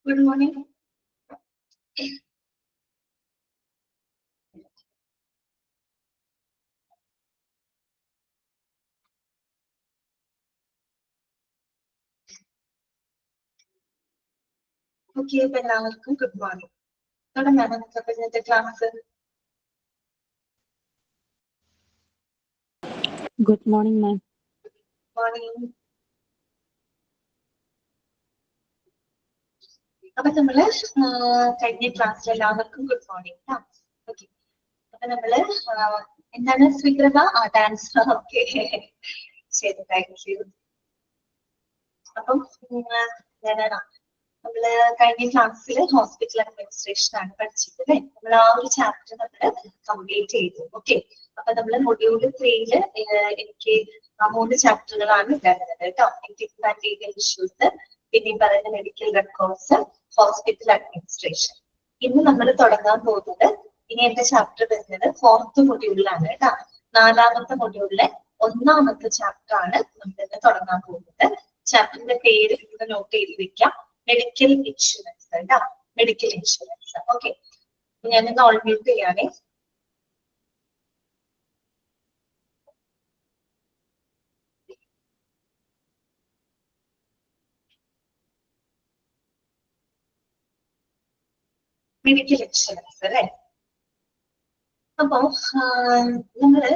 Good morning. Okay, എല്ലാവർക്കും good morning. തുടങ്ങാം നമുക്ക് ഇന്നത്തെ class. Good morning, ma'am. Morning. അപ്പൊ നമ്മള് കഴിഞ്ഞ ക്ലാസ്സിൽ എല്ലാവർക്കും ഗുഡ് മോർണിംഗ്. ഓക്കെ, അപ്പൊ നമ്മള് എന്താണ് സ്വീകൃത ഡാൻസ്. ഓക്കെ, ശരി, താങ്ക് യു. അപ്പം നമ്മള് കഴിഞ്ഞ ക്ലാസ്സിൽ ഹോസ്പിറ്റൽ അഡ്മിനിസ്ട്രേഷൻ ആണ് പഠിച്ചത് അല്ലെ. നമ്മൾ ആ ഒരു ചാപ്റ്റർ നമ്മള് കംപ്ലീറ്റ് ചെയ്തു. ഓക്കെ, അപ്പൊ നമ്മള് മൊഡ്യൂൾ 3 എനിക്ക് 3 ചാപ്റ്ററുകളാണ് ഉണ്ടായിരുന്നത് കേട്ടോ. എത്തിക്സ് ആൻഡ് ലീഗൽ ഇഷ്യൂസ്, പിന്നെ പറയുന്ന മെഡിക്കൽ റെക്കോർഡ്സ്, ഹോസ്പിറ്റൽ അഡ്മിനിസ്ട്രേഷൻ. ഇന്ന് നമ്മൾ തുടങ്ങാൻ പോകുന്നത് ഇനി എന്റെ ചാപ്റ്റർ വരുന്നത് 4th മൊഡ്യൂളിലാണ് കേട്ടോ. 4ാമത്തെ മൊഡ്യൂളിലെ 1ാമത്തെ ചാപ്റ്റർ ആണ് നമ്മൾ ഇന്ന് തുടങ്ങാൻ പോകുന്നത്. ചാപ്റ്ററിന്റെ പേര് ഇവിടെ നോട്ട് ചെയ്ത് വെക്കാം, മെഡിക്കൽ ഇൻഷുറൻസ് കേട്ടോ. Medical insurance. ഓക്കെ, ഞാനിന്ന് ഓൾ മ്യൂട്ട് ചെയ്യാനേ. മെഡിക്കൽ ഇൻഷുറൻസ് അല്ലെ. അപ്പോ നമ്മള്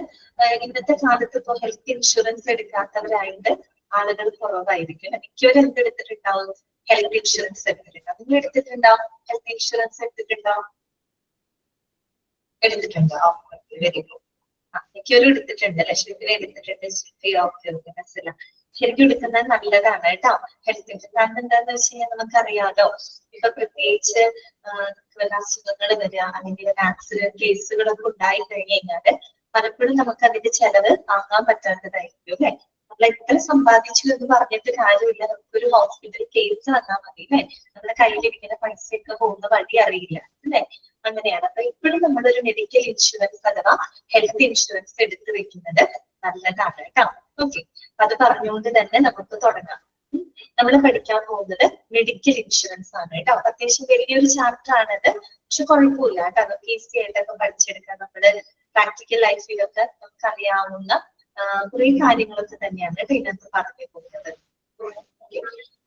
ഇന്നത്തെ കാലത്ത് ഇപ്പൊ ഹെൽത്ത് ഇൻഷുറൻസ് എടുക്കാത്തവരായിട്ട് ആളുകൾ കുറവായിരിക്കും. മിക്കവരും എന്തെടുത്തിട്ടുണ്ടാവും? ഹെൽത്ത് ഇൻഷുറൻസ് എടുത്തിട്ടുണ്ടാവും. നിങ്ങൾ എടുത്തിട്ടുണ്ടാവും? ഹെൽത്ത് ഇൻഷുറൻസ് എടുത്തിട്ടുണ്ടാവും? എടുത്തിട്ടുണ്ടാവും. Very good. മിക്കവരും എടുത്തിട്ടുണ്ട്. ലക്ഷ്മിക്ക് എടുത്തിട്ടുണ്ട്. മനസ്സിലാവും. ശരിക്കും എടുക്കുന്നത് നല്ലതാണ് കേട്ടോ ഹെൽത്ത് ഇൻഷുറൻസ്. കാരണം എന്താന്ന് വെച്ച് കഴിഞ്ഞാൽ നമുക്കറിയാലോ, ഇപ്പൊ പ്രത്യേകിച്ച് അസുഖങ്ങൾ വരിക അല്ലെങ്കിൽ ആക്സിഡന്റ് കേസുകളൊക്കെ ഉണ്ടായി കഴിഞ്ഞു കഴിഞ്ഞാല് പലപ്പോഴും നമുക്ക് അതിന്റെ ചെലവ് താങ്ങാൻ പറ്റാത്തതായിരിക്കും അല്ലെ. നമ്മൾ എത്ര സമ്പാദിച്ചു എന്ന് പറഞ്ഞിട്ട് കാര്യമില്ല, നമുക്കൊരു ഹോസ്പിറ്റൽ കേസ് വന്നാൽ മതി അല്ലെ. നമ്മുടെ കയ്യിലിരിക്കുന്ന പൈസയൊക്കെ പോകുന്ന വഴി അറിയില്ല അല്ലെ. അങ്ങനെയാണ്. അപ്പൊ ഇപ്പോഴും നമ്മളൊരു മെഡിക്കൽ ഇൻഷുറൻസ് അഥവാ ഹെൽത്ത് ഇൻഷുറൻസ് എടുത്തു വെക്കുന്നത് നല്ലതാണ് കേട്ടോ. ഓക്കെ, അത് പറഞ്ഞുകൊണ്ട് തന്നെ നമുക്ക് തുടങ്ങാം. നമ്മൾ പഠിക്കാൻ പോകുന്നത് മെഡിക്കൽ ഇൻഷുറൻസ് ആണ് കേട്ടോ. അത്യാവശ്യം വലിയൊരു ചാപ്റ്റർ ആണത്, പക്ഷെ കുഴപ്പമില്ല കേട്ടോ. നമുക്ക് ഈസി ആയിട്ടൊക്കെ പഠിച്ചെടുക്കാം. നമ്മുടെ പ്രാക്ടിക്കൽ ലൈഫിലൊക്കെ നമുക്ക് അറിയാവുന്ന കുറെ കാര്യങ്ങളൊക്കെ തന്നെയാണ് കേട്ടോ ഇതിനകത്ത് പറഞ്ഞു പോകുന്നത്.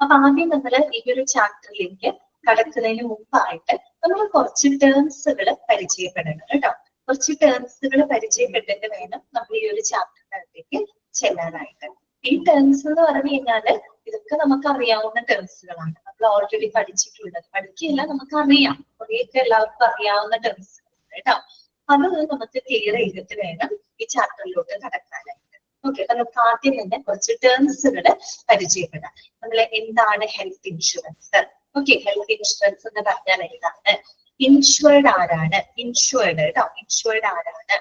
അപ്പൊ ആദ്യം നമ്മൾ ഈ ഒരു ചാപ്റ്ററിലേക്ക് കടക്കുന്നതിന് മുമ്പായിട്ട് നമ്മൾ കുറച്ച് ടേംസുകൾ പരിചയപ്പെടണം കേട്ടോ. കുറച്ച് ടേംസുകൾ പരിചയപ്പെട്ടിട്ട് വേണം നമ്മൾ ഈ ഒരു ചാപ്റ്ററിനകത്തേക്ക് ചെല്ലാനായിട്ട്. ഈ ടേംസ് എന്ന് പറഞ്ഞു കഴിഞ്ഞാല് ഇതൊക്കെ നമുക്ക് അറിയാവുന്ന ടേംസുകളാണ്. നമ്മൾ ഓൾറെഡി പഠിച്ചിട്ടുള്ളത്. പഠിക്കില്ല, നമുക്കറിയാം. കുറേയൊക്കെ എല്ലാവർക്കും അറിയാവുന്ന ടേംസുകളാണ് കേട്ടോ. അത് നമുക്ക് ക്ലിയർ ചെയ്തിട്ട് വേണം ഈ ചാപ്റ്ററിലോട്ട് കടക്കാനായിട്ട്. ഓക്കെ, അപ്പൊ നമുക്ക് ആദ്യം തന്നെ കുറച്ച് ടേംസുകൾ പരിചയപ്പെടാം. നമ്മൾ എന്താണ് health insurance? Okay, health insurance എന്ന് പറഞ്ഞാൽ എന്താണ്? ഇൻഷുർഡ് ആരാണ്? ഇൻഷുർഡ് കേട്ടോ. ഇൻഷുർഡ് ആരാണ്?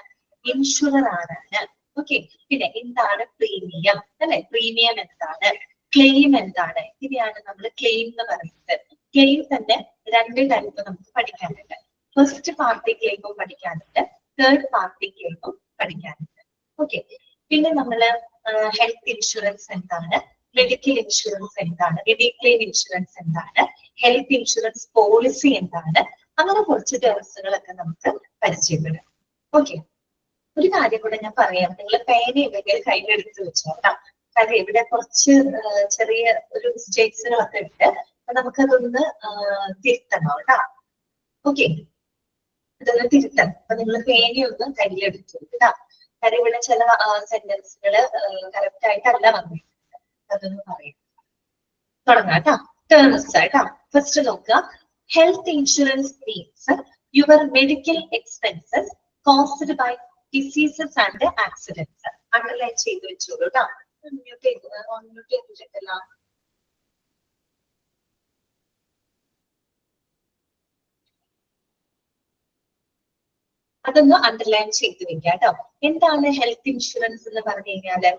ഇൻഷുറർ ആരാണ്? ഓക്കെ, പിന്നെ എന്താണ് പ്രീമിയം അല്ലെ? പ്രീമിയം എന്താണ്? ക്ലെയിം എന്താണ്? ഇതിനെയാണ് നമ്മൾ ക്ലെയിം എന്ന് പറയുന്നത്. ക്ലെയിം തന്നെ 2 ടൈപ്പ് നമുക്ക് പഠിക്കാനുണ്ട്. ഫസ്റ്റ് പാർട്ടി ക്ലെയിമും പഠിക്കാനുണ്ട്, തേർഡ് പാർട്ടി ക്ലെയിമും പഠിക്കാനുണ്ട്. ഓക്കെ, പിന്നെ നമ്മള് ഹെൽത്ത് ഇൻഷുറൻസ് എന്താണ്? മെഡിക്കൽ ഇൻഷുറൻസ് എന്താണ്? മെഡിക്ലെയിം ഇൻഷുറൻസ് എന്താണ്? ഹെൽത്ത് ഇൻഷുറൻസ് പോളിസി എന്താണ്? അങ്ങനെ കുറച്ച് ടേംസുകളൊക്കെ നമുക്ക് പരിചയപ്പെടാം. ഓക്കെ, ഒരു കാര്യം കൂടെ ഞാൻ പറയാം. നിങ്ങൾ പേനയുണ്ടെങ്കിൽ കയ്യിലെടുത്ത് വെച്ചോട്ടാ. കാരണം ഇവിടെ കുറച്ച് ചെറിയ ഒരു മിസ്റ്റേക്സുകളൊക്കെ ഉണ്ട്. അപ്പൊ നമുക്കതൊന്ന് തിരുത്തണം കേട്ടോ. ഓക്കെ, അതൊന്ന് തിരുത്തണം. അപ്പൊ നിങ്ങൾ പേനയൊന്ന് കയ്യിലെടുത്തു കേട്ടോ. കാര്യം ഇവിടെ ചില സെന്റൻസുകള് കറക്റ്റ് ആയിട്ടല്ല വന്നിട്ടുണ്ട്. അതൊന്ന് പറയാം. തുടങ്ങാം കേട്ടോ. ടേംസ് കേട്ടോ. ഫസ്റ്റ് നോക്കുക. Health insurance means your medical expenses caused by diseases and accidents. Underline ചെയ്ത് വെച്ചോളൂ കേട്ടോ. ചെയ്തിട്ടില്ല. അതൊന്ന് അണ്ടർലൈൻ ചെയ്ത് വെക്കാം കേട്ടോ. എന്താണ് ഹെൽത്ത് ഇൻഷുറൻസ് എന്ന് പറഞ്ഞു കഴിഞ്ഞാല്?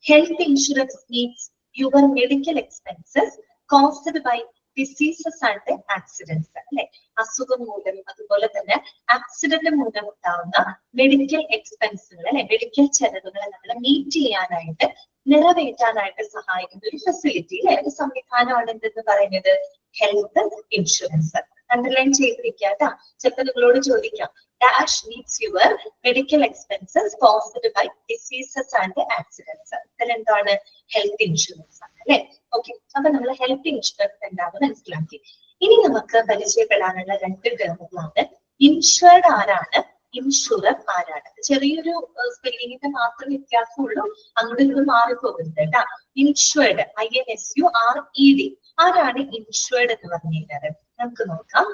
Health insurance means your medical expenses caused by diseases and accidents അല്ലെ. അസുഖം മൂലം അതുപോലെ തന്നെ ആക്സിഡന്റ് മൂലം ഉണ്ടാവുന്ന മെഡിക്കൽ എക്സ്പെൻസുകൾ അല്ലെ, മെഡിക്കൽ ചെലവുകളെ നമ്മൾ മീറ്റ് ചെയ്യാനായിട്ട് നിറവേറ്റാനായിട്ട് സഹായിക്കുന്ന ഒരു ഫെസിലിറ്റി അല്ലെ, ഒരു സംവിധാനമാണ് എന്തെന്ന് പറയുന്നത് ഹെൽത്ത് ഇൻഷുറൻസ്. അണ്ടർലൈൻ ചെയ്തിരിക്കുക കേട്ടോ. ചിലപ്പോൾ നിങ്ങളോട് ചോദിക്കാം dash means your medical expenses caused by diseases and accidents. ഇതിലെന്താണ്? ഹെൽത്ത് ഇൻഷുറൻസ് ആണ് അല്ലെ. ഓക്കെ, അപ്പൊ നമ്മൾ ഹെൽത്ത് ഇൻഷുറൻസ് എന്താണെന്ന് മനസ്സിലാക്കി. ഇനി നമുക്ക് പരിചയപ്പെടാനുള്ള 2 ടേമുകളാണ്. ഇൻഷുർഡ് ആരാണ്, ഇൻഷുറർ ആരാണ്. ചെറിയൊരു സ്പെല്ലിങ്ങിന്റെ മാത്രം വ്യത്യാസമുള്ളൂ, അങ്ങോട്ട് ഇങ്ങോട്ട് മാറിപ്പോകരുത് കേട്ടാ. ഇൻഷുർഡ് INSURED ആരാണ് ഇൻഷുർഡ് എന്ന് പറഞ്ഞു കഴിഞ്ഞാൽ നമുക്ക് നോക്കാം.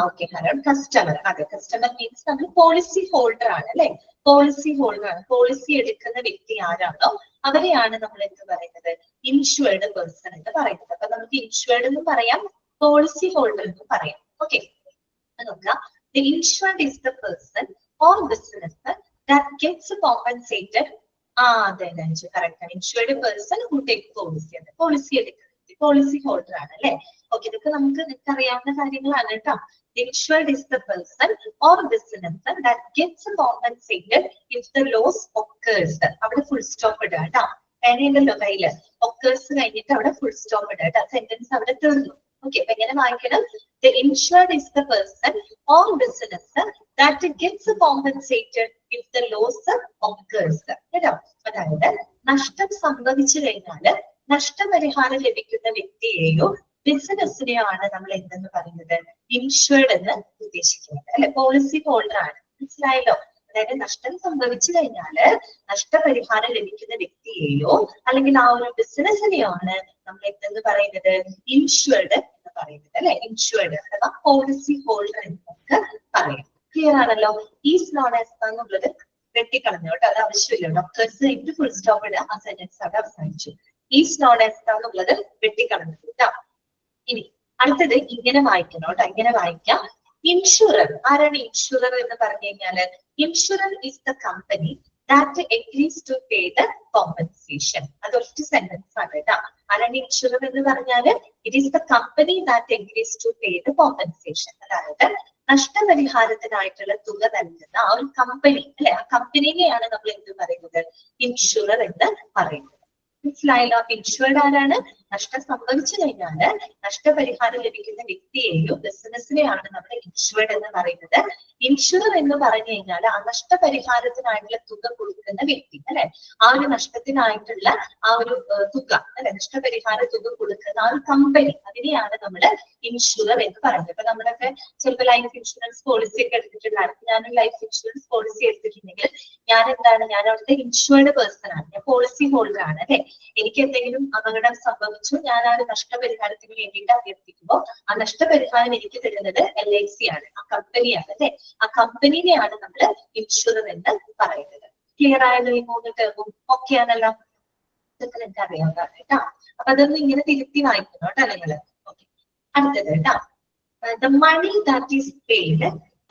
Okay Haran, customer. അതെ, കസ്റ്റമർ മീൻസ് നമ്മൾ പോളിസി ഹോൾഡർ ആണ് അല്ലെ. പോളിസി ഹോൾഡർ ആണ്. പോളിസി എടുക്കുന്ന വ്യക്തി ആരാണോ അവരെയാണ് നമ്മൾ എന്ത് പറയുന്നത്? ഇൻഷുർഡ് പേഴ്സൺ എന്ന് പറയുന്നത്. അപ്പൊ നമുക്ക് ഇൻഷുർഡ് എന്നും പറയാം, പോളിസി ഹോൾഡർ എന്നും പറയാം. ഓക്കെ, നോക്കാം. The insured is the person or business that gets compensated. Correct. Insured person who takes policy. Policy എടുക്കുന്നത് പോളിസി ഹോൾഡർ ആണ് അല്ലെ. ഓക്കെ, ഇതൊക്കെ നിങ്ങൾക്ക് അറിയാവുന്ന കാര്യങ്ങളാണ് കേട്ടോ. Insured is the person or business that gets compensated if the loss occurs. അവിടെ full stop ഇടുക കേട്ടോ. വേണേണ്ടല്ലോ കയ്യില് occurs കഴിഞ്ഞിട്ട് അവിടെ ഫുൾ സ്റ്റോപ്പ് ഇടുക കേട്ടോ. സെന്റൻസ് അവിടെ തീർന്നു. ഓക്കെ, അപ്പൊ എങ്ങനെ വായിക്കണം? The insured is the person or business that gets compensated if the loss occurs. കേട്ടോ, അതായത് നഷ്ടം സംഭവിച്ചു കഴിഞ്ഞാല് നഷ്ടപരിഹാരം ലഭിക്കുന്ന വ്യക്തിയെയോ ബിസിനസ്സിനെയോ ആണ് നമ്മൾ എന്തെന്ന് പറയുന്നത്? ഇൻഷുർഡ് എന്ന് ഉദ്ദേശിക്കുന്നത് അല്ലെ. പോളിസി ഹോൾഡർ ആണ്, മനസ്സിലായല്ലോ. അതായത് നഷ്ടം സംഭവിച്ചു കഴിഞ്ഞാല് നഷ്ടപരിഹാരം ലഭിക്കുന്ന വ്യക്തിയെയോ അല്ലെങ്കിൽ ആ ഒരു ബിസിനസ്സിനെയോ ആണ് നമ്മൾ എന്തെന്ന് പറയുന്നത്? ഇൻഷുർഡ് എന്ന് പറയുന്നത് അല്ലെ. ഇൻഷുർഡ് അഥവാ പോളിസി ഹോൾഡർ എന്ന് നമുക്ക് പറയാം. ക്ലിയർ ആണല്ലോ. ഈസ് നോൺ ആസ് എന്നുള്ളത് വെട്ടിക്കളഞ്ഞു കേട്ടോ, അത് ആവശ്യമില്ല. ഡോക്ടേഴ്സ് കഴിഞ്ഞിട്ട് ഫുൾ സ്റ്റോപ്പ് ഇടുക, ആ സെന്റൻസ് അവിടെ അവസാനിച്ചു. ഈസ് നോൺ ആസ് എന്നുള്ളത് വെട്ടിക്കളഞ്ഞു കേട്ടോ. ഇനി അടുത്തത് ഇങ്ങനെ വായിക്കണം കേട്ടോ, ഇങ്ങനെ വായിക്കാം. ഇൻഷുറർ ആരാണ്? ഇൻഷുറർ എന്ന് പറഞ്ഞു കഴിഞ്ഞാല് insurer is the company that agrees to pay the compensation. അതൊരു സെന്റൻസ് ആണ് കേട്ടോ. ആരാണ് ഇൻഷുറർ എന്ന് പറഞ്ഞാല് it is the company that agrees to pay the compensation. അതായത് നഷ്ടപരിഹാരത്തിനായിട്ടുള്ള തുക നൽകുന്ന ആ ഒരു കമ്പനി അല്ലെ, ആ കമ്പനിയെയാണ് നമ്മൾ എന്ത് പറയുന്നത്? ഇൻഷുറർ എന്ന് പറയുന്നത്. മനസ്സിലായല്ലോ. ഇൻഷുർഡ് ആരാണ്? നഷ്ടം സംഭവിച്ചു കഴിഞ്ഞാല് നഷ്ടപരിഹാരം ലഭിക്കുന്ന വ്യക്തിയെയോ ബിസിനസ്സിനെയാണ് നമ്മൾ ഇൻഷുർഡ് എന്ന് പറയുന്നത്. ഇൻഷുറർ എന്ന് പറഞ്ഞു കഴിഞ്ഞാൽ ആ നഷ്ടപരിഹാരത്തിനായിട്ടുള്ള തുക കൊടുക്കുന്ന വ്യക്തി അല്ലെ. ആ ഒരു നഷ്ടത്തിനായിട്ടുള്ള ആ ഒരു തുക അല്ലെ, നഷ്ടപരിഹാര തുക കൊടുക്കുന്ന ആ ഒരു കമ്പനി, അതിനെയാണ് നമ്മൾ ഇൻഷുറർ എന്ന് പറയുന്നത്. ഇപ്പൊ നമ്മളൊക്കെ ചിലപ്പോൾ ലൈഫ് ഇൻഷുറൻസ് പോളിസി ഒക്കെ എടുത്തിട്ടുണ്ടായിരുന്നു. ഞാനൊരു ലൈഫ് ഇൻഷുറൻസ് പോളിസി എടുത്തിട്ടുണ്ടെങ്കിൽ ഞാൻ എന്താണ്? ഞാൻ അവിടുത്തെ ഇൻഷുർഡ് പേഴ്സൺ ആണ്, ഞാൻ പോളിസി ഹോൾഡർ ആണ് അല്ലെ. എനിക്ക് എന്തെങ്കിലും അപകടം സംഭവിച്ചു, ഞാൻ ആ ഒരു നഷ്ടപരിഹാരത്തിന് വേണ്ടിയിട്ട് അഭ്യർത്ഥിക്കുമ്പോൾ ആ നഷ്ടപരിഹാരം എനിക്ക് തരുന്നത് LIC ആണ്, ആ കമ്പനിയാണ് അല്ലെ. ആ കമ്പനിനെയാണ് നമ്മൾ ഇൻഷുറർ എന്ന് പറയുന്നത്. ക്ലിയർ ആയല്ലോ ഈ 3 ടേമും? ഓക്കെ ആണല്ലോ. ഇതൊക്കെ നിങ്ങൾക്ക് അറിയാവുന്നതാണ് കേട്ടോ. അപ്പൊ അതൊന്നും ഇങ്ങനെ തിരുത്തി വായിക്കണം കേട്ടോ നിങ്ങള്. ഓക്കെ, അടുത്തത് കേട്ടോ. The money that is paid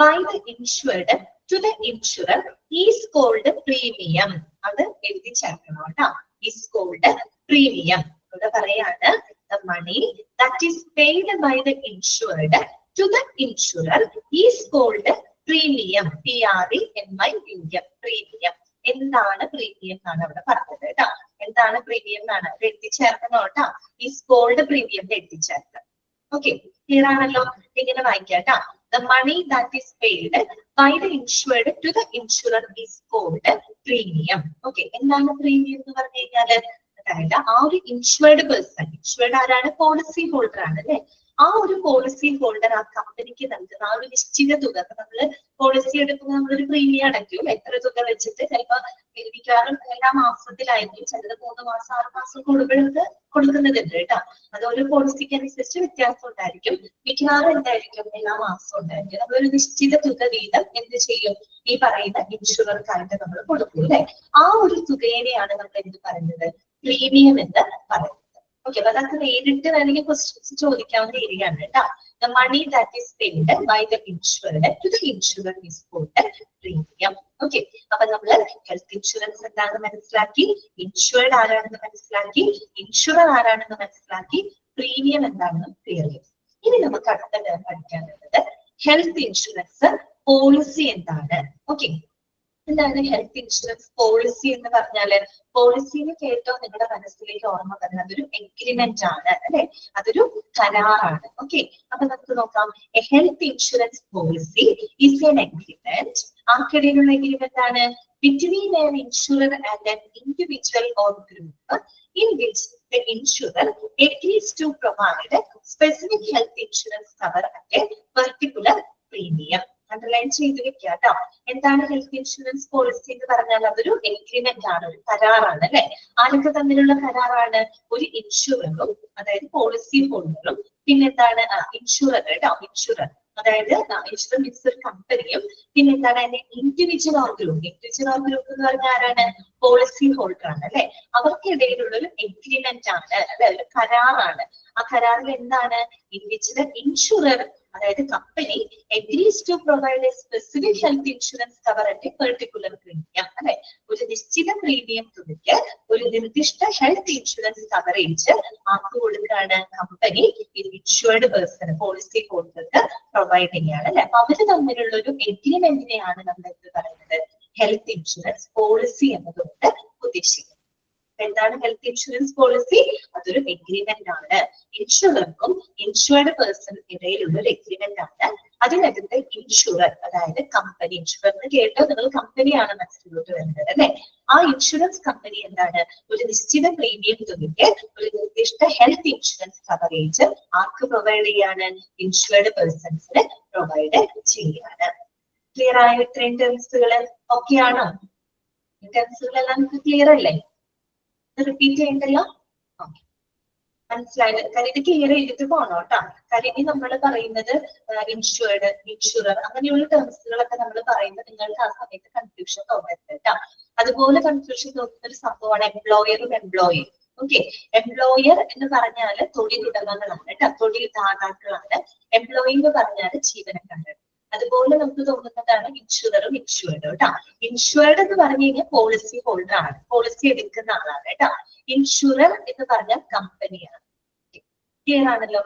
by the insured to the insurer is called premium. അത് എഴുതി ചേർക്കണം കേട്ടോ. Is called premium. ഇവിടെ പറയാണ് the money that is paid by the insured to the insurer is called premium. PREMIUM. Premium. എന്താണ് premium എന്നാണ് അവിടെ പറഞ്ഞത് കേട്ടോ. എന്താണ് പ്രീമിയം എന്നാണ് എഴുതി ചേർക്കണം കേട്ടോ. Is called premium എഴുതി ചേർക്കണം. ഓക്കെ, ക്ലിയർ ആണല്ലോ. ഇങ്ങനെ വായിക്കാം കേട്ടോ. The money that is paid by the insured to the insurer is called premium. Okay, എന്താണ് പ്രീമിയം എന്ന് പറഞ്ഞു കഴിഞ്ഞാല് അതായത് ആ ഒരു ഇൻഷുർഡ് പേഴ്സൺ, ഇൻഷുർഡ് ആരാണ്? പോളിസി ഹോൾഡർ ആണ് അല്ലെ. ആ ഒരു പോളിസി ഹോൾഡർ ആ കമ്പനിക്ക് നൽകുന്ന ആ ഒരു നിശ്ചിത തുക. നമ്മള് പോളിസി എടുക്കുമ്പോൾ നമ്മളൊരു പ്രീമിയം അടയ്ക്കും, എത്ര തുക വെച്ചിട്ട്. ചിലപ്പോ മിക്കവാറും എല്ലാ മാസത്തിലായിരിക്കും, ചിലത് 3 മാസം 6 മാസം കൂടുമ്പോഴൊക്കെ കൊടുക്കുന്നതുണ്ട് കേട്ടോ. അത് ഓരോ പോളിസിക്ക് അനുസരിച്ച് വ്യത്യാസം ഉണ്ടായിരിക്കും. മിക്കവാറും എന്തായിരിക്കും? എല്ലാ മാസവും ഉണ്ടായിരിക്കും. നമ്മളൊരു നിശ്ചിത തുക വീതം എന്ത് ചെയ്യും? ഈ പറയുന്ന ഇൻഷുറർക്കായിട്ട് നമ്മൾ കൊടുക്കും അല്ലെ. ആ ഒരു തുകയെയാണ് നമ്മൾ എന്ത് പറയുന്നത്? പ്രീമിയം എന്ന് പറയുന്നത്. ഓക്കെ, അപ്പൊ അതൊക്കെ നേരിട്ട് വേണമെങ്കിൽ ക്വസ്റ്റ്യൻസ് ചോദിക്കാവുന്ന ഏരിയയാണ് കേട്ടോ. The money that is paid by the insured to the insurer is called premium. Okay, അപ്പൊ നമ്മള് ഹെൽത്ത് ഇൻഷുറൻസ് എന്താണെന്ന് മനസ്സിലാക്കി, ഇൻഷുർഡ് ആരാണെന്ന് മനസ്സിലാക്കി, ഇൻഷുറർ ആരാണെന്ന് മനസ്സിലാക്കി, പ്രീമിയം എന്താണെന്ന് ക്ലിയർ ചെയ്തു. ഇനി നമുക്ക് അടുത്ത ടേം പഠിക്കാനുള്ളത് ഹെൽത്ത് ഇൻഷുറൻസ് പോളിസി എന്താണ്. ഓക്കെ, എന്താണ് ഹെൽത്ത് ഇൻഷുറൻസ് പോളിസി എന്ന് പറഞ്ഞാല്? പോളിസിന്ന് കേട്ടോ നിങ്ങളുടെ മനസ്സിലേക്ക് ഓർമ്മ വരുന്നത് അതൊരു എഗ്രിമെന്റ് ആണ് അല്ലെ, അതൊരു കരാറാണ്. ഓക്കെ, അപ്പൊ നമുക്ക് നോക്കാം. A health insurance policy is an agreement. ആർക്കിടയിലുള്ള എഗ്രിമെന്റ് ആണ്? Between an insurer and an individual or group in which the insurer agrees to provide specific health insurance cover at a particular premium. Underline ചെയ്ത് വെക്കുക കേട്ടോ. എന്താണ് health insurance policy എന്ന് പറഞ്ഞാൽ? അതൊരു agreement ആണ്, ഒരു കരാറാണ് അല്ലെ. ആരൊക്കെ തമ്മിലുള്ള കരാറാണ്? ഒരു ഇൻഷുററും, അതായത് പോളിസി ഹോൾഡറും, പിന്നെന്താണ് ഇൻഷുറർ കേട്ടോ, ഇൻഷുറർ അതായത് ഇൻഷുറർ മീൻസ് ഒരു കമ്പനിയും, പിന്നെന്താണ് അതിന്റെ individual or group. Individual or group എന്ന് പറഞ്ഞാൽ ആരാണ്? പോളിസി ഹോൾഡർ ആണ് അല്ലെ. അവർക്കിടയിലുള്ള ഒരു എഗ്രിമെന്റ് ആണ് അല്ലെ, ഒരു കരാറാണ്. ആ കരാറിൽ എന്താണ്? ഇൻഡിവിജ്വൽ ഇൻഷുറർ അതായത് company agrees to provide a specific health insurance cover at a particular premium അല്ലെ. ഒരു നിശ്ചിത പ്രീമിയം തുകയ്ക്ക് ഒരു നിർദ്ദിഷ്ട ഹെൽത്ത് ഇൻഷുറൻസ് കവറേജ് ആർക്ക് കൊടുക്കുകയാണ്? കമ്പനി ഇൻഷുർഡ് പേഴ്സൺ പോളിസി ഹോൾഡർക്ക് പ്രൊവൈഡ് ചെയ്യാണ് അല്ലെ. അപ്പൊ അവര് തമ്മിലുള്ള ഒരു എഗ്രിമെന്റിനെയാണ് നമ്മൾ എന്ത് പറയുന്നത്? ഹെൽത്ത് ഇൻഷുറൻസ് പോളിസി എന്നതുകൊണ്ട് ഉദ്ദേശിക്കുന്നത്. എന്താണ് ഹെൽത്ത് ഇൻഷുറൻസ് പോളിസി? അതൊരു എഗ്രിമെന്റ് ആണ്, ഇൻഷുറർക്കും ഇൻഷുർഡ് പേഴ്സൺ ഇടയിലുള്ള ഒരു എഗ്രിമെന്റ് ആണ്. അതിനകത്ത് ഇൻഷുറർ അതായത് കമ്പനി, ഇൻഷുററിന് കേട്ടോ നിങ്ങൾ കമ്പനിയാണ് മനസ്സിലോട്ട് വരുന്നത് അല്ലെ. ആ ഇൻഷുറൻസ് കമ്പനി എന്താണ്? ഒരു നിശ്ചിത പ്രീമിയം തുകയ്ക്ക് ഒരു നിർദ്ദിഷ്ട ഹെൽത്ത് ഇൻഷുറൻസ് കവറേജ് ആർക്ക് പ്രൊവൈഡ് ചെയ്യാണ്? ഇൻഷുർഡ് പേഴ്സൺസിന് പ്രൊവൈഡ് ചെയ്യാണ്. ക്ലിയർ ആയ ഇത്രയും ടേംസുകള് ഓക്കെ ആണോ? ടേംസുകളെല്ലാം ക്ലിയർ അല്ലേ? റിപ്പീറ്റ് ചെയ്യണ്ടല്ലോ. മനസ്സിലായത്? കാര്യം ഇത് ക്ലിയർ ചെയ്തിട്ട് പോകണം കേട്ടോ. കാര്യം ഇനി നമ്മൾ പറയുന്നത് ഇൻഷുർഡ്, ഇൻഷുറർ അങ്ങനെയുള്ള ടേംസുകളൊക്കെ നമ്മൾ പറയുന്നത് നിങ്ങൾക്ക് ആ സമയത്ത് കൺഫ്യൂഷൻ തോന്നരുത് കേട്ടോ. അതുപോലെ കൺഫ്യൂഷൻ തോന്നുന്ന ഒരു സംഭവമാണ് എംപ്ലോയറും എംപ്ലോയിയും. ഓക്കെ, എംപ്ലോയർ എന്ന് പറഞ്ഞാൽ തൊഴിലുടമകളാണ് കേട്ടോ, തൊഴിൽ ദാതാക്കളാണ്. എംപ്ലോയി എന്ന് പറഞ്ഞാൽ ജീവനക്കാരാണ്. അതുപോലെ നമുക്ക് തോന്നുന്നതാണ് ഇൻഷുററും ഇൻഷുർഡ് കേട്ടോ. ഇൻഷുർഡ് എന്ന് പറഞ്ഞു കഴിഞ്ഞാൽ പോളിസി ഹോൾഡർ ആണ്, പോളിസി എടുക്കുന്ന ആളാണ് കേട്ടോ. ഇൻഷുറർ എന്ന് പറഞ്ഞാൽ കമ്പനിയാണ്. ക്ലിയർ ആണല്ലോ?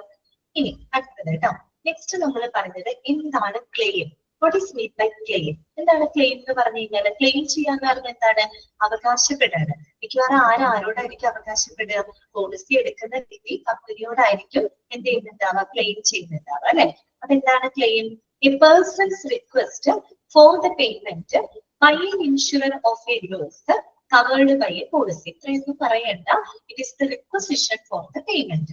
ഇനി അടുത്തത് കേട്ടോ. നെക്സ്റ്റ് നമ്മൾ പറഞ്ഞത് എന്താണ് claim? What is mean by claim? എന്താണ് ക്ലെയിം എന്ന് പറഞ്ഞു കഴിഞ്ഞാൽ? ക്ലെയിം ചെയ്യാന്ന് പറഞ്ഞാൽ എന്താണ്? അവകാശപ്പെടാണ്. മിക്കവാറും ആരോടായിരിക്കും അവകാശപ്പെടുക? പോളിസി എടുക്കുന്ന വ്യക്തി കമ്പനിയോടായിരിക്കും എന്ത് ചെയ്യുന്നുണ്ടാവുക? ക്ലെയിം ചെയ്യുന്നുണ്ടാവുക അല്ലെ. അതെന്താണ് claim? A person's request for the payment by an insurer of a loss covered by a policy. ഇത്രയൊന്നും പറയണ്ട. It is the requisition for the payment.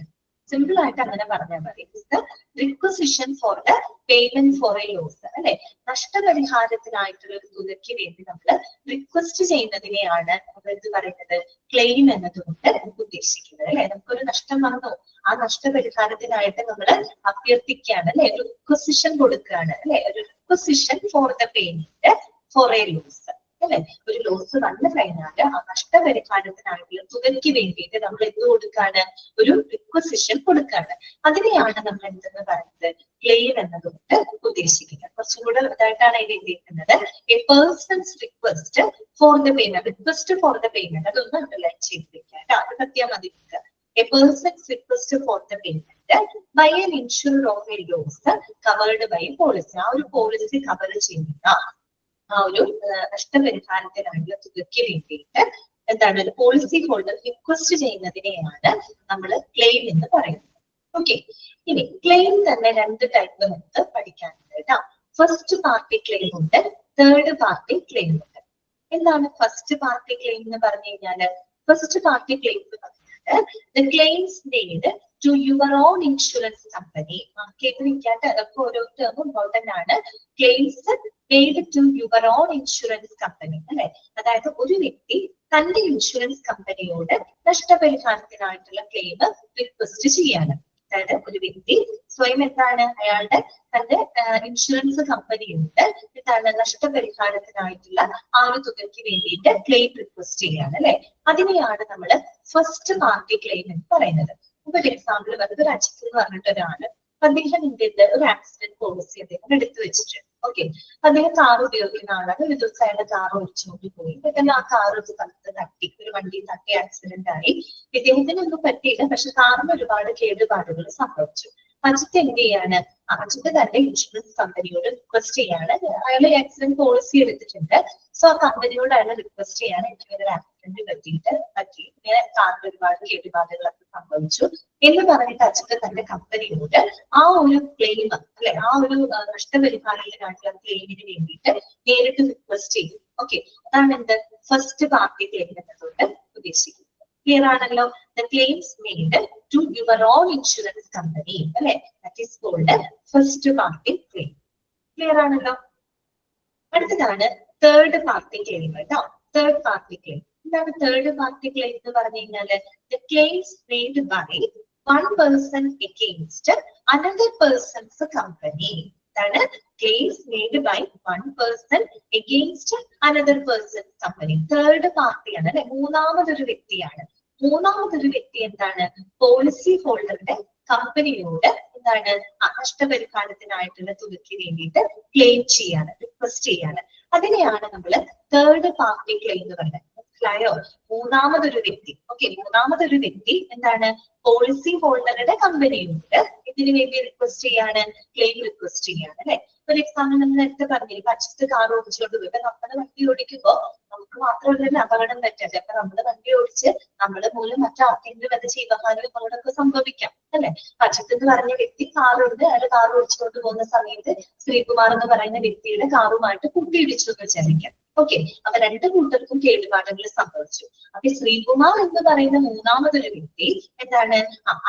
Simple ആയിട്ട് അങ്ങനെ പറഞ്ഞാൽ മതി. It is the requisition for the payment for a loss അല്ലെ. നഷ്ടപരിഹാരത്തിനായിട്ടുള്ള ഒരു തുകയ്ക്ക് വേണ്ടി നമ്മൾ റിക്വസ്റ്റ് ചെയ്യുന്നതിനെയാണ് നമ്മൾ എന്ത് പറയുന്നത്? ക്ലെയിം എന്നതുകൊണ്ട് ഉദ്ദേശിക്കുന്നത് അല്ലെ. നമുക്കൊരു നഷ്ടം വന്നു, ആ നഷ്ടപരിഹാരത്തിനായിട്ട് നമ്മൾ അഭ്യർത്ഥിക്കുകയാണ് അല്ലെ, ഒരു റിക്വസിഷൻ കൊടുക്കുകയാണ് അല്ലെ. ഒരു requisition for the payment for a loss അല്ലെ. ഒരു ലോസ് വന്നു കഴിഞ്ഞാൽ ആ നഷ്ടപരിഹാരത്തിനായിട്ടുള്ള തുകയ്ക്ക് വേണ്ടിയിട്ട് നമ്മൾ എന്ത് കൊടുക്കാണ്? ഒരു റിക്വസിഷൻ കൊടുക്കാണ്. അതിനെയാണ് നമ്മൾ എന്തെന്ന് പറയുന്നത്? ക്ലെയിം എന്നതുകൊണ്ട് ഉദ്ദേശിക്കുന്നത്. കുറച്ചും കൂടെ ഇതായിട്ടാണ് അതിൽ എഴുതിയിരിക്കുന്നത്. A person's request for the payment, request for the payment അതൊന്നും അണ്ടർലൈൻ ചെയ്തിരിക്കുക കേട്ടോ. അത് പറ്റിയാൽ മതി. A person's request for the payment by an insurer of a loss covered by a policy. ആ ഒരു പോളിസി കവർ ചെയ്യുന്ന ആ ഒരു നഷ്ടപരിഹാരത്തിനായുള്ള തുകയ്ക്ക് വേണ്ടിയിട്ട് എന്താണ് ഒരു പോളിസി ഹോൾഡർ റിക്വസ്റ്റ് ചെയ്യുന്നതിനെയാണ് നമ്മൾ ക്ലെയിം എന്ന് പറയുന്നത്. ഓക്കെ, ഇനി ക്ലെയിം തന്നെ രണ്ട് ടൈപ്പ് നമുക്ക് പഠിക്കാനുണ്ട് കേട്ടോ. ഫസ്റ്റ് പാർട്ടി ക്ലെയിം ഉണ്ട്, തേർഡ് പാർട്ടി ക്ലെയിം ഉണ്ട്. എന്താണ് ഫസ്റ്റ് പാർട്ടി ക്ലെയിം എന്ന് പറഞ്ഞു കഴിഞ്ഞാല്? ഫസ്റ്റ് പാർട്ടി ക്ലെയിം എന്ന് പറഞ്ഞാൽ the claims made to your own insurance company. അതൊക്കെ ഓരോ ടേമും ഇമ്പോർട്ടന്റ് ആണ്. Claims made to your own insurance company അല്ലെ. അതായത് ഒരു വ്യക്തി തന്റെ ഇൻഷുറൻസ് കമ്പനിയോട് നഷ്ടപരിഹാരത്തിനായിട്ടുള്ള ക്ലെയിം റിക്വസ്റ്റ് ചെയ്യാണ്. അതായത് ഒരു വ്യക്തി സ്വയം എന്താണ് അയാളുടെ തന്റെ ഇൻഷുറൻസ് കമ്പനിയോട് എന്താണ് നഷ്ടപരിഹാരത്തിനായിട്ടുള്ള ആ ഒരു തുകയ്ക്ക് വേണ്ടിയിട്ട് ക്ലെയിം റിക്വസ്റ്റ് ചെയ്യാണ് അല്ലെ. അതിനെയാണ് നമ്മൾ ഫസ്റ്റ് പാർട്ടി ക്ലെയിം എന്ന് പറയുന്നത്. ഒരു എക്സാമ്പിൾ പറഞ്ഞത് ഒരു അജിത്ത് എന്ന് പറഞ്ഞിട്ട് ഒരാള്, അദ്ദേഹം ഇന്ത്യയിൽ ഒരു ആക്സിഡന്റ് പോളിസി അദ്ദേഹം എടുത്തു വെച്ചിട്ടുണ്ട്. ഓക്കെ, അദ്ദേഹം കാർ ഉപയോഗിക്കുന്ന ആളാണ്. ഒരു ദിവസം അയാളുടെ കാർ ഓടിച്ചുകൊണ്ട് പോയി, പെട്ടെന്ന് ആ കാർ ഒരു സ്ഥലത്ത് തട്ടി, ഒരു വണ്ടി തട്ടി ആക്സിഡന്റ് ആയി. ഇദ്ദേഹത്തിന് ഒന്നും പറ്റിയില്ല, പക്ഷെ കാറിന് ഒരുപാട് കേടുപാടുകൾ സംഭവിച്ചു. അജിത്ത് എന്ത് ചെയ്യാണ്? അജിത്ത് തന്റെ ഇൻഷുറൻസ് കമ്പനിയോട് റിക്വസ്റ്റ് ചെയ്യാണ്. അയാൾ ആക്സിഡന്റ് പോളിസി എടുത്തിട്ടുണ്ട്. സോ ആ കമ്പനിയോട് അയാൾ റിക്വസ്റ്റ് ചെയ്യാണ്, എനിക്ക് ഒരു ആക്സിഡന്റ് പറ്റി ഇങ്ങനെ കാറിൽ ഒരുപാട് കേടുപാടുകളൊക്കെ സംഭവിച്ചു എന്ന് പറഞ്ഞിട്ട് അജിത്ത് തന്റെ കമ്പനിയോട് ആ ഒരു ക്ലെയിം അല്ലെ, ആ ഒരു നഷ്ടപരിഹാരത്തിനായിട്ടുള്ള ക്ലെയിമിന് വേണ്ടിയിട്ട് നേരിട്ട് റിക്വസ്റ്റ് ചെയ്യും. ഓക്കെ, അതാണ് എന്ത് ഫസ്റ്റ് പാർട്ടി ക്ലെയിം എന്നതുകൊണ്ട് ഉദ്ദേശിക്കുന്നത്. ക്ലിയർ ആണല്ലോ? The claims made to your own insurance company, അല്ലെ, that is called first party claim. Clear ആണല്ലോ? അടുത്തതാണ് തേർഡ് പാർട്ടി ക്ലെയിം കേട്ടോ. തേർഡ് പാർട്ടി ക്ലെയിം എന്താണ്? തേർഡ് പാർട്ടി ക്ലെയിം എന്ന് പറഞ്ഞു കഴിഞ്ഞാല് the claims made by one person against another person's company. ഇതാണ് claims made by one person against another person's company. Third പാർട്ടിയാണ് അല്ലെ, മൂന്നാമതൊരു വ്യക്തിയാണ്. മൂന്നാമതൊരു വ്യക്തി എന്താണ്? പോളിസി ഹോൾഡറുടെ കമ്പനിയോട് എന്താണ് നഷ്ടപരിഹാരത്തിനായിട്ടുള്ള തുകയ്ക്ക് വേണ്ടിയിട്ട് ക്ലെയിം ചെയ്യാണ്, റിക്വസ്റ്റ് ചെയ്യാണ്. അതിനെയാണ് നമ്മൾ തേർഡ് പാർട്ടി ക്ലെയിം എന്ന് പറയുന്നത്. മനസ്സിലായോ? മൂന്നാമതൊരു വ്യക്തി. ഓക്കെ, മൂന്നാമതൊരു വ്യക്തി എന്താണ്? പോളിസി ഹോൾഡറുടെ കമ്പനിയോട് ഇതിനു വേണ്ടി റിക്വസ്റ്റ് ചെയ്യാണ്, ക്ലെയിം റിക്വസ്റ്റ് ചെയ്യാണ് അല്ലെ. ഒരു എക്സാമ്പിൾ നമ്മൾ നേരത്തെ പറഞ്ഞില്ല, അച്ഛത്ത് കാർ ഓടിച്ചുകൊണ്ട് പോയിട്ട് നമ്മുടെ വണ്ടി ഓടിക്കുമ്പോ നമുക്ക് മാത്രമല്ല അപകടം പറ്റാതെ. അപ്പൊ നമ്മൾ വണ്ടി ഓടിച്ച് നമ്മള് മൂലം മറ്റാർക്കെങ്കിലും അത് ജീവഹാനി അപകടമൊക്കെ സംഭവിക്കാം അല്ലെ. അച്ഛത്ത് എന്ന് പറഞ്ഞ വ്യക്തി കാറുണ്ട്, അയാൾ കാർ ഓടിച്ചുകൊണ്ട് പോകുന്ന സമയത്ത് ശ്രീകുമാർ എന്ന് പറയുന്ന വ്യക്തിയുടെ കാറുമായിട്ട് കൂട്ടിയിടിച്ചു എന്ന് വിചാരിക്കാം. ഓക്കെ, അപ്പൊ രണ്ട് കൂട്ടർക്കും കേടുപാടുകൾ സംഭവിച്ചു. അപ്പൊ ശ്രീകുമാർ എന്ന് പറയുന്ന മൂന്നാമതൊരു വ്യക്തി എന്താണ്?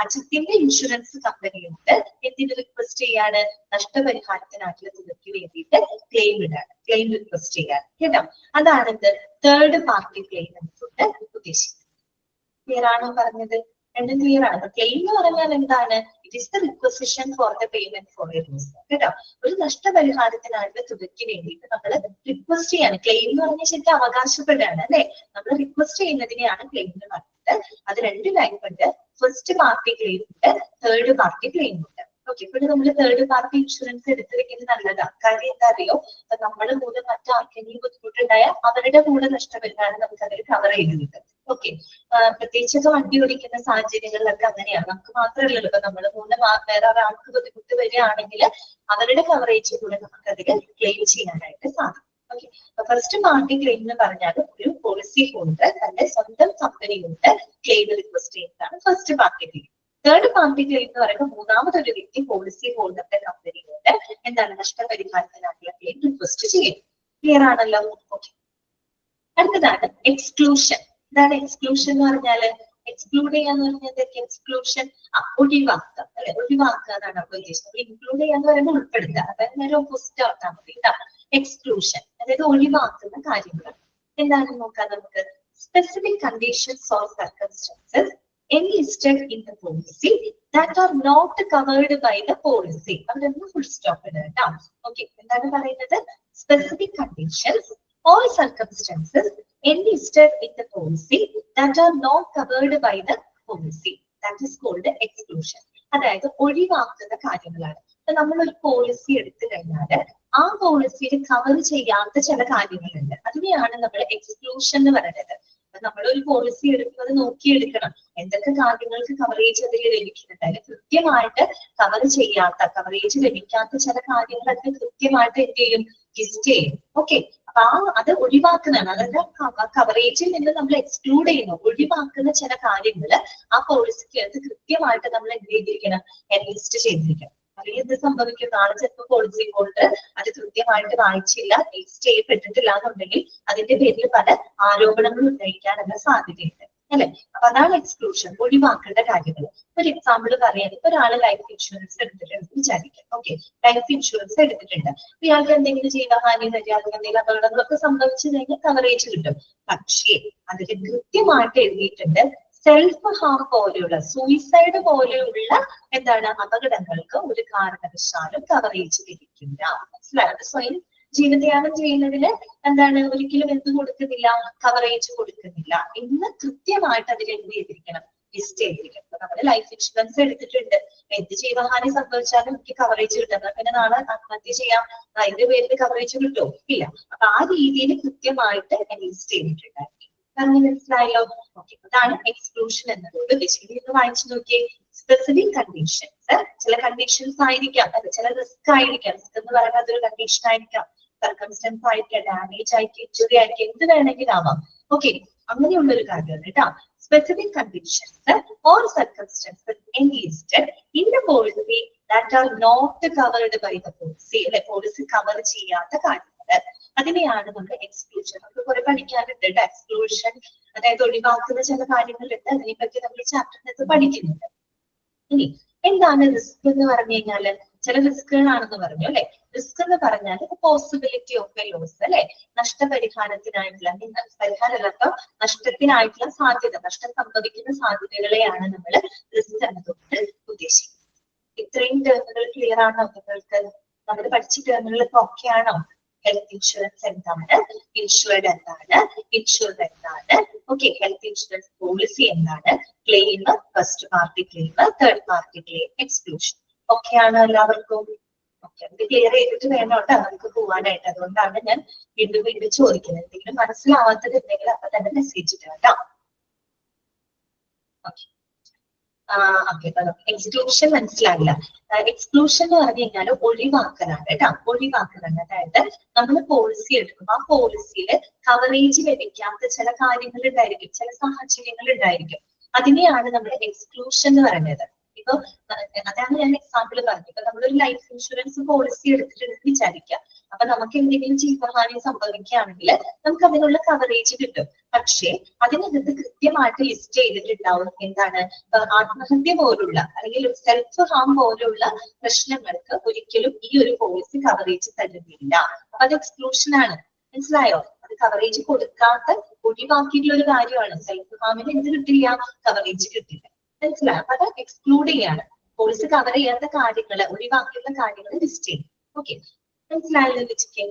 അജിത്തിന്റെ ഇൻഷുറൻസ് കമ്പനിയോട് എന്തിന് റിക്വസ്റ്റ് ചെയ്യാണ്? നഷ്ടപരിഹാരത്തിനായിട്ടുള്ള തുകയ്ക്ക് വേണ്ടിയിട്ട് ക്ലെയിം ഇടാണ്, ക്ലെയിം റിക്വസ്റ്റ് ചെയ്യാൻ കേട്ടോ. അതാണ് എന്ത് തേർഡ് പാർട്ടി ക്ലെയിം എന്നുകൊണ്ട് ഉദ്ദേശിക്കുന്നത്. ക്ലിയർ ആണോ പറഞ്ഞത്? രണ്ടും ക്ലിയർ ആണ്. ക്ലെയിം എന്ന് പറഞ്ഞാൽ എന്താണ്? It is the requisition for the payment for a loss കേട്ടോ. ഒരു നഷ്ടപരിഹാരത്തിനായിട്ടുള്ള തുകയ്ക്ക് വേണ്ടിയിട്ട് നമ്മൾ റിക്വസ്റ്റ് ചെയ്യാണ്. ക്ലെയിം എന്ന് പറഞ്ഞാൽ ശരിക്കും അവകാശപ്പെടുകയാണ് അല്ലെ. നമ്മൾ റിക്വസ്റ്റ് ചെയ്യുന്നതിനെയാണ് ക്ലെയിം എന്ന് പറയുന്നത്. അത് രണ്ട് ടൈപ്പ് ഉണ്ട്. ഫസ്റ്റ് പാർട്ടി ക്ലെയിം ഉണ്ട്, തേർഡ് പാർട്ടി ക്ലെയിം ഉണ്ട്. ഓക്കെ, ഇപ്പോൾ നമ്മൾ തേർഡ് പാർട്ടി ഇൻഷുറൻസ് എടുത്തു വെക്കുന്നത് നല്ലതാണ്. കാര്യം എന്താ അറിയോ? നമ്മൾ മൂലം മറ്റാർക്കെങ്കിലും ബുദ്ധിമുട്ടുണ്ടായാൽ അവരുടെ കൂടെ നഷ്ടപരിഹാരം നമുക്ക് അതിൽ കവർ ചെയ്ത് കിട്ടും. ഓക്കെ, പ്രത്യേകിച്ചൊക്കെ വണ്ടി ഓടിക്കുന്ന സാഹചര്യങ്ങളിലൊക്കെ അങ്ങനെയാണ്. നമുക്ക് മാത്രമല്ലല്ലോ, ഇപ്പൊ നമ്മൾ മൂലം വേറെ ഒരാൾക്ക് ബുദ്ധിമുട്ട് വരികയാണെങ്കിൽ അവരുടെ കവറേജ് കൂടെ നമുക്ക് അതിൽ ക്ലെയിം ചെയ്യാനായിട്ട് സാധിക്കും. ഓക്കെ, ഫസ്റ്റ് പാർട്ടി ക്ലെയിം എന്ന് പറഞ്ഞാൽ ഒരു പോളിസി ഹോൾഡർ തന്റെ സ്വന്തം കമ്പനിയോട് ക്ലെയിം റിക്വസ്റ്റ് ചെയ്യുന്നതാണ് first party claim. Third party claim എന്ന് പറയുമ്പോൾ മൂന്നാമതൊരു വ്യക്തി പോളിസി ഹോൾഡറുടെ കമ്പനിയോട് എന്താണ് നഷ്ടപരിഹാരത്തിനായിട്ടുള്ള ക്ലെയിം റിക്വസ്റ്റ് ചെയ്യും. ക്ലിയർ ആണല്ലോ? ഓക്കെ, അടുത്തതാണ് എക്സ്ക്ലൂഷൻ. എന്താണ് എക്സ്ക്ലൂഷൻ എന്ന് പറഞ്ഞാല്? എക്സ്ക്ലൂഡ് ചെയ്യാന്ന് പറഞ്ഞത് എക്സ്ക്ലൂഷൻ ഒഴിവാക്കുക അല്ലെ, ഒഴിവാക്കുക എന്നാണ് നമ്മൾ ഉദ്ദേശിക്കുന്നത്. ഇൻക്ലൂഡ് ചെയ്യാന്ന് പറയുമ്പോൾ ഉൾപ്പെടുത്തുക, അതായത് നേരെ ഓപ്പോസിറ്റ് ആക്കാൻ മതി. എക്സ്ക്ലൂഷൻ അതായത് ഒഴിവാക്കുന്ന കാര്യങ്ങളാണ്. എന്താണെന്ന് നോക്കാം നമുക്ക്. Specific conditions or circumstances enlisted in the policy that are not covered by the policy. അവിടെ ഫുൾ സ്റ്റോപ്പ് ഇടാം. ഓക്കെ, എന്താണ് പറയുന്നത്? Specific conditions or circumstances enlisted in the policy that are not covered by the policy. That is called exclusion. അതായത് ഒഴിവാക്കുന്ന കാര്യങ്ങളാണ്. നമ്മൾ ഒരു policy എടുത്തു കഴിഞ്ഞാൽ ആ പോളിസിയിൽ കവർ ചെയ്യാത്ത ചില കാര്യങ്ങളുണ്ട്. അതിനെയാണ് നമ്മൾ എക്സ്ക്ലൂഷൻ എന്ന് പറയുന്നത്. നമ്മളൊരു പോളിസി എടുക്കുന്നത് നോക്കിയെടുക്കണം എന്തൊക്കെ കാര്യങ്ങൾക്ക് കവറേജ് അതിൽ ലഭിക്കുന്നുണ്ട്. അതിന് കൃത്യമായിട്ട് കവറേജ് ലഭിക്കാത്ത ചില കാര്യങ്ങളൊക്കെ കൃത്യമായിട്ട് എന്ത് ചെയ്യും? ലിസ്റ്റ് ചെയ്യും. ഓക്കെ, അപ്പൊ അത് ഒഴിവാക്കുന്നതാണ്. അതായത് കവറേജിൽ നിന്ന് നമ്മൾ എക്സ്ക്ലൂഡ് ചെയ്യുന്നു, ഒഴിവാക്കുന്ന ചില കാര്യങ്ങൾ ആ പോളിസിക്ക് അത് കൃത്യമായിട്ട് നമ്മൾ എന്ത് ചെയ്തിരിക്കണം? ലിസ്റ്റ് ചെയ്തിരിക്കണം. അല്ലെങ്കിൽ എന്ത് സംഭവിക്കും? നാളെ ചിലപ്പോൾ പോളിസി ഹോൾഡർ അത് കൃത്യമായിട്ട് വായിച്ചില്ല, ലിസ്റ്റ് ചെയ്യപ്പെട്ടിട്ടില്ല എന്നുണ്ടെങ്കിൽ അതിന്റെ പേരിൽ പല ആരോപണങ്ങളും ഉന്നയിക്കാനുള്ള സാധ്യതയുണ്ട് അല്ലെ. അപ്പൊ അതാണ് എക്സ്ക്ലൂഷൻ, ഒഴിവാക്കേണ്ട കാര്യങ്ങൾ. ഒരു എക്സാമ്പിൾ പറയാൻ, ഇപ്പൊ ഒരാള് ലൈഫ് ഇൻഷുറൻസ് എടുത്തിട്ടുണ്ട് വിചാരിക്കാം. ഓക്കെ, ലൈഫ് ഇൻഷുറൻസ് എടുത്തിട്ടുണ്ട്. ഇയാൾക്ക് എന്തെങ്കിലും ജീവഹാനി വരിക, എന്തെങ്കിലും അപകടങ്ങളൊക്കെ സംഭവിച്ചു കഴിഞ്ഞാൽ കവറേജ് കിട്ടും. പക്ഷേ അതിൽ കൃത്യമായിട്ട് എഴുതിയിട്ടുണ്ട് സെൽഫ് ഹാം പോലെയുള്ള, സൂയിസൈഡ് പോലെയുള്ള എന്താണ് അപകടങ്ങൾക്ക് ഒരു കാരണവശാലും കവറേജ് ലഭിക്കില്ല. മനസ്സിലായത്? സ്വയം ജീവത്യാഗം ചെയ്യുന്നതിന് എന്താണ് ഒരിക്കലും എന്ത് കൊടുക്കുന്നില്ല? കവറേജ് കൊടുക്കുന്നില്ല എന്ന് കൃത്യമായിട്ട് അതിൽ എന്ത് ചെയ്തിരിക്കണം? ലിസ്റ്റ് ചെയ്തിരിക്കണം. അപ്പൊ നമ്മൾ ലൈഫ് ഇൻഷുറൻസ് എടുത്തിട്ടുണ്ട്, എന്ത് ജീവഹാനി സംഭവിച്ചാലും എനിക്ക് കവറേജ് കിട്ടും. പിന്നെ നാളെ ആത്മഹത്യ ചെയ്യാം, അതിന്റെ പേരിൽ കവറേജ് കിട്ടുമോ? ഇല്ല. അപ്പൊ ആ രീതിയിൽ കൃത്യമായിട്ട് ലിസ്റ്റ് ചെയ്തിട്ടുണ്ടായിരുന്നു. പറഞ്ഞു മനസ്സിലായല്ലോ? ഓക്കെ, അതാണ് എക്സ്ക്ലൂഷൻ എന്നതോട് വിശദീകരിച്ച് വായിച്ചു നോക്കിയേ. സ്പെസിഫിക് കണ്ടീഷൻസ്, ചില കണ്ടീഷൻസ് ആയിരിക്കാം, അത് ചില റിസ്ക് ആയിരിക്കാം. റിസ്ക് എന്ന് പറയുന്നത് അതൊരു കണ്ടീഷൻ ആയിരിക്കാം, സർക്കംസ്റ്റൻസ് ആയിരിക്കാം, ഡാമേജ് ആയിരിക്കും, ഇഞ്ചുറി ആയിരിക്കും, എന്ത് വേണമെങ്കിലും ആവാം. ഓക്കെ, അങ്ങനെയുള്ള ഒരു കാര്യമാണ് കേട്ടോ. Specific conditions or circumstances engaged in the policy that are not covered by the policy, അല്ലെ, പോളിസി കവർ ചെയ്യാത്ത കാര്യങ്ങൾ, അതിനെയാണ് നമ്മൾ എക്സ്ക്ലൂഷൻ. നമുക്ക് കുറെ പഠിക്കാനുണ്ട് കേട്ടോ. എക്സ്ക്ലൂഷൻ അതായത് ഒഴിവാക്കുന്ന ചില കാര്യങ്ങളുണ്ട്, അതിനെപ്പറ്റി നമ്മൾ ചാപ്റ്ററിനകത്ത് പഠിക്കുന്നുണ്ട്. ഇനി എന്താണ് റിസ്ക് എന്ന് പറഞ്ഞു കഴിഞ്ഞാല്, ചില റിസ്കുകളാണെന്ന് പറഞ്ഞു അല്ലെ. റിസ്ക് എന്ന് പറഞ്ഞാൽ പോസിബിലിറ്റി ഓഫ് എ ലോസ്, അല്ലെ, നഷ്ടപരിഹാരത്തിനായിട്ടുള്ള, പരിഹാരമല്ല, നഷ്ടത്തിനായിട്ടുള്ള സാധ്യത, നഷ്ടം സംഭവിക്കുന്ന സാധ്യതകളെയാണ് നമ്മൾ റിസ്ക് എന്നതുകൊണ്ട് ഉദ്ദേശിക്കുന്നത്. ഇത്രയും ടേമുകൾ ക്ലിയർ ആണോ നിങ്ങൾക്ക്? നമ്മൾ പഠിച്ച ടേമുകളൊക്കെ ഓക്കെ ആണോ? ഹെൽത്ത് ഇൻഷുറൻസ് എന്താണ്, ഇൻഷുർഡ് എന്താണ്, ഇൻഷുർഡ് എന്താണ്, ഓക്കെ, ഹെൽത്ത് ഇൻഷുറൻസ് പോളിസി എന്താണ്, claim, first party claim, third party claim, exclusion, okay ആണോ എല്ലാവർക്കും? ഓക്കെ, അത് ക്ലിയർ ചെയ്തിട്ട് വേണം കേട്ടോ നമുക്ക് പോവാനായിട്ട്. അതുകൊണ്ടാണ് ഞാൻ വീണ്ടും വീണ്ടും ചോദിക്കുന്നത്. എന്തെങ്കിലും മനസ്സിലാവാത്തത് ഉണ്ടെങ്കിൽ അപ്പൊ തന്നെ മെസ്സേജ് ഇട്ടാ കേട്ടോ. ഓക്കെ, എക്സ്ക്ലൂഷൻ മനസ്സിലാവില്ല. എക്സ്ക്ലൂഷൻ എന്ന് പറഞ്ഞു കഴിഞ്ഞാൽ ഒഴിവാക്കലാണ് കേട്ടോ, ഒഴിവാക്കലാണ്. അതായത് നമ്മൾ പോളിസി എടുക്കുമ്പോൾ ആ പോളിസിയിൽ കവറേജ് ലഭിക്കാത്ത ചില കാര്യങ്ങൾ ഉണ്ടായിരിക്കും, ചില സാഹചര്യങ്ങൾ ഉണ്ടായിരിക്കും. അതിനെയാണ് നമ്മൾ എക്സ്ക്ലൂഷൻ എന്ന് പറയുന്നത്. ഇപ്പൊ അതാണ് ഞാൻ എക്സാമ്പിൾ പറഞ്ഞത്. ഇപ്പൊ നമ്മളൊരു ലൈഫ് ഇൻഷുറൻസ് പോളിസി എടുത്തിട്ടുണ്ടെന്ന് വിചാരിക്കാം. അപ്പൊ നമുക്ക് എന്തെങ്കിലും ജീവഹാനി സംഭവിക്കുകയാണെങ്കിൽ നമുക്ക് അതിനുള്ള കവറേജ് കിട്ടും. പക്ഷേ അതിനകത്ത് കൃത്യമായിട്ട് ലിസ്റ്റ് ചെയ്തിട്ടുണ്ടാവും എന്താണ്, ആത്മഹത്യ പോലുള്ള അല്ലെങ്കിൽ സെൽഫ് ഹാം പോലുള്ള പ്രശ്നങ്ങൾക്ക് ഒരിക്കലും ഈ ഒരു പോളിസി കവറേജ് തരുന്നില്ല. അപ്പൊ അത് എക്സ്ക്ലൂഷൻ ആണ്. മനസ്സിലായോ? അത് കവറേജ് കൊടുക്കാത്ത ഒഴിവാക്കിയിട്ടുള്ള ഒരു കാര്യമാണ്. സെൽഫ് ഹാമിന് എന്ത് കിട്ടില്ല? കവറേജ് കിട്ടില്ല. മനസ്സിലായോ? അപ്പൊ അത് എക്സ്ക്ലൂഡ് ചെയ്യാണ്. പോളിസി കവർ ചെയ്യാത്ത കാര്യങ്ങൾ, ഒഴിവാക്കിയുള്ള കാര്യങ്ങൾ ലിസ്റ്റ് ചെയ്യും. ഓക്കെ, മനസ്സിലായല്ലോ വെച്ചിട്ട്.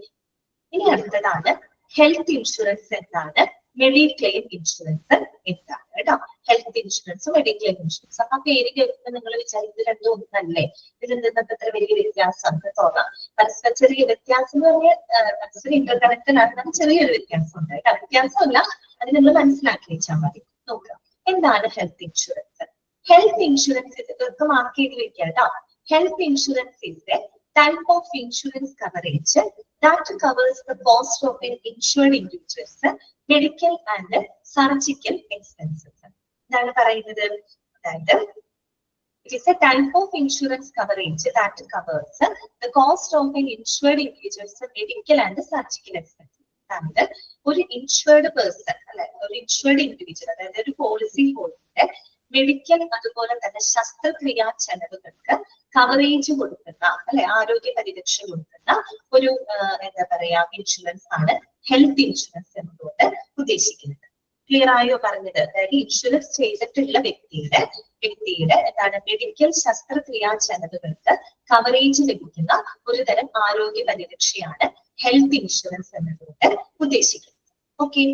ഇനി അടുത്തതാണ് ഹെൽത്ത് ഇൻഷുറൻസ് എന്താണ്, മെഡിക്ലെയിം ഇൻഷുറൻസ് എന്താണ് കേട്ടോ. Health insurance, mediclaim insurance. അപ്പൊ ആ പേര് കേൾക്കുമ്പോൾ നിങ്ങൾ വിചാരിക്കുന്നത് രണ്ടും ഒന്നല്ലേ? ഇതിലെന്തൊക്കെ അത്ര വലിയ വ്യത്യാസം തോന്നാം. പരസ്പരം ചെറിയ വ്യത്യാസം എന്ന് പറഞ്ഞാൽ പരസ്പരം ഇന്റർകണക്റ്റഡ് ആണ്, ചെറിയൊരു വ്യത്യാസം ഉണ്ട് കേട്ടോ. വ്യത്യാസമല്ല, അത് നിങ്ങൾ മനസ്സിലാക്കി വെച്ചാൽ മതി. നോക്കുക, എന്താണ് ഹെൽത്ത് ഇൻഷുറൻസ്? ഹെൽത്ത് ഇൻഷുറൻസ് ഇതൊക്കെ മാർക്ക് ചെയ്ത് വെക്കുക കേട്ടോ. Health insurance is a type of insurance coverage that covers the cost of an insured individual's medical and surgical expenses. എന്താണ് പറയുന്നത്? അതായത് it is a type of insurance coverage that covers the cost of an insured individual's medical and surgical expenses. അതായത് ഒരു insured person, അല്ലെ, ഒരു insured individual, അതായത് ഒരു policy ഹോൾഡറിന്റെ medical അതുപോലെ തന്നെ ശസ്ത്രക്രിയാ ചെലവുകൾക്ക് കവറേജ് കൊടുക്കുന്ന, അല്ലെ, ആരോഗ്യ പരിരക്ഷ കൊടുക്കുന്ന ഒരു എന്താ പറയാ ഇൻഷുറൻസ് ആണ് ഹെൽത്ത് ഇൻഷുറൻസ് എന്നതുകൊണ്ട് ഉദ്ദേശിക്കുന്നത്. ക്ലിയർ ആയോ പറഞ്ഞത്? അതായത് ഇൻഷുറൻസ് ചെയ്തിട്ടുള്ള വ്യക്തിയുടെ എന്താണ് മെഡിക്കൽ ശസ്ത്രക്രിയാ ചെലവുകൾക്ക് കവറേജ് ലഭിക്കുന്ന ഒരു തരം ആരോഗ്യ പരിരക്ഷയാണ് ഹെൽത്ത് ഇൻഷുറൻസ് എന്നതുകൊണ്ട് ഉദ്ദേശിക്കുന്നത്. ഓക്കെ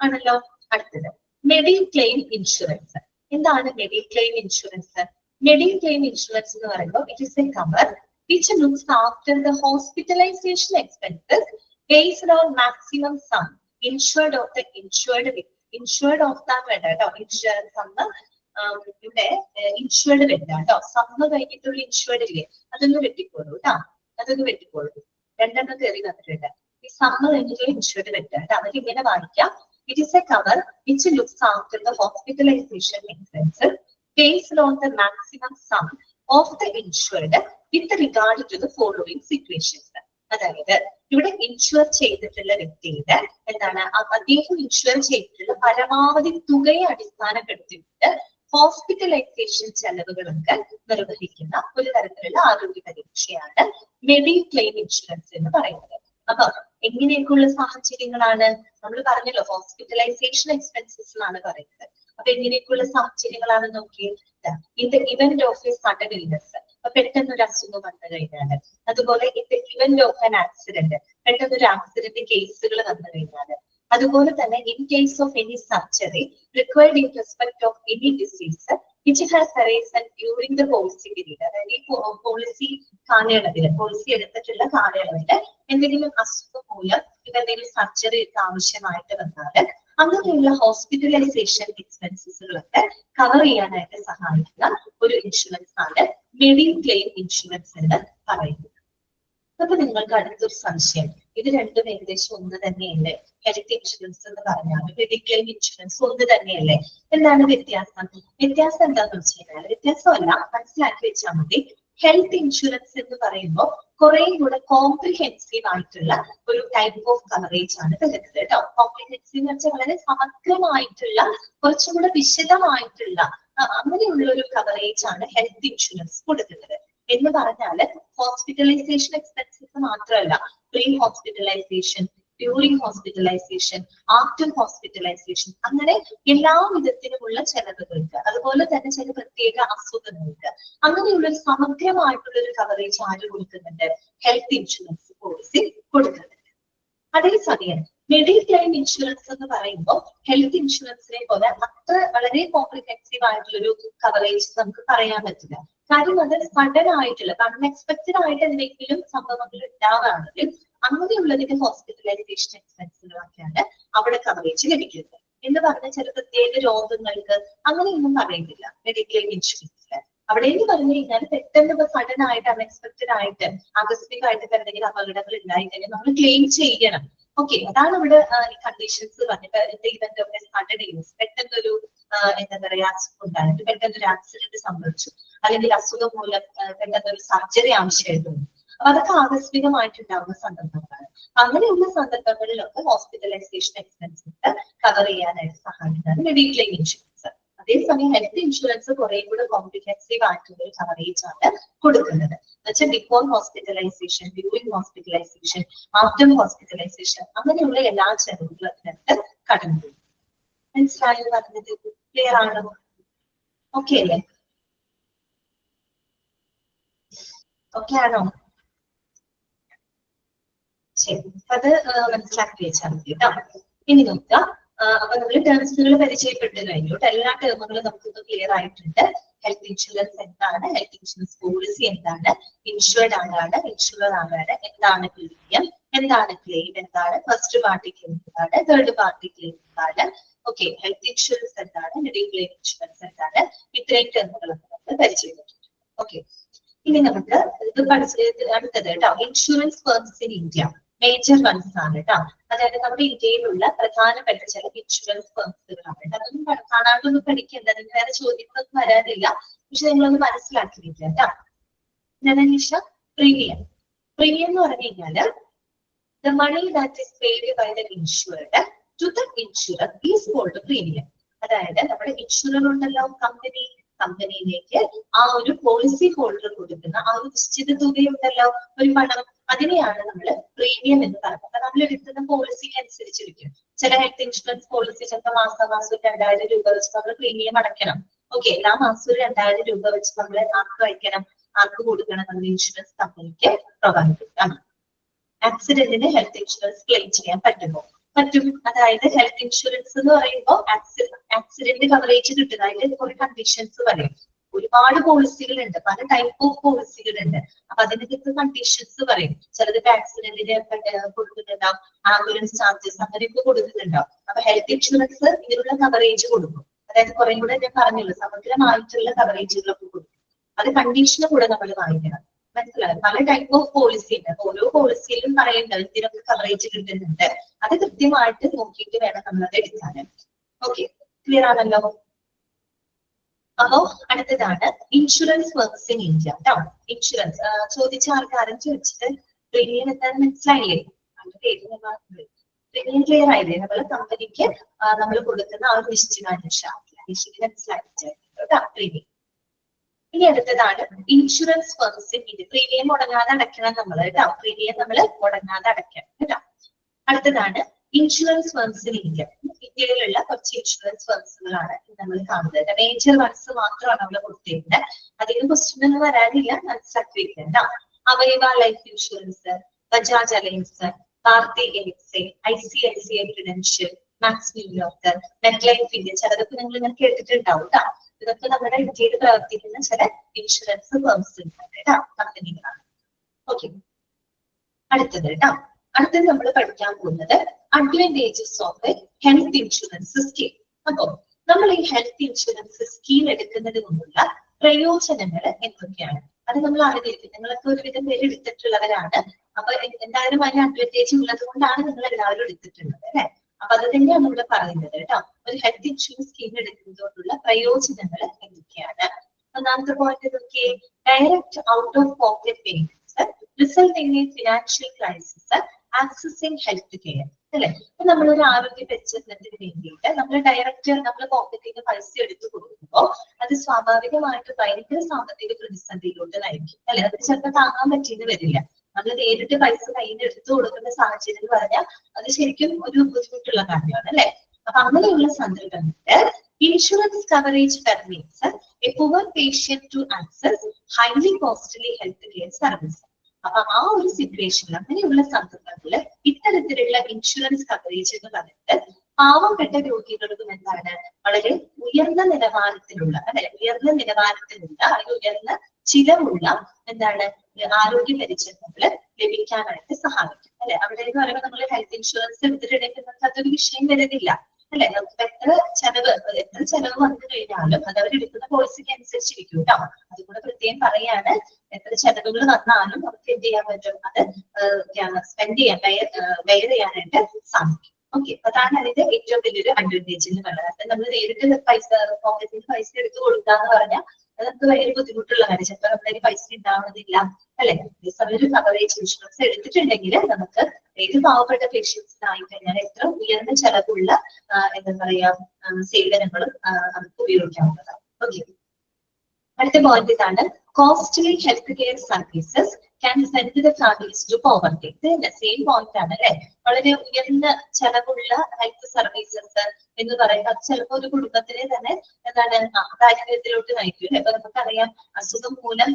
ആണല്ലോ. അടുത്തത് മെഡിക്ലെയിം ഇൻഷുറൻസ്. എന്താണ് മെഡിക്ലെയിം ഇൻഷുറൻസ്? മെഡിക്ലെയിം ഇൻഷുറൻസ് എന്ന് പറയുമ്പോൾ it is a cover which looks after the hospitalisation expenses based on maximum sum insured of the insured വ്യക്തി. ഇൻഷുർഡ് ഓഫ് ദ വേണ്ട കേട്ടോ, ഇൻഷുറൻസ് സമ്മ് ഇവിടെ ഇൻഷുർഡ് വേണ്ട കേട്ടോ. സമ്മ് കഴിഞ്ഞിട്ടുള്ള ഇൻഷുർഡ് ഇല്ലേ, അതൊന്ന് വെട്ടിക്കോളൂ കേട്ടോ, അതൊന്ന് വെട്ടിക്കോളൂ. രണ്ടെണ്ണം കയറി വന്നിട്ടുണ്ട്. ഈ സമ്മ് കഴിഞ്ഞിട്ടുള്ള ഇൻഷുർഡ് വേണ്ട കേട്ടോ. അതൊക്കെ ഇങ്ങനെ വായിക്കാം. It is a cover which looks after the hospitalization expenses based on the maximum sum of the insured with regard to the following situations. അതായത് ഇവിടെ ഇൻഷുർ ചെയ്തിട്ടുള്ള വ്യക്തിയുടെ എന്താണ്, അദ്ദേഹം ഇൻഷുർ ചെയ്തിട്ടുള്ള പരമാവധി തുകയെ അടിസ്ഥാനപ്പെടുത്തിയിട്ട് ഹോസ്പിറ്റലൈസേഷൻ ചെലവുകളൊക്കെ നിർവഹിക്കുന്ന ഒരു തരത്തിലുള്ള ആരോഗ്യ പരിരക്ഷയാണ് മെഡിക്ലെയിം ഇൻഷുറൻസ് എന്ന് പറയുന്നത്. അപ്പൊ എങ്ങനെയൊക്കെയുള്ള സാഹചര്യങ്ങളാണ് നമ്മൾ പറഞ്ഞല്ലോ, ഹോസ്പിറ്റലൈസേഷൻ എക്സ്പെൻസസ് എന്നാണ് പറയുന്നത്. അപ്പൊ എങ്ങനെയൊക്കെയുള്ള സാഹചര്യങ്ങളാണ് നോക്കിയത്? In the event of A sudden illness, അപ്പൊ പെട്ടെന്ന് ഒരു അസുഖം വന്നു കഴിഞ്ഞാൽ, അതുപോലെ in the event of an accident, പെട്ടെന്ന് ഒരു ആക്സിഡന്റ് കേസുകൾ വന്നു കഴിഞ്ഞാൽ, അതുപോലെ തന്നെ in case of any surgery required in respect of any disease which has arisen during the policy period. അതായത് ഈ പോളിസി കാലയളവിൽ, പോളിസി എടുത്തിട്ടുള്ള കാലയളവിൽ എന്തെങ്കിലും അസുഖം മൂലം ഇതെന്തെങ്കിലും സർജറി ഒക്കെ ആവശ്യമായിട്ട് വന്നാൽ അങ്ങനെയുള്ള ഹോസ്പിറ്റലൈസേഷൻ എക്സ്പെൻസസുകളൊക്കെ കവർ ചെയ്യാനായിട്ട് സഹായിക്കുന്ന ഒരു ഇൻഷുറൻസ് ആണ് മെഡിക്ലെയിം ഇൻഷുറൻസ് എന്ന് പറയുന്നത്. അപ്പൊ നിങ്ങൾക്ക് അടുത്തൊരു സംശയം, ഇത് രണ്ടും ഏകദേശം ഒന്ന് തന്നെയല്ലേ? ഹെൽത്ത് ഇൻഷുറൻസ് എന്ന് പറഞ്ഞാൽ മെഡിക്ലെയിം ഇൻഷുറൻസ് ഒന്ന് തന്നെയല്ലേ? എന്താണ് വ്യത്യാസം? വ്യത്യാസം എന്താണെന്ന് വെച്ച് കഴിഞ്ഞാൽ, വ്യത്യാസമല്ല, മനസ്സിലാക്കി വെച്ചാൽ മതി. ഹെൽത്ത് ഇൻഷുറൻസ് എന്ന് പറയുമ്പോൾ കുറെ കൂടെ കോംപ്രിഹെൻസീവ് ആയിട്ടുള്ള ഒരു ടൈപ്പ് ഓഫ് കവറേജ് ആണ് വരുന്നത് കേട്ടോ. കോംപ്രിഹെൻസീവ് എന്ന് വെച്ചാൽ വളരെ സമഗ്രമായിട്ടുള്ള, കുറച്ചും കൂടെ വിശദമായിട്ടുള്ള അങ്ങനെയുള്ള ഒരു കവറേജ് ആണ് ഹെൽത്ത് ഇൻഷുറൻസ് കൊടുക്കുന്നത്. എന്ന് പറഞ്ഞാല് ഹോസ്പിറ്റലൈസേഷൻ എക്സ്പെൻസസ് മാത്രമല്ല, pre hospitalisation, during hospitalisation, after hospitalisation, അങ്ങനെ എല്ലാ വിധത്തിലുമുള്ള ചെലവുകൾക്ക്, അതുപോലെ തന്നെ ചില പ്രത്യേക അസുഖങ്ങൾക്ക്, അങ്ങനെയുള്ള ഒരു സമഗ്രമായിട്ടുള്ള ഒരു കവറേജ് ആര് കൊടുക്കുന്നുണ്ട്? ഹെൽത്ത് ഇൻഷുറൻസ് പോളിസി കൊടുക്കുന്നുണ്ട്. അതേസമയം മെഡിക്ലെയിം ഇൻഷുറൻസ് എന്ന് പറയുമ്പോൾ ഹെൽത്ത് ഇൻഷുറൻസിനെ പോലെ അത്ര വളരെ കോംപ്രിഹെൻസീവ് ആയിട്ടുള്ളൊരു കവറേജ് നമുക്ക് പറയാൻ പറ്റില്ല. കാര്യം അത് സഡൻ ആയിട്ടുള്ള, അൺഎക്സ്പെക്ടഡ് ആയിട്ട് എന്തെങ്കിലും സംഭവങ്ങൾ ഉണ്ടാവുകയാണെങ്കിൽ അങ്ങനെയുള്ളതിന്റെ ഹോസ്പിറ്റലൈസേഷൻ എക്സ്പെൻസുകളൊക്കെയാണ് അവിടെ കവറേജ് ലഭിക്കുന്നത്. എന്ന് പറഞ്ഞാൽ ചില പ്രത്യേക രോഗങ്ങൾക്ക് അങ്ങനെയൊന്നും പറയുന്നില്ല മെഡിക്ലെയിം ഇൻഷുറൻസിൽ. അവിടെ എന്ന് പറഞ്ഞു കഴിഞ്ഞാൽ പെട്ടെന്ന് ഇപ്പൊ സഡൻ ആയിട്ട് അൺഎക്സ്പെക്ടഡ് ആയിട്ട് ആകസ്മികമായിട്ട് എന്തെങ്കിലും അപകടങ്ങൾ ഉണ്ടായി കഴിഞ്ഞാൽ നമ്മൾ ക്ലെയിം ചെയ്യണം. ഓക്കെ, അതാണ് ഇവിടെ ഈ കണ്ടീഷൻസ് പറഞ്ഞിട്ട് ഇവന്റ് ഓഫ് സഡൻ യൂസ്, പെട്ടെന്നൊരു എന്താ പറയാ അസുഖം ഉണ്ടായിട്ട് പെട്ടെന്നൊരു ആക്സിഡന്റ് സംഭവിച്ചു, അല്ലെങ്കിൽ അസുഖം മൂലം പെട്ടെന്നൊരു സർജറി ആവശ്യമായിട്ടുണ്ട്. അപ്പൊ അതൊക്കെ ആകസ്മികമായിട്ടുണ്ടാവുന്ന സന്ദർഭങ്ങളാണ്. അങ്ങനെയുള്ള സന്ദർഭങ്ങളിലൊക്കെ ഹോസ്പിറ്റലൈസേഷൻ എക്സ്പെൻസസ് കവർ ചെയ്യാനായിട്ട് സഹായിക്കുന്നതാണ് മെഡിക്ലെയിം ഇൻഷുറൻസ്. അതേസമയം ഹെൽത്ത് ഇൻഷുറൻസ് കുറെ കൂടെ കോംപ്രിഹെൻസീവ് ആയിട്ടുള്ള ഒരു കവറേജ് ആണ് കൊടുക്കുന്നത്. എന്നുവെച്ചാൽ before hospitalisation, during hospitalisation, after hospitalisation, അങ്ങനെയുള്ള എല്ലാ ചെലവുകളും അതിനകത്ത് കടന്നു. മനസ്സിലായോ പറഞ്ഞത്? ക്ലിയർ ആണോ? ഓക്കെ അല്ലേ? ഓക്കെ ആണോ? ശരി, അത് മനസ്സിലാക്കി വെച്ചാൽ മതി കേട്ടോ. ഇനി നോക്കുക, അപ്പൊ നമ്മൾ ടേംസുകൾ പരിചയപ്പെട്ടു കഴിഞ്ഞു. എല്ലാ ടേമുകളും നമുക്കിത് ക്ലിയർ ആയിട്ടുണ്ട്. ഹെൽത്ത് ഇൻഷുറൻസ് എന്താണ്, ഹെൽത്ത് ഇൻഷുറൻസ് പോളിസി എന്താണ്, ഇൻഷുർഡ് ആരാണ്, ഇൻഷുറർ ആരാണ്, എന്താണ് പ്രീമിയം, എന്താണ് ക്ലെയിം, എന്താണ് ഫസ്റ്റ് പാർട്ടി ക്ലെയിം, എന്താണ് തേർഡ് പാർട്ടി ക്ലെയിം, എന്താണ് ഓക്കെ, ഹെൽത്ത് ഇൻഷുറൻസ് എന്താണ്, മെഡിക്ലെയിം ഇൻഷുറൻസ് എന്താണ്, ഇത്രയും ടേമുകളൊക്കെ നമ്മൾ പരിചയപ്പെട്ടിട്ടുണ്ട്. ഓക്കെ, ഇനി നമുക്ക് ഇത് അടുത്തത് കേട്ടോ, insurance firms in India. Major ones ആണ് കേട്ടോ. അതായത് നമ്മുടെ ഇന്ത്യയിലുള്ള പ്രധാനപ്പെട്ട ചില ഇൻഷുറൻസ് ഫേംസുകളാണ്. അതൊന്നും കാണാണ്ടൊന്നും പഠിക്കേണ്ട, നിങ്ങൾക്ക് വേറെ ചോദ്യങ്ങളൊന്നും വരാനില്ല, പക്ഷെ നിങ്ങളൊന്ന് മനസ്സിലാക്കിയിരിക്കുക കേട്ടോ. ധനനിഷ, പ്രീമിയം. പ്രീമിയം എന്ന് പറഞ്ഞു കഴിഞ്ഞാല് the money that is paid by the insured to the insurer is called premium. അതായത് നമ്മുടെ ഇൻഷുറർ ഉണ്ടല്ലോ, കമ്പനിയിലേക്ക് ആ ഒരു പോളിസി ഹോൾഡർ കൊടുക്കുന്ന ആ ഒരു നിശ്ചിത തുകയുണ്ടല്ലോ, ഒരു പണം, അതിനെയാണ് നമ്മൾ പ്രീമിയം എന്ന് പറയുന്നത്. അപ്പൊ നമ്മൾ എടുക്കുന്ന പോളിസിക്ക് അനുസരിച്ചിരിക്കും. ചില ഹെൽത്ത് ഇൻഷുറൻസ് പോളിസി ചിലപ്പോൾ മാസം 2000 രൂപ വെച്ച് നമ്മൾ പ്രീമിയം അടയ്ക്കണം. ഓക്കെ, എല്ലാ മാസവും 2000 രൂപ വെച്ച് നമ്മൾ ആർക്ക് അയക്കണം, ആർക്ക് കൊടുക്കണം, നമ്മൾ ഇൻഷുറൻസ് കമ്പനിക്ക് പ്രൊവൈഡ് ചെയ്യണം. ആക്സിഡന്റിന് ഹെൽത്ത് ഇൻഷുറൻസ് ക്ലെയിം ചെയ്യാൻ പറ്റുമോ? പറ്റും. അതായത് ഹെൽത്ത് ഇൻഷുറൻസ് എന്ന് പറയുമ്പോൾ ആക്സിഡന്റ് കവറേജ് കിട്ടുക, അതിൽ കുറെ കണ്ടീഷൻസ് പറയും. ഒരുപാട് പോളിസികളുണ്ട്, പല ടൈപ്പ് ഓഫ് പോളിസികളുണ്ട്. അപ്പൊ അതിനകത്ത് കണ്ടീഷൻസ് പറയും. ചിലത് ആക്സിഡന്റിന് കൊടുക്കുന്നുണ്ടാവും, ആംബുലൻസ് ചാർജസ് അങ്ങനെയൊക്കെ കൊടുക്കുന്നുണ്ടാവും. അപ്പൊ ഹെൽത്ത് ഇൻഷുറൻസ് ഇതിനുള്ള കവറേജ് കൊടുക്കും. അതായത് കുറെ കൂടെ ഞാൻ പറഞ്ഞല്ലോ, സമഗ്രമായിട്ടുള്ള കവറേജുകളൊക്കെ കൊടുക്കും. അത് കണ്ടീഷന് കൂടെ നമ്മൾ വാങ്ങിക്കണം. മനസ്സിലായോ? പല ടൈപ്പ് ഓഫ് പോളിസി ഉണ്ട്. ഓരോ പോളിസിയിലും പറയുന്നത് ഇതിനൊക്കെ കവറേജ് കിട്ടുന്നുണ്ട്. അത് കൃത്യമായിട്ട് നോക്കിയിട്ട് വേണം നമ്മളത് എടുക്കാൻ. ഓക്കെ, ക്ലിയർ ആണല്ലോ? അപ്പോ അടുത്തതാണ് ഇൻഷുറൻസ് ഫേംസ് ഇൻ ഇന്ത്യ കേട്ടോ. ഇൻഷുറൻസ് ചോദിച്ച ആൾക്കാരും ചോദിച്ചിട്ട് പ്രീമിയം എന്താണെന്ന് മനസ്സിലായില്ലേ? പ്രീമിയം ക്ലിയർ ആയില്ലേ? നമ്മള് കമ്പനിക്ക് നമ്മൾ കൊടുക്കുന്ന ആ ഒരു നിശ്ചിത മനസ്സിലാക്കി കേട്ടോ പ്രീമിയം. ഇനി അടുത്തതാണ് insurance firms in India. Premium മുടങ്ങാതെ അടയ്ക്കണം നമ്മൾ കേട്ടോ. പ്രീമിയം നമ്മൾ മുടങ്ങാതെ അടയ്ക്കണം കേട്ടോ. അടുത്തതാണ് ഇൻഷുറൻസ് ഫേംസ് ഇൻ ഇന്ത്യ. ഇന്ത്യയിലുള്ള കുറച്ച് ഇൻഷുറൻസ് ഫേംസുകളാണ് നമ്മൾ കാണുന്നത്. മേജർ വൺസ് മാത്രമാണ് നമ്മൾ കൊടുത്തിരുന്നത്. അധികം ക്വസ്റ്റ്യൻ ഒന്നും വരാനില്ല, മനസ്സിലാക്കി വെക്കേണ്ട. അവയവ life insurance, Bajaj Allianz, Bharti എലിക്സെ, ICICI Prudential, Max New York, MetLife India, ചിലതൊക്കെ നിങ്ങൾ ഇങ്ങനെ കേട്ടിട്ടുണ്ടാവും കേട്ടോ. ഇതൊക്കെ നമ്മുടെ ഇന്ത്യയിൽ പ്രവർത്തിക്കുന്ന ചില ഇൻഷുറൻസ് ഫേംസ് കേട്ടോ, കമ്പനികളാണ്. ഓക്കെ, അടുത്തത് കേട്ടോ. അടുത്തത് നമ്മൾ പഠിക്കാൻ പോകുന്നത് advantages of A health insurance scheme. അപ്പൊ നമ്മൾ ഈ ഹെൽത്ത് ഇൻഷുറൻസ് സ്കീം എടുക്കുന്നത് കൊണ്ടുള്ള പ്രയോജനങ്ങൾ എന്തൊക്കെയാണ് അത് നമ്മൾ അറിഞ്ഞിരിക്കും. നിങ്ങളൊക്കെ ഒരുവിധം പേര് എടുത്തിട്ടുള്ളവരാണ്. അപ്പൊ എന്തായാലും അതിന് അഡ്വാൻറ്റേജ് ഉള്ളത് കൊണ്ടാണ് നിങ്ങൾ എല്ലാവരും എടുത്തിട്ടുള്ളത് അല്ലെ. അപ്പൊ അത് തന്നെയാണ് ഇവിടെ പറയുന്നത് കേട്ടോ. ഒരു ഹെൽത്ത് ഇൻഷുറൻസ് സ്കീം എടുക്കുന്നതുകൊണ്ടുള്ള പ്രയോജനങ്ങൾ എന്തൊക്കെയാണ്. ഒന്നാമത്തെ പോയിന്റ് നോക്കിയേ, direct out of pocket payments resulting in financial crisis accessing health care അല്ലെ. അപ്പൊ നമ്മളൊരു ആരോഗ്യ പരിചരണത്തിന് വേണ്ടിയിട്ട് നമ്മൾ ഡയറക്റ്റ് നമ്മൾ പോക്കറ്റിൽ നിന്ന് പൈസ എടുത്തു കൊടുക്കുമ്പോൾ അത് സ്വാഭാവികമായിട്ട് ഭയങ്കര സാമ്പത്തിക പ്രതിസന്ധിയിലോട്ട് നയിക്കും അല്ലെ. അത് ചിലപ്പോൾ താങ്ങാൻ പറ്റിയെന്ന് വരില്ല. നമ്മൾ നേരിട്ട് പൈസ കയ്യിൽ നിന്ന് എടുത്തു കൊടുക്കുന്ന സാഹചര്യം എന്ന് പറഞ്ഞാൽ അത് ശരിക്കും ഒരു ബുദ്ധിമുട്ടുള്ള കാര്യമാണ് അല്ലെ. അപ്പൊ അങ്ങനെയുള്ള സന്ദർഭങ്ങളിൽ insurance coverage permits a poor patient to access highly costly health care service. അപ്പൊ ആ ഒരു സിറ്റുവേഷനിൽ അങ്ങനെയുള്ള സന്ദർഭത്തിൽ ഇത്തരത്തിലുള്ള ഇൻഷുറൻസ് കവറേജ് എന്ന് പറഞ്ഞിട്ട് പാവപ്പെട്ട രോഗികൾക്കും എന്താണ് വളരെ ഉയർന്ന നിലവാരത്തിലുള്ള ഉയർന്ന ഉയർന്ന ചിലവുള്ള എന്താണ് ആരോഗ്യ പരിചരണങ്ങൾ ലഭിക്കാനായിട്ട് സഹായിക്കും അല്ലെ. അവിടെ എന്ന് പറയുമ്പോൾ നമ്മൾ ഹെൽത്ത് ഇൻഷുറൻസ് എടുത്തിട്ടുണ്ടെങ്കിൽ നമുക്ക് അതൊരു വിഷയം വരുന്നില്ല അല്ലെ. നമുക്ക് എത്ര ചെലവ് വന്നു കഴിഞ്ഞാലും അത് അവരെടുക്കുന്ന പോളിസിക്ക് അനുസരിച്ചിരിക്കും കേട്ടോ. അതുകൂടെ പ്രത്യേകം പറയാണ്, എത്ര ചെലവുകൾ വന്നാലും നമുക്ക് എന്ത് ചെയ്യാൻ പറ്റും, അത് സ്പെൻഡ് ചെയ്യാൻ വെയർ ചെയ്യാനായിട്ട് സാധിക്കും. ഓക്കെ, അതാണ് അതിന്റെ ഏറ്റവും വലിയൊരു അഡ്വാൻറ്റേജ് എന്ന് പറയുന്നത്. നമ്മൾ നേരിട്ട് പോക്കറ്റിൽ നിന്ന് പൈസ എടുത്ത് കൊടുക്കാന്ന് പറഞ്ഞാൽ അത് നമുക്ക് ഭയങ്കര ബുദ്ധിമുട്ടുള്ള കാര്യം. ചിലപ്പോൾ നമ്മുടെ പൈസ ഉണ്ടാവുന്നില്ല അല്ലെ. ഒരു കവറേജ് ഇൻഷുറൻസ് എടുത്തിട്ടുണ്ടെങ്കിൽ നമുക്ക് ഏത് പാവപ്പെട്ട പേഷ്യൻസിനായി കഴിഞ്ഞാൽ എത്ര ഉയർന്ന ചെലവുള്ള എന്താ പറയാ സേവനങ്ങളും നമുക്ക് ഉപയോഗിക്കാവുന്നതാണ്. ഓക്കെ, അടുത്ത പോയിന്റ് ഇതാണ്, costly health care services can send the families to poverty. ഇത് സെയിം പോയിന്റ് ആണ് അല്ലെ. വളരെ ഉയർന്ന ചെലവുള്ള ഹെൽത്ത് സർവീസസ് എന്ന് പറയുന്നത് അത് ചിലപ്പോൾ ഒരു കുടുംബത്തിനെ തന്നെ എന്താണ് ദാരിദ്ര്യത്തിലോട്ട് നയിക്കും അല്ലെ. അപ്പൊ നമുക്കറിയാം, അസുഖം മൂലം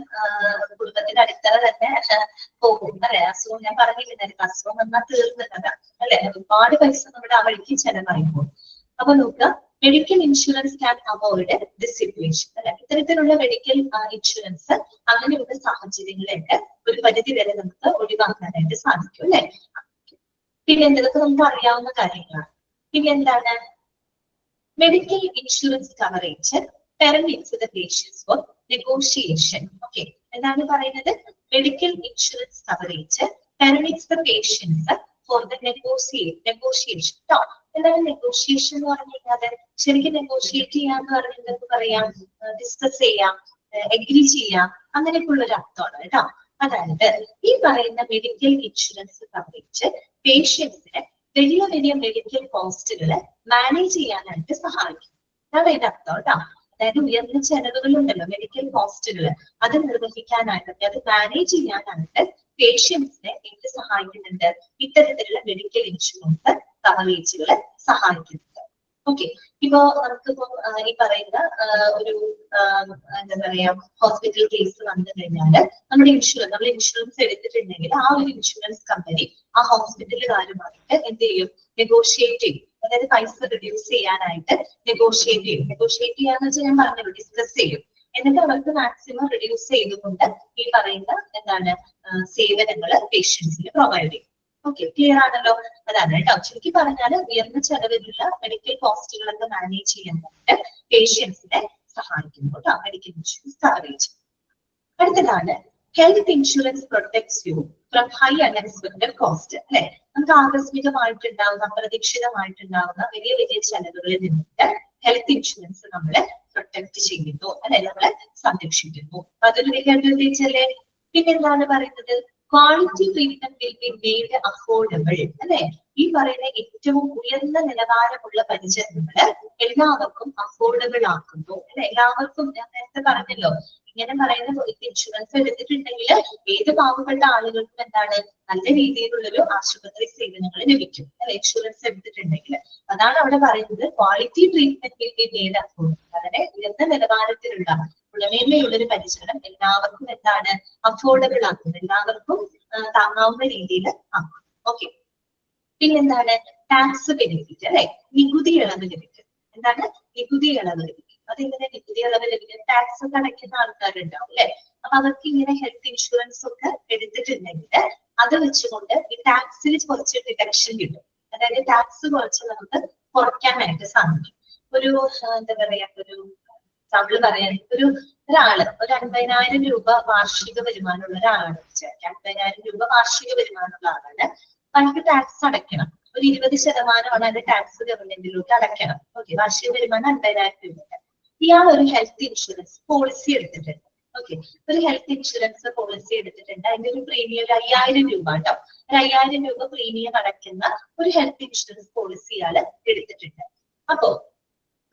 കുടുംബത്തിന്റെ അടിത്തറ തന്നെ പോകും അല്ലെ. അസുഖം ഞാൻ പറഞ്ഞില്ല, അസുഖം വന്നാൽ തീർന്നിട്ടല്ല അല്ലെ. ഒരുപാട് പൈസ നമ്മുടെ ആ വഴിക്ക് ചെലവായി പോകും. അപ്പൊ നോക്കുക, medical insurance can avoid this situation അല്ലെ. ഇത്തരത്തിലുള്ള മെഡിക്കൽ ഇൻഷുറൻസ് അങ്ങനെയുള്ള സാഹചര്യങ്ങളൊക്കെ ഒരു പരിധി വരെ നമുക്ക് ഒഴിവാക്കാനായിട്ട് സാധിക്കും അല്ലെ. പിന്നെ എന്തൊക്കെ നമുക്ക് അറിയാവുന്ന കാര്യങ്ങളാണ്. പിന്നെ എന്താണ്, medical insurance coverage permits the patients for negotiation. Okay, എന്താണ് പറയുന്നത്, medical insurance coverage permits the patients for the negotiation. എന്താണ് നെഗോഷിയേഷൻ എന്ന് പറഞ്ഞു കഴിഞ്ഞാൽ, ശരിക്കും നെഗോഷിയേറ്റ് ചെയ്യാന്ന് പറഞ്ഞാൽ എന്ത് പറയാം, ഡിസ്കസ് ചെയ്യാം, എഗ്രി ചെയ്യാം, അങ്ങനെയൊക്കെയുള്ള ഒരു അർത്ഥമാണ് കേട്ടോ. അതായത് ഈ പറയുന്ന മെഡിക്കൽ ഇൻഷുറൻസ് കവറേജ് പേഷ്യൻസിന് വലിയ വലിയ മെഡിക്കൽ കോസ്റ്റുകൾ മാനേജ് ചെയ്യാനായിട്ട് സഹായിക്കും. അതാണ് അതിന്റെ അർത്ഥം കേട്ടോ. അതായത് ഉയർന്ന ചെലവുകൾ ഉണ്ടല്ലോ, മെഡിക്കൽ കോസ്റ്റുകൾ, അത് നിർവഹിക്കാനായിട്ട്, അത് മാനേജ് ചെയ്യാനായിട്ട് പേഷ്യൻസിനെ എന്ത് സഹായിക്കുന്നുണ്ട്, ഇത്തരത്തിലുള്ള മെഡിക്കൽ ഇൻഷുറൻസ് കവറേജുകൾ സഹായിക്കുന്നുണ്ട്. ഓക്കെ, ഇപ്പോ നമുക്കിപ്പോ ഈ പറയുന്ന ഒരു എന്താ പറയാ ഹോസ്പിറ്റൽ കേസ് വന്നു കഴിഞ്ഞാല് നമ്മൾ ഇൻഷുറൻസ് എടുത്തിട്ടുണ്ടെങ്കിൽ ആ ഒരു ഇൻഷുറൻസ് കമ്പനി ആ ഹോസ്പിറ്റലുകാരുമായിട്ട് എന്ത് ചെയ്യും, നെഗോഷിയേറ്റ് ചെയ്യും. അതായത് പൈസ റിഡ്യൂസ് ചെയ്യാനായിട്ട് നെഗോഷിയേറ്റ് ചെയ്യാന്ന് വെച്ചാൽ ഞാൻ പറഞ്ഞല്ലോ, ഡിസ്കസ് ചെയ്യും. എന്നിട്ട് അവർക്ക് മാക്സിമം റിഡ്യൂസ് ചെയ്തുകൊണ്ട് ഈ പറയുന്ന എന്താണ് സേവനങ്ങൾ പേഷ്യൻസിന് പ്രൊവൈഡ് ചെയ്യും. ഓക്കെ, ക്ലിയർ ആണല്ലോ. അതാണ് കേട്ടോ. ശരിക്കും പറഞ്ഞാൽ ഉയർന്ന ചെലവിലുള്ള മെഡിക്കൽ കോസ്റ്റുകളൊക്കെ മാനേജ് ചെയ്യാനായിട്ട് പേഷ്യൻസിനെ സഹായിക്കുന്നു കേട്ടോ മെഡിക്കൽ ഇൻഷുറൻസ് കവറേജ്. അടുത്തതാണ്, health insurance protects you from high unexpected cost അല്ലെ. നമുക്ക് ആകസ്മികമായിട്ടുണ്ടാവുന്ന അപ്രതീക്ഷിതമായിട്ടുണ്ടാവുന്ന വലിയ വലിയ ചെലവുകളിൽ നിന്നിട്ട് ഹെൽത്ത് ഇൻഷുറൻസ് നമ്മളെ പ്രൊട്ടക്ട് ചെയ്യുന്നു അല്ലെ, നമ്മളെ സംരക്ഷിക്കുന്നു. അതൊരു വലിയ അഡ്വാൻറ്റേജ് അല്ലേ. പിന്നെന്താണ് പറയുന്നത്, quality treatment will be made affordable അല്ലെ. ഈ പറയുന്ന ഏറ്റവും ഉയർന്ന നിലവാരമുള്ള പരിചരണങ്ങള് എല്ലാവർക്കും അഫോർഡബിൾ ആക്കുന്നു അല്ലെ. എല്ലാവർക്കും ഞാൻ നേരത്തെ പറഞ്ഞല്ലോ, ഇങ്ങനെ പറയുന്ന ഇൻഷുറൻസ് എടുത്തിട്ടുണ്ടെങ്കിൽ ഏത് പാവപ്പെട്ട ആളുകൾക്കും എന്താണ് നല്ല രീതിയിലുള്ളൊരു ആശുപത്രി സേവനങ്ങൾ ലഭിക്കും അല്ലെ, ഇൻഷുറൻസ് എടുത്തിട്ടുണ്ടെങ്കിൽ. അതാണ് അവിടെ പറയുന്നത്, quality treatment will be made affordable. വളരെ ഉയർന്ന നിലവാരത്തിലുള്ള ഗുണമേന്മയുള്ളൊരു പരിചരണം എല്ലാവർക്കും എന്താണ് അഫോർഡബിൾ ആക്കുന്നത്, എല്ലാവർക്കും താങ്ങാവുന്ന രീതിയിൽ ആക്കും. ഓക്കെ, പിന്നെന്താണ്, ടാക്സ് ബെനിഫിറ്റ് അല്ലെ, നികുതി ഇളവ് ലഭിക്കും. എന്താണ് നികുതി ഇളവ് ലഭിക്കും. അതെങ്ങനെ നികുതി ഇളവ് ലഭിക്കും, ടാക്സ് ഒക്കെ അടയ്ക്കുന്ന ആൾക്കാരുണ്ടാവും അല്ലെ. അപ്പൊ അവർക്ക് ഇങ്ങനെ ഹെൽത്ത് ഇൻഷുറൻസ് ഒക്കെ എടുത്തിട്ടുണ്ടെങ്കിൽ അത് വെച്ചുകൊണ്ട് ഈ ടാക്സിൽ കുറച്ച് ഡിഡക്ഷൻ കിട്ടും. അതായത് ടാക്സ് കുറച്ച് നമുക്ക് കുറയ്ക്കാനായിട്ട് സാധിക്കും. ഒരു എന്താ പറയാ, ഒരു എക്സാമ്പിൾ പറയുകയാണെങ്കിൽ ഒരാള് ഒരു 50,000 രൂപ വാർഷിക വരുമാനമുള്ള ഒരാളാണ് വിചാരിക്കുക. 50,000 രൂപ വാർഷിക വരുമാനമുള്ള ആളാണ്. അവർക്ക് ടാക്സ് അടയ്ക്കണം. ഒരു 20% അതിന്റെ ടാക്സ് ഗവൺമെന്റിലോട്ട് അടയ്ക്കണം. ഓക്കെ, വാർഷിക വരുമാനം 50,000 രൂപ. ഇയാൾ ഒരു ഹെൽത്ത് ഇൻഷുറൻസ് പോളിസി എടുത്തിട്ടുണ്ട്. ഓക്കെ, ഒരു ഹെൽത്ത് ഇൻഷുറൻസ് പോളിസി എടുത്തിട്ടുണ്ട്. അതിന്റെ ഒരു പ്രീമിയം ഒരു 5,000 രൂപ കേട്ടോ. ഒരു 5,000 രൂപ പ്രീമിയം അടയ്ക്കുന്ന ഒരു ഹെൽത്ത് ഇൻഷുറൻസ് പോളിസി ഇയാൾ എടുത്തിട്ടുണ്ട്. അപ്പോ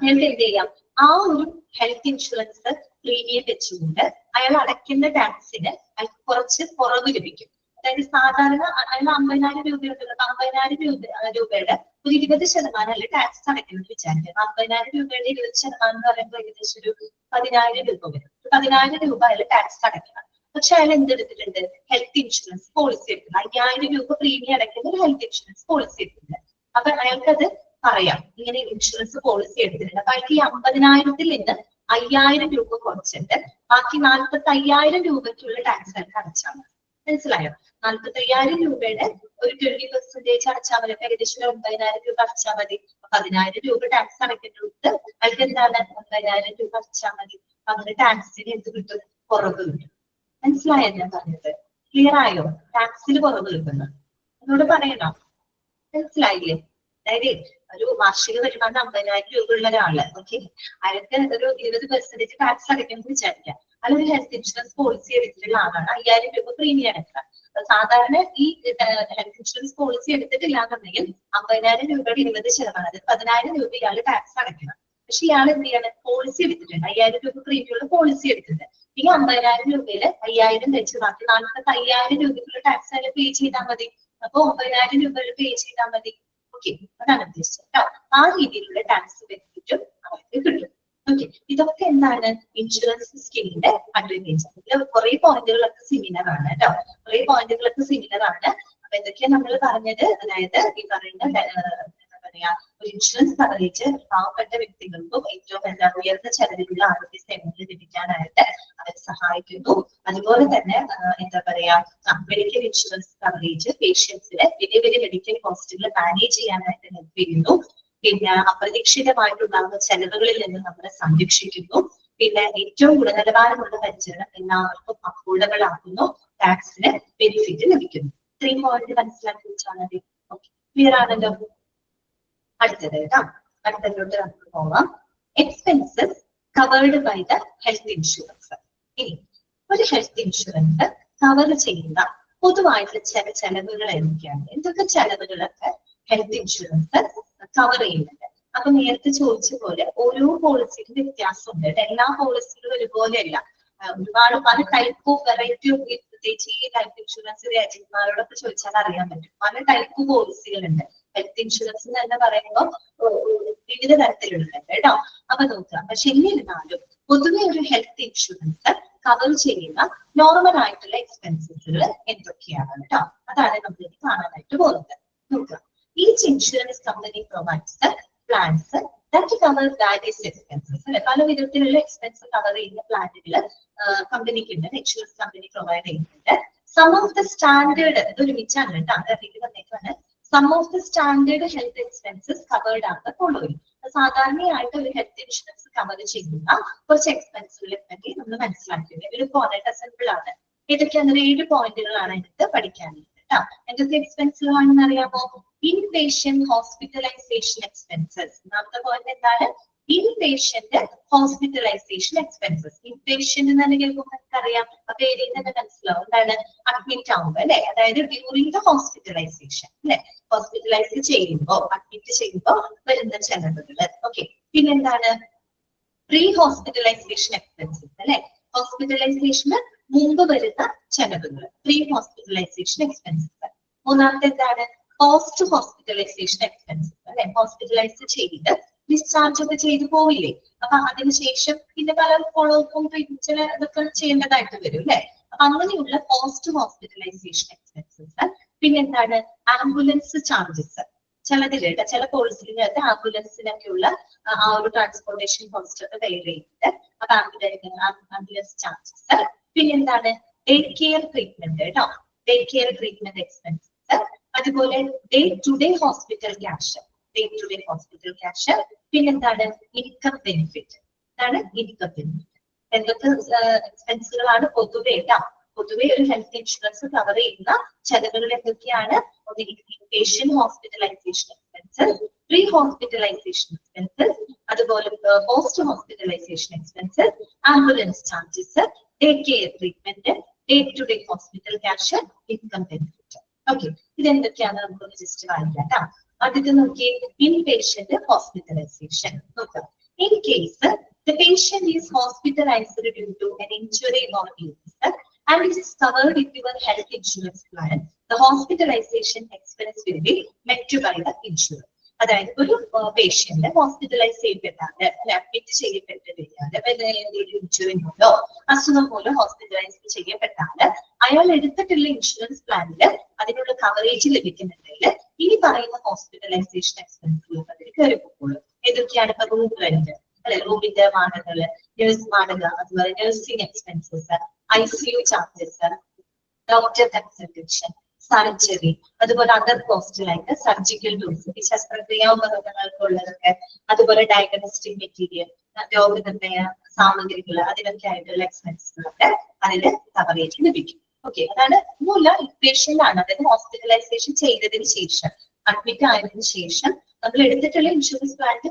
അയാൾക്ക് എന്ത് ചെയ്യാം? ആ ഒരു ഹെൽത്ത് ഇൻഷുറൻസ് പ്രീമിയം വെച്ചുകൊണ്ട് അയാൾ അടയ്ക്കുന്ന ടാക്സിന് അയാൾക്ക് കുറച്ച് കുറവ് ലഭിക്കും. അതായത് സാധാരണ അയാൾ 50,000 രൂപയുണ്ടല്ലോ, 50,000 രൂപയുടെ ഒരു 20% അല്ലെ ടാക്സ് അടയ്ക്കുന്നത് വിചാരിക്കുക. 50,000 രൂപയുടെ 20% എന്ന് പറയുമ്പോൾ ഏകദേശം ഒരു 10,000 രൂപ വരും. 10,000 രൂപ അയാൾ ടാക്സ് അടയ്ക്കണം. പക്ഷെ അയാൾ എന്തെടുത്തിട്ടുണ്ട്? ഹെൽത്ത് ഇൻഷുറൻസ് പോളിസി എടുക്കുന്നത്. 5,000 രൂപ പ്രീമിയം അടയ്ക്കുന്ന ഒരു ഹെൽത്ത് ഇൻഷുറൻസ് പോളിസി എടുത്തിട്ടുണ്ട്. അപ്പൊ അയാൾക്കത് പറയാം, ഇങ്ങനെ ഇൻഷുറൻസ് പോളിസി എടുത്തിട്ടുണ്ട്. അപ്പൊ അയാൾക്ക് ഈ 50,000-ൽ നിന്ന് 5,000 രൂപ കുറച്ചിട്ട് ബാക്കി 45,000 രൂപയ്ക്കുള്ള ടാക്സ് അയാൾക്ക് അടച്ചാൽ മതി. മനസ്സിലായോ? 45,000 രൂപയുടെ ഒരു 20% അടച്ചാൽ മതി. ഏകദേശം 9,000 രൂപ അടച്ചാൽ മതി. 10,000 രൂപ ടാക്സ് അടയ്ക്കേണ്ടത് അയാൾക്ക് എന്താണ്? 9,000 രൂപ അടച്ചാൽ മതി. അങ്ങനെ ടാക്സിന് എന്ത് കിട്ടും? കുറവ് കിട്ടും. മനസ്സിലായോ ഞാൻ പറഞ്ഞത്? ക്ലിയർ ആയോ? ടാക്സിന് കുറവ് കിട്ടുന്നു. എന്നോട് പറയണോ? മനസ്സിലായില്ലേ? അതായത് ഒരു വാർഷിക വരുമാനം 50,000 രൂപ ഉള്ള ഒരാള്, ഓക്കെ, അയാൾക്ക് ഒരു 20% ടാക്സ് അടയ്ക്കണം വിചാരിക്കാം. അതൊരു ഹെൽത്ത് ഇൻഷുറൻസ് പോളിസി എടുത്തിട്ടുള്ള ആളാണ്. 5,000 രൂപ പ്രീമിയം അടയ്ക്കണം. സാധാരണ ഈ ഹെൽത്ത് ഇൻഷുറൻസ് പോളിസി എടുത്തിട്ടില്ല എന്നുണ്ടെങ്കിൽ 50,000 രൂപയുടെ 20%, അതായത് 10,000 രൂപ ഇയാൾ ടാക്സ് അടയ്ക്കണം. പക്ഷെ ഇയാൾ എന്ത് ചെയ്യാണ്? പോളിസി എടുത്തിട്ടുണ്ട്. 5,000 രൂപ പ്രീമിയമുള്ള പോളിസി എടുത്തിട്ടുണ്ട്. ഈ 50,000 രൂപയിൽ 5,000 വെച്ച് ബാക്കി 45,000 രൂപയ്ക്കുള്ള ടാക്സ് അയാൾ പേ ചെയ്താൽ മതി. അപ്പൊ 9,000 രൂപ പേ ചെയ്താൽ മതി. ഓക്കെ, അതാണ് ഉദ്ദേശിച്ചത് കേട്ടോ. ആ രീതിയിലുള്ള ടാക്സ് ബെനിഫിറ്റും അവർക്ക് കിട്ടും. ഓക്കെ, ഇതൊക്കെ എന്താണ്? ഇൻഷുറൻസ് സ്കീമിന്റെ അഡ്വാൻറ്റേജ്. ഇതിൽ കുറെ പോയിന്റുകളൊക്കെ സിമിലർ ആണ് കേട്ടോ. കുറെ പോയിന്റുകളൊക്കെ സിമിലർ ആണ്. അപ്പൊ എന്തൊക്കെയാണ് നമ്മൾ പറഞ്ഞത്? അതായത് ഈ പറയുന്ന എന്താ പറയാ, ഒരു ഇൻഷുറൻസ് കവറേജ് പാവപ്പെട്ട വ്യക്തികൾക്കും ഏറ്റവും ഉയർന്ന ചെലവിലുള്ള ആരോഗ്യ സേവനങ്ങൾ ലഭിക്കാനായിട്ട് അവർ സഹായിക്കുന്നു. അതുപോലെ തന്നെ എന്താ പറയാ, മെഡിക്കൽ ഇൻഷുറൻസ് കവറേജ് പേഷ്യൻസിന് വലിയ വലിയ മെഡിക്കൽ കോസ്റ്റുകൾ മാനേജ് ചെയ്യാനായിട്ട് ഹെൽപ്പ് ചെയ്യുന്നു. പിന്നെ അപ്രതീക്ഷിതമായിട്ടുണ്ടാകുന്ന ചെലവുകളിൽ നിന്ന് നമ്മളെ സംരക്ഷിക്കുന്നു. പിന്നെ ഏറ്റവും ഗുണനിലവാരമുള്ള പരിചരണം എല്ലാവർക്കും അഫോർഡബിൾ ആക്കുന്നു. ടാക്സിന് ബെനിഫിറ്റ് ലഭിക്കുന്നു. ഇത്രയും പോയിന്റ് മനസ്സിലാക്കി വെച്ചാൽ മതി. ഓക്കെ, ക്ലിയർ ആണല്ലോ? അടുത്തത് കേട്ടോ, അടുത്തതിലോട്ട് നമുക്ക് പോവാം. Expenses covered by the health insurance. ഇനി ഒരു ഹെൽത്ത് ഇൻഷുറൻസ് കവർ ചെയ്യുന്ന പൊതുവായിട്ടുള്ള ചില ചെലവുകൾ എന്തൊക്കെയാണ്? എന്തൊക്കെ ചെലവുകളൊക്കെ ഹെൽത്ത് ഇൻഷുറൻസ് കവർ ചെയ്യുന്നുണ്ട്? അപ്പൊ നേരത്തെ ചോദിച്ച പോലെ ഓരോ പോളിസിക്കും വ്യത്യാസമുണ്ട്. എല്ലാ പോളിസികളും ഒരുപോലെയല്ല. ഒരുപാട് പല ടൈപ്പ് ഓഫ് വെറൈറ്റി ഓഫ്, പ്രത്യേകിച്ച് ഈ ലൈഫ് ഇൻഷുറൻസ് ഏജന്റുമാരോടൊക്കെ ചോദിച്ചാൽ അറിയാൻ പറ്റും. പല ടൈപ്പ് പോളിസികളുണ്ട്. ഹെൽത്ത് ഇൻഷുറൻസ് തന്നെ പറയുമ്പോൾ വിവിധ തരത്തിലുണ്ട് കേട്ടോ. അപ്പൊ നോക്കുക. പക്ഷെ എന്നിരുന്നാലും പൊതുവെ ഒരു ഹെൽത്ത് ഇൻഷുറൻസ് കവർ ചെയ്യുന്ന നോർമൽ ആയിട്ടുള്ള എക്സ്പെൻസസുകൾ എന്തൊക്കെയാണ് കേട്ടോ? അതാണ് നമ്മൾ ഇനി കാണാനായിട്ട് പോകുന്നത്. നോക്കുക. Each insurance company provides plans that cover various expenses. അല്ലെ, പല വിധത്തിലുള്ള എക്സ്പെൻസ് കവർ ചെയ്യുന്ന പ്ലാനുകൾ കമ്പനിക്ക് ഉണ്ട്, ഇൻഷുറൻസ് കമ്പനി പ്രൊവൈഡ് ചെയ്യുന്നുണ്ട്. സം ഓഫ് ദ സ്റ്റാൻഡേർഡ്, ഇതൊരുമിച്ചാണ് കേട്ടോ, അതിലേക്ക് വന്നേക്കാണ്. Sum of the standard health expenses covered ആണ് ദ ഫോളോയിങ്. സാധാരണയായിട്ട് ഒരു ഹെൽത്ത് ഇൻഷുറൻസ് കവർ ചെയ്യുന്ന കുറച്ച് എക്സ്പെൻസുകളെ പറ്റി നമ്മൾ മനസ്സിലാക്കിയത്. ഒരു പോയിന്റ് സിമ്പിൾ ആണ്. ഏതൊക്കെയാണ്? 7 പോയിന്റുകളാണ് എടുത്ത് പഠിക്കാനുള്ളത് കേട്ടോ. എന്തൊക്കെ എക്സ്പെൻസുകളാണെന്ന് അറിയാമോ? Inpatient hospitalisation expenses. ഒന്നാമത്തെ പോയിന്റ് എന്താണ്? Inpatient hospitalisation expenses. ഇൻപേഷ്യന്റ് എന്ന് കേൾക്കുമ്പോൾ നമുക്കറിയാം, അപ്പൊ ഏരിയ തന്നെ മനസ്സിലാവും എന്താണ്? അഡ്മിറ്റ് ആവുമ്പോ അല്ലെ, അതായത് ഡ്യൂറിംഗ് ദ ഹോസ്പിറ്റലൈസേഷൻ അല്ലെ, ഹോസ്പിറ്റലൈസ് ചെയ്യുമ്പോ, അഡ്മിറ്റ് ചെയ്യുമ്പോ വരുന്ന ചെലവുകൾ. ഓക്കെ, പിന്നെന്താണ്? പ്രീ ഹോസ്പിറ്റലൈസേഷൻ എക്സ്പെൻസസ് അല്ലെ, ഹോസ്പിറ്റലൈസേഷന് മുമ്പ് വരുന്ന ചെലവുകൾ, പ്രീ ഹോസ്പിറ്റലൈസേഷൻ എക്സ്പെൻസസ്. മൂന്നാമത്തെ എന്താണ്? പോസ്റ്റ് ഹോസ്പിറ്റലൈസേഷൻ എക്സ്പെൻസസ് അല്ലെ, ഹോസ്പിറ്റലൈസ് ചെയ്ത് ഡിസ്ചാർജ് ഒക്കെ ചെയ്തു പോവില്ലേ, അപ്പൊ അതിനുശേഷം പിന്നെ പല ഫോളോ അപ്പും ചില ഇതൊക്കെ ചെയ്യേണ്ടതായിട്ട് വരും അല്ലെ. അപ്പൊ അങ്ങനെയുള്ള പോസ്റ്റ് ഹോസ്പിറ്റലൈസേഷൻ എക്സ്പെൻസസ്. പിന്നെന്താണ്? Ambulance charges. ചിലതിലുണ്ട്, ചില പോളിസികൾക്ക് ആംബുലൻസിനൊക്കെയുള്ള ആ ഒരു ട്രാൻസ്പോർട്ടേഷൻ കോസ്റ്റ് ഒക്കെ വെയർ ചെയ്യുന്നുണ്ട്. അപ്പൊ ആംബുലൻസ് ചാർജസ്. പിന്നെന്താണ്? ഡേ കെയർ ട്രീറ്റ്മെന്റ് കേട്ടോ, ഡേ കെയർ ട്രീറ്റ്മെന്റ് എക്സ്പെൻസസ്. അതുപോലെ day to day hospital cash, day to day hospital cash. പിന്നെന്താണ്? Income benefit. ഇതാണ് ഇൻകം ബെനിഫിറ്റ്. എന്തൊക്കെ എക്സ്പെൻസുകളാണ് പൊതുവെ പൊതുവെ ഒരു ഹെൽത്ത് ഇൻഷുറൻസ് കവർ ചെയ്യുന്ന ചെലവുകൾ എന്തൊക്കെയാണ്? Inpatient hospitalisation expenses, pre hospitalisation expenses, അതുപോലെ post hospitalisation expenses, ambulance charges, day care treatment, day to day hospital cash, income benefit. Okay, ഇതെന്തൊക്കെയാണ് നമുക്കൊന്ന് ജസ്റ്റ് വായിക്കാം. ആദ്യത്തെ നോക്കി, ഇൻപേഷ്യന്റ് ഹോസ്പിറ്റലൈസേഷൻ നോക്കാം. In case the patient is hospitalized due to an injury or illness and it is covered in your health insurance plan, the hospitalization expense will be met by the insurer. അതായത് ഒരു patient hospitalise ചെയ്യപ്പെട്ടാല് admit ചെയ്യപ്പെട്ടിരിക്കാതെ injury മൂലോ അസുഖം മൂലം hospitalise ചെയ്യപ്പെട്ടാല് അയാൾ എടുത്തിട്ടുള്ള insurance പ്ലാനില് അതിനുള്ള coverage ലഭിക്കുന്നുണ്ടെങ്കിൽ ഇനി പറയുന്ന hospitalisation എക്സ്പെൻസുകൾ അതിൽ കയറി പോകുള്ളൂ. ഏതൊക്കെയാണ്? ഇപ്പൊ റൂം റെന്റ് അല്ലെ, റൂമിന്റെ വാടകകള്, നഴ്സ് വാടക, അതുപോലെ nursing expenses, ICU charges, doctor consultation, surgery, അതുപോലെ അതർ കോസ്റ്റിലായിട്ട് സർജിക്കൽ ടൂൾസ്, ഈ ശസ്ത്രക്രിയാ ഉപകരണങ്ങൾക്കുള്ളതൊക്കെ, അതുപോലെ ഡയഗ്നോസ്റ്റിക് മെറ്റീരിയൽ, രോഗനിർണയ സാമഗ്രികൾ, അതിനൊക്കെ ആയിട്ടുള്ള എക്സ്പെൻസുകളൊക്കെ അതിൽ കവറേജ് ലഭിക്കും. ഓക്കെ, അതാണ് മൂല ഇക്വേഷൻ ആണ്. അതായത് ഹോസ്പിറ്റലൈസേഷൻ ചെയ്തതിന് ശേഷം, അഡ്മിറ്റ് ആയതിനു ശേഷം നമ്മൾ എടുത്തിട്ടുള്ള ഇൻഷുറൻസ് പ്ലാനിന്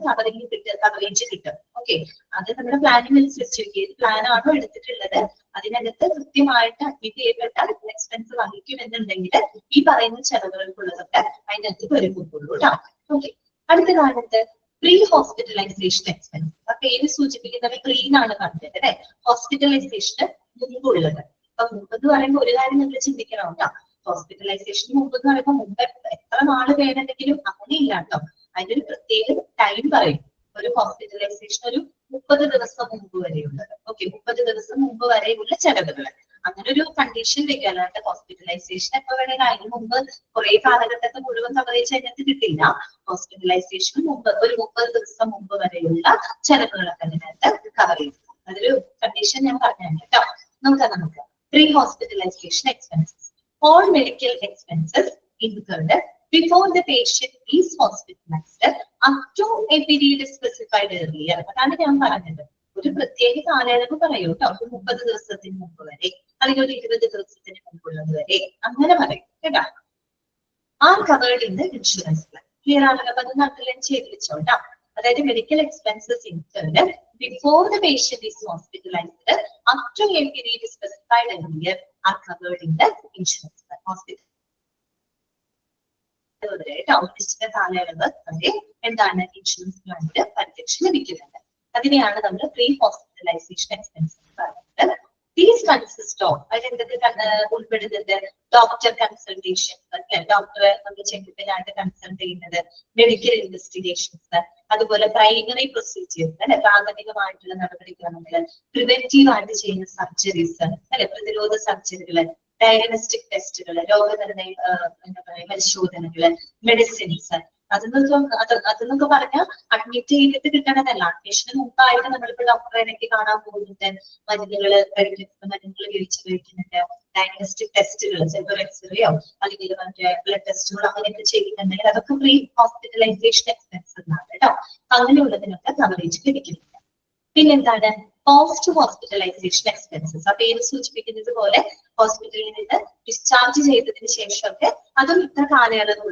കവറേജ് കിട്ടും. ഓക്കെ, അത് നമ്മുടെ പ്ലാനിന് അനുസരിച്ച് ഏത് പ്ലാനാണോ എടുത്തിട്ടുള്ളത് അതിനകത്ത് കൃത്യമായിട്ട് അഡ്മിറ്റ് ചെയ്യപ്പെട്ട എക്സ്പെൻസ് വഹിക്കുമെന്നുണ്ടെങ്കിൽ ഈ പറയുന്ന ചെലവുകൾക്കുള്ളതൊക്കെ അതിനകത്ത് വരുമ്പോഴുള്ളൂ കേട്ടോ. ഓക്കെ, അടുത്ത കാണുന്നത് പ്രീ ഹോസ്പിറ്റലൈസേഷൻ എക്സ്പെൻസ്. ആ പേര് സൂചിപ്പിക്കുന്നത് ക്ലീൻ ആണ് പറഞ്ഞത് അല്ലെ, ഹോസ്പിറ്റലൈസേഷന് മുമ്പുള്ളത്. അപ്പൊ മുമ്പ് എന്ന് പറയുമ്പോൾ ഒരു കാര്യം നമ്മൾ ചിന്തിക്കണം കേട്ടോ, ഹോസ്പിറ്റലൈസേഷന് മുമ്പ് എന്ന് പറയുമ്പോൾ മുമ്പ് എത്ര നാള് വേണമെങ്കിലും അങ്ങനെയില്ല കേട്ടോ. അതിന്റെ ഒരു പ്രത്യേക ടൈം പറയും. ഒരു ഹോസ്പിറ്റലൈസേഷൻ ഒരു 30 ദിവസം മുമ്പ് വരെയുള്ളത്. ഓക്കെ, 30 ദിവസം മുമ്പ് വരെയുള്ള ചെലവുകൾ, അങ്ങനെ ഒരു കണ്ടീഷൻ വെക്കാനായിട്ട് ഹോസ്പിറ്റലൈസേഷൻ എപ്പോ വേണമെങ്കിൽ അതിന് മുമ്പ് കുറെ കാലഘട്ടത്തെ മുഴുവൻ കവറേജ് അതിനകത്ത് കിട്ടില്ല. ഹോസ്പിറ്റലൈസേഷന് മുമ്പ് ഒരു 30 ദിവസം മുമ്പ് വരെയുള്ള ചെലവുകളൊക്കെ അതിനകത്ത് കവർ ചെയ്യും. അതൊരു കണ്ടീഷൻ ഞാൻ പറഞ്ഞു കേട്ടോ. നമുക്ക് pre hospitalisation expenses. All medical expenses incurred before the patient is hospitalized up to a period specified earlier. അതാണ് ഞാൻ പറഞ്ഞത്. ഒരു പ്രത്യേക കാലയളവ് പറയൂ കേട്ടോ, 30 ദിവസത്തിന് മുമ്പ് വരെ അല്ലെങ്കിൽ ഒരു 20 ദിവസത്തിന് മുമ്പുള്ളത് വരെ അങ്ങനെ പറയും കേട്ടോ. R covered in the insurance plan. Clear ആണല്ലോ? അപ്പൊ അത് നാട്ടിലെ ചെയ്ത് വെച്ചോട്ടോ. അതായത് medical expenses incurred before the patient is hospitalized up to a period specified earlier are covered in the insurance plan. Hospital നിശ്ചിത കാലയളവ് വരെ എന്താണ് ഇൻഷുറൻസ് പ്ലാനിന്റെ പരിരക്ഷ ലഭിക്കുന്നുണ്ട്. അതിനെയാണ് നമ്മൾ പ്രീ ഹോസ്പിറ്റലൈസേഷൻ എക്സ്പെൻസ് എന്ന് പറയുന്നത്. These consist of അതിനെന്തൊക്കെ ഉൾപ്പെടുന്നത്? ഡോക്ടർ കൺസൾട്ടേഷൻ, ഡോക്ടറെ നമ്മൾ ചെക്കപ്പിനായിട്ട് കൺസൾട്ട് ചെയ്യുന്നത്, മെഡിക്കൽ ഇൻവെസ്റ്റിഗേഷൻസ്, അതുപോലെ പ്രൈമറി പ്രൊസീജിയേഴ്സ് അല്ലെ, പ്രാഥമികമായിട്ടുള്ള നടപടിക്രമങ്ങൾ, പ്രിവെന്റീവ് ആയിട്ട് ചെയ്യുന്ന സർജറീസ് അല്ലെ, പ്രതിരോധ സർജറികള്, ഡയഗ്നോസ്റ്റിക് ടെസ്റ്റുകള്, രോഗനിർണയ എന്താ പറയുക പരിശോധനകള്, മെഡിസിൻസ്, അതെന്നൊക്കെ പറഞ്ഞാൽ അഡ്മിറ്റ് ചെയ്തിട്ട് കിട്ടണതല്ല. അഡ്മിഷന് മുമ്പായിട്ട് നമ്മളിപ്പോ ഡോക്ടറെ കാണാൻ പോകുന്നുണ്ട്, മരുന്നുകള് കഴിച്ച് കഴിക്കുന്നുണ്ട്, ഡയഗ്നോസ്റ്റിക് ടെസ്റ്റുകൾ, ചിലപ്പോൾ എക്സ്റേയോ അല്ലെങ്കിൽ മറ്റേ ബ്ലഡ് ടെസ്റ്റുകളോ അങ്ങനെയൊക്കെ ചെയ്യുന്നുണ്ടെങ്കിൽ അതൊക്കെ പ്രീ ഹോസ്പിറ്റലൈസേഷൻ എക്സ്പെൻസസ് ആണ് കേട്ടോ. അങ്ങനെയുള്ളതിനൊക്കെ കവറേജ് ലഭിക്കുന്നുണ്ട്. പിന്നെന്താണ്? Post hospitalisation expenses. ആ പേര് സൂചിപ്പിക്കുന്നത് പോലെ ഹോസ്പിറ്റലിൽ നിന്ന് ഡിസ്ചാർജ് ചെയ്തതിനു ശേഷമൊക്കെ അതും ഇത്ര കാലയളവ്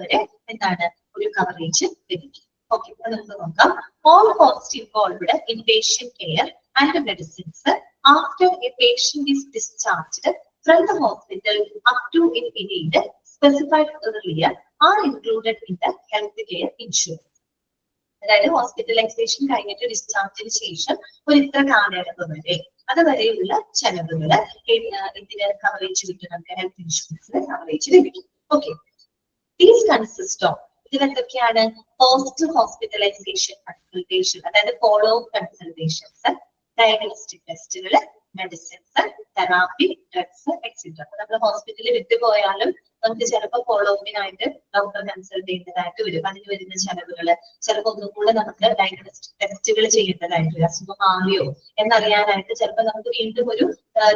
വരെ എന്താണ് ഒരു കവറേജ് ലഭിക്കും. ഓക്കെ, നമുക്ക് നോക്കാം. All cost involved in patient care and medicines after a patient is discharged from the hospital up to a period specified earlier are included in the health care insurance. അതായത് hospitalisation കഴിഞ്ഞിട്ട് ഡിസ്ചാർജിന് ശേഷം ഒരു ഇത്ര കാലയളവ് വരെ അതുവരെയുള്ള ചെലവുകള് ഇതിന് കവറേജ് കിട്ടുന്നുണ്ട്, ഹെൽത്ത് ഇൻഷുറൻസിന് കവറേജ് ലഭിക്കും. ഓക്കെ, ദീസ് കൺസിസ്റ്റ് ഓഫ് ഇതിലെന്തൊക്കെയാണ്? പോസ്റ്റ് ഹോസ്പിറ്റലൈസേഷൻ കൺസൾട്ടേഷൻ, അതായത് ഫോളോ അപ്പ് കൺസൾട്ടേഷൻസ്, ഡയഗ്നോസ്റ്റിക് ടെസ്റ്റുകള്, മെഡിസിൻസ്, തെറാപ്പി, ഡ്രഗ്സ് എക്സെട്ര. അപ്പൊ നമ്മൾ ഹോസ്പിറ്റലിൽ വിട്ടുപോയാലും നമുക്ക് ചിലപ്പോൾ ഫോളോ അപ്പിനായിട്ട് ഡോക്ടറെ കൺസൾട്ട് ചെയ്യേണ്ടതായിട്ട് വരും. അതിന് വരുന്ന ചെലവുകള്, ചിലപ്പോൾ ഒന്നും കൂടെ നമുക്ക് ഡയഗ്നോസ്റ്റിക് ടെസ്റ്റുകൾ ചെയ്യേണ്ടതായിട്ട് വരും. അസുഖം മാറിയോ എന്നറിയാനായിട്ട് ചിലപ്പോൾ നമുക്ക് വീണ്ടും ഒരു